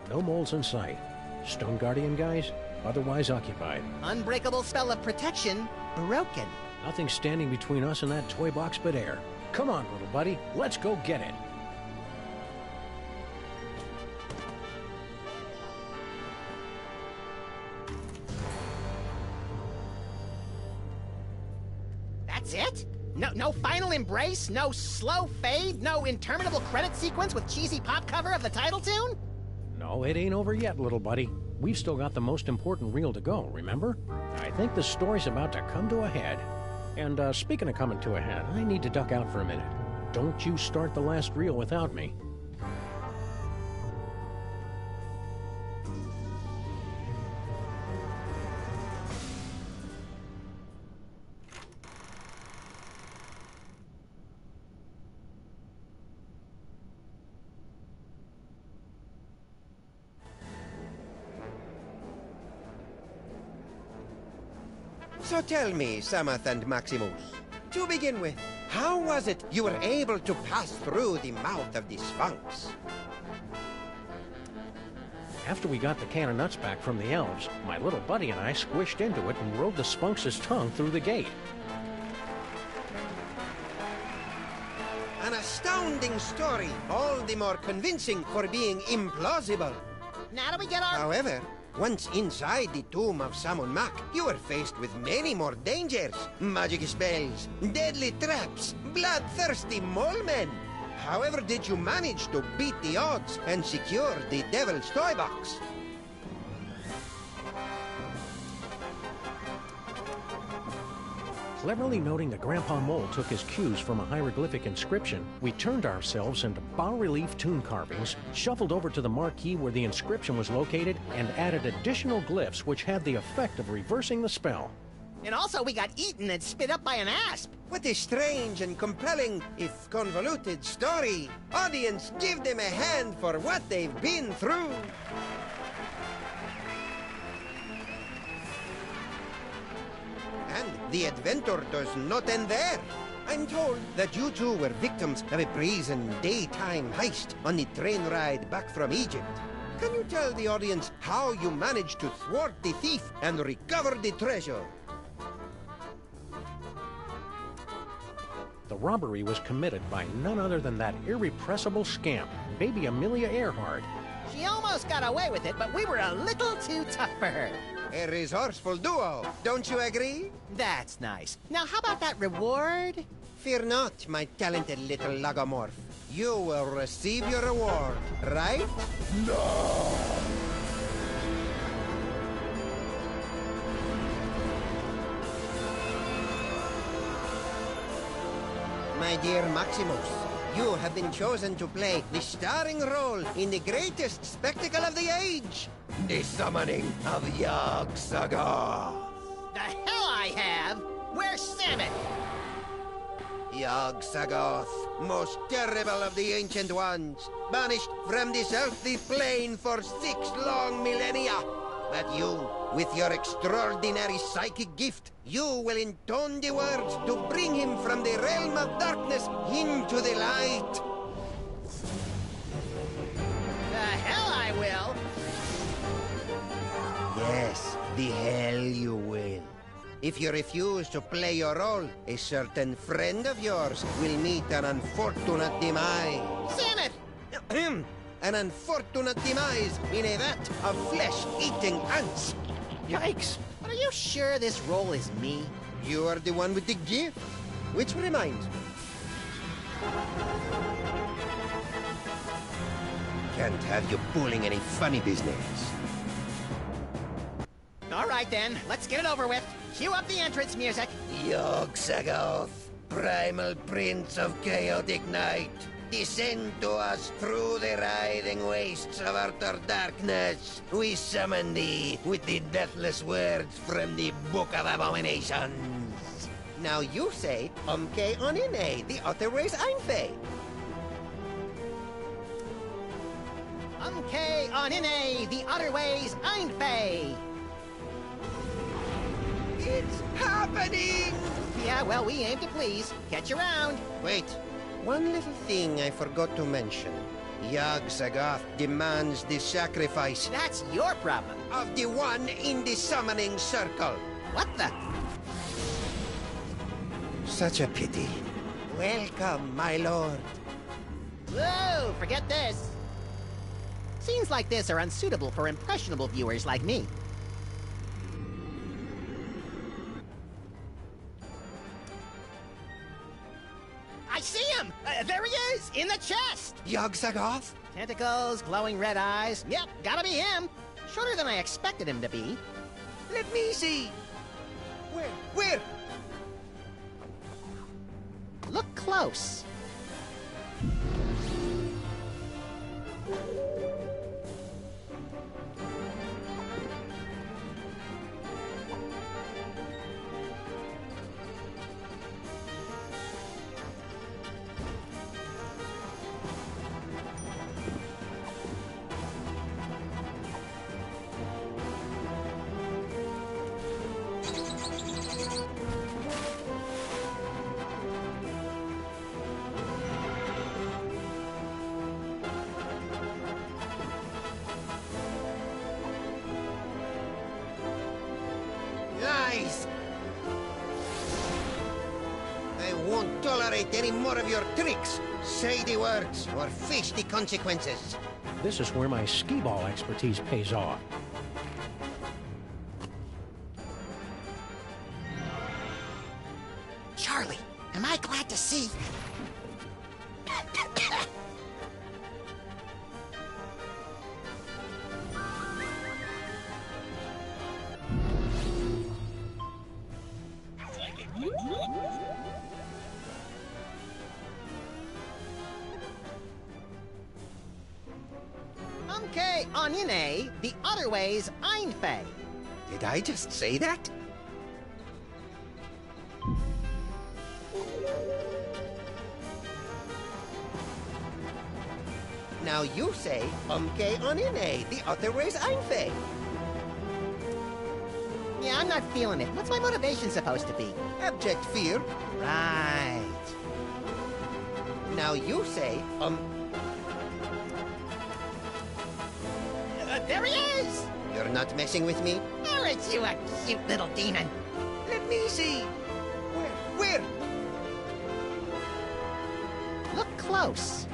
No moles in sight. Stone Guardian guys, otherwise occupied. Unbreakable spell of protection, broken. Nothing standing between us and that toy box but air. Come on, little buddy, let's go get it. That's it? No final embrace? No slow fade? No interminable credit sequence with cheesy pop cover of the title tune? No, it ain't over yet, little buddy. We've still got the most important reel to go, remember? I think the story's about to come to a head. And speaking of coming to a head, I need to duck out for a minute. Don't you start the last reel without me. So tell me, Samath and Maximus, to begin with, how was it you were able to pass through the mouth of the Sphinx? After we got the can of nuts back from the elves, my little buddy and I squished into it and rode the Sphinx's tongue through the gate. An astounding story, all the more convincing for being implausible. Now do we get our... However, once inside the tomb of Sammun-mak, you were faced with many more dangers. Magic spells, deadly traps, bloodthirsty mole men. However did you manage to beat the odds and secure the Devil's Toy Box? Cleverly noting that Grandpa Mole took his cues from a hieroglyphic inscription, we turned ourselves into bas-relief tomb carvings, shuffled over to the marquee where the inscription was located, and added additional glyphs which had the effect of reversing the spell. And also we got eaten and spit up by an asp. What a strange and compelling, if convoluted, story. Audience, give them a hand for what they've been through. And the adventure does not end there. I'm told that you two were victims of a brazen daytime heist on the train ride back from Egypt. Can you tell the audience how you managed to thwart the thief and recover the treasure? The robbery was committed by none other than that irrepressible scamp, baby Amelia Earhart. She almost got away with it, but we were a little too tough for her. A resourceful duo, don't you agree? That's nice. Now, how about that reward? Fear not, my talented little lagomorph. You will receive your reward, right? No! My dear Maximus, you have been chosen to play the starring role in the greatest spectacle of the age, the summoning of Yog-Sothoth. The hell I have! Where's Sammun? Yog-Sothoth, most terrible of the Ancient Ones, banished from this earthly plane for 6 long millennia. But you, with your extraordinary psychic gift, you will intone the words to bring him from the realm of darkness into the light. The hell I will! Yes, the hell you will. If you refuse to play your role, a certain friend of yours will meet an unfortunate demise. Damn it! An unfortunate demise in a vat of flesh-eating ants. Yikes! But are you sure this role is me? You are the one with the gift. Which reminds me. Can't have you pulling any funny business. All right then, let's get it over with. Cue up the entrance music. Yog-Sagoth, primal prince of chaotic night, descend to us through the writhing wastes of utter darkness. We summon thee with the deathless words from the Book of Abominations. Now you say, Umke Onine, the other ways Einfei. Umke Onine, the other ways Einfei. It's happening! Yeah, well, we aim to please. Catch you around. Wait, one little thing I forgot to mention. Yog-Sagoth demands the sacrifice. That's your problem. Of the one in the summoning circle. What the? Such a pity. Welcome, my lord. Whoa, forget this. Scenes like this are unsuitable for impressionable viewers like me. I see him! There he is! In the chest! Yog-Sagoth? Tentacles, glowing red eyes. Yep, gotta be him. Shorter than I expected him to be. Let me see. Where? Look close. Lies! I won't tolerate any more of your tricks. Say the words or face the consequences. This is where my skee-ball expertise pays off. Charlie, am I glad to see... Umke Onine, the other ways Einfei. Did I just say that? Now you say, Umke Onine, the other ways Einfei. Yeah, I'm not feeling it. What's my motivation supposed to be? Abject fear. Right. Now you say, There he is! You're not messing with me? Aren't you a cute little demon? Let me see. Where? Look close.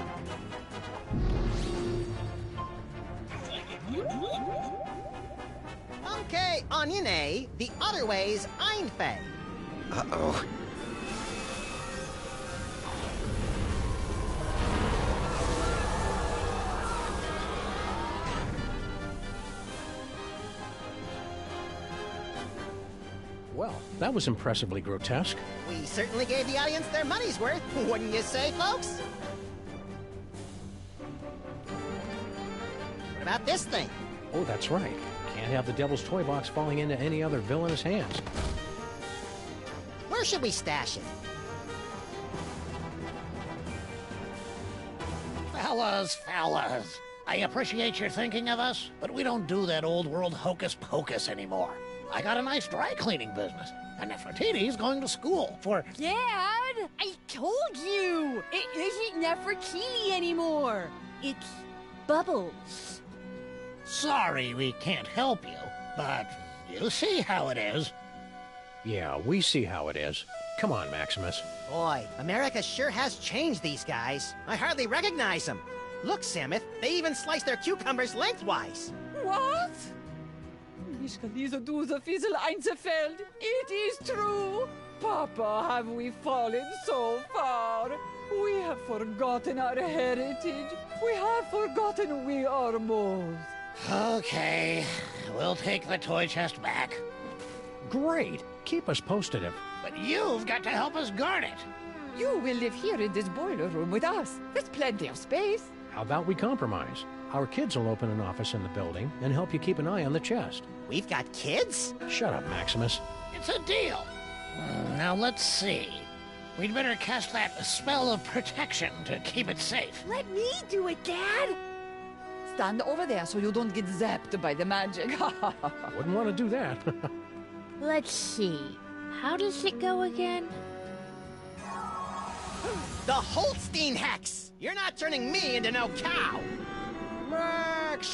Okay, Onine, the other ways Einfei. Uh-oh. Well, that was impressively grotesque. We certainly gave the audience their money's worth, wouldn't you say, folks? What about this thing? Oh, that's right. Can't have the Devil's Toy Box falling into any other villainous hands. Where should we stash it? Fellas, I appreciate your thinking of us, but we don't do that old world hocus pocus anymore. I got a nice dry cleaning business, and Nefertiti's going to school for... Dad, I told you! It isn't Nefertiti anymore. It's Bubbles. Sorry we can't help you, but you see how it is. Yeah, we see how it is. Come on, Maximus. Boy, America sure has changed these guys. I hardly recognize them. Look, Samuth, they even slice their cucumbers lengthwise. What? Ich kann diese Duse Fiesel Einzelfeld. It is true. Papa, have we fallen so far? We have forgotten our heritage. We have forgotten we are moles. Okay, we'll take the toy chest back. Great. Keep us posted if... But you've got to help us guard it. You will live here in this boiler room with us. There's plenty of space. How about we compromise? Our kids will open an office in the building and help you keep an eye on the chest. We've got kids? Shut up, Maximus. It's a deal. Now let's see. We'd better cast that spell of protection to keep it safe. Let me do it, Dad. Stand over there so you don't get zapped by the magic. Wouldn't want to do that. Let's see. How does it go again? The Holstein Hex! You're not turning me into no cow! Maximus!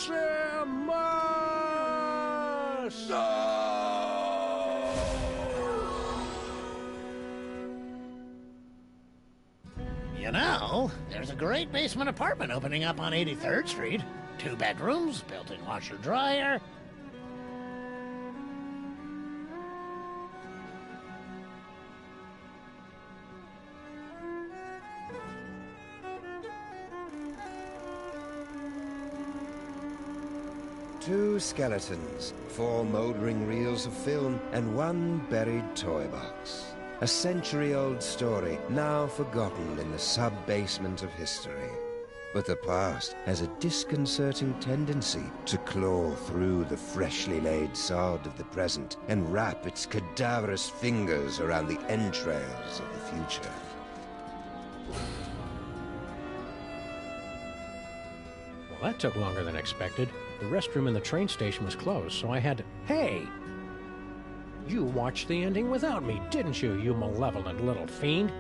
You know, there's a great basement apartment opening up on 83rd Street. 2 bedrooms, built-in washer-dryer. Two skeletons, 4 mouldering reels of film, and 1 buried toy box. A century-old story, now forgotten in the sub-basement of history. But the past has a disconcerting tendency to claw through the freshly laid sod of the present and wrap its cadaverous fingers around the entrails of the future. Well, that took longer than expected. The restroom in the train station was closed, so I had to... Hey! You watched the ending without me, didn't you, you malevolent little fiend?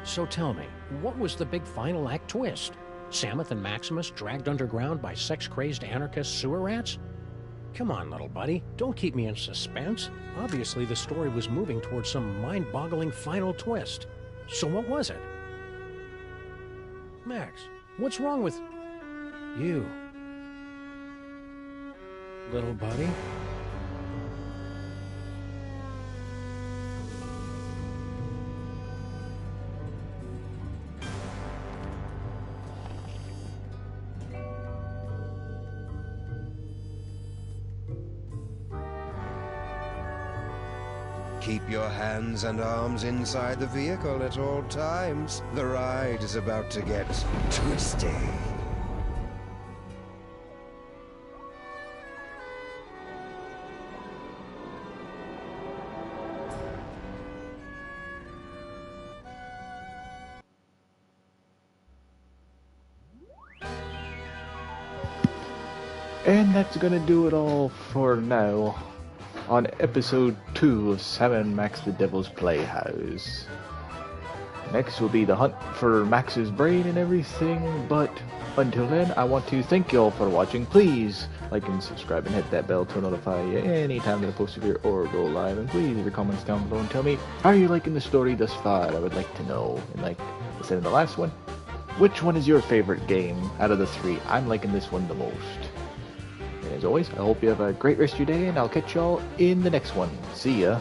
So tell me, what was the big final act twist? Samuth and Maximus dragged underground by sex-crazed anarchist sewer rats? Come on, little buddy, don't keep me in suspense. Obviously, the story was moving towards some mind-boggling final twist. So what was it? Max, what's wrong with... you? Little buddy? Keep your hands and arms inside the vehicle at all times. The ride is about to get twisty. And that's gonna do it all for now on episode 2 of Sammun-mak The Devils Playhouse. Next will be the hunt for Max's brain and everything, but until then, I want to thank you all for watching. Please like and subscribe and hit that bell to notify you anytime that I post a video or go live. And please leave your comments down below and tell me, how are you liking the story thus far? I would like to know. And like I said in the last one, which one is your favorite game out of the 3? I'm liking this one the most. And as always, I hope you have a great rest of your day, and I'll catch y'all in the next one. See ya.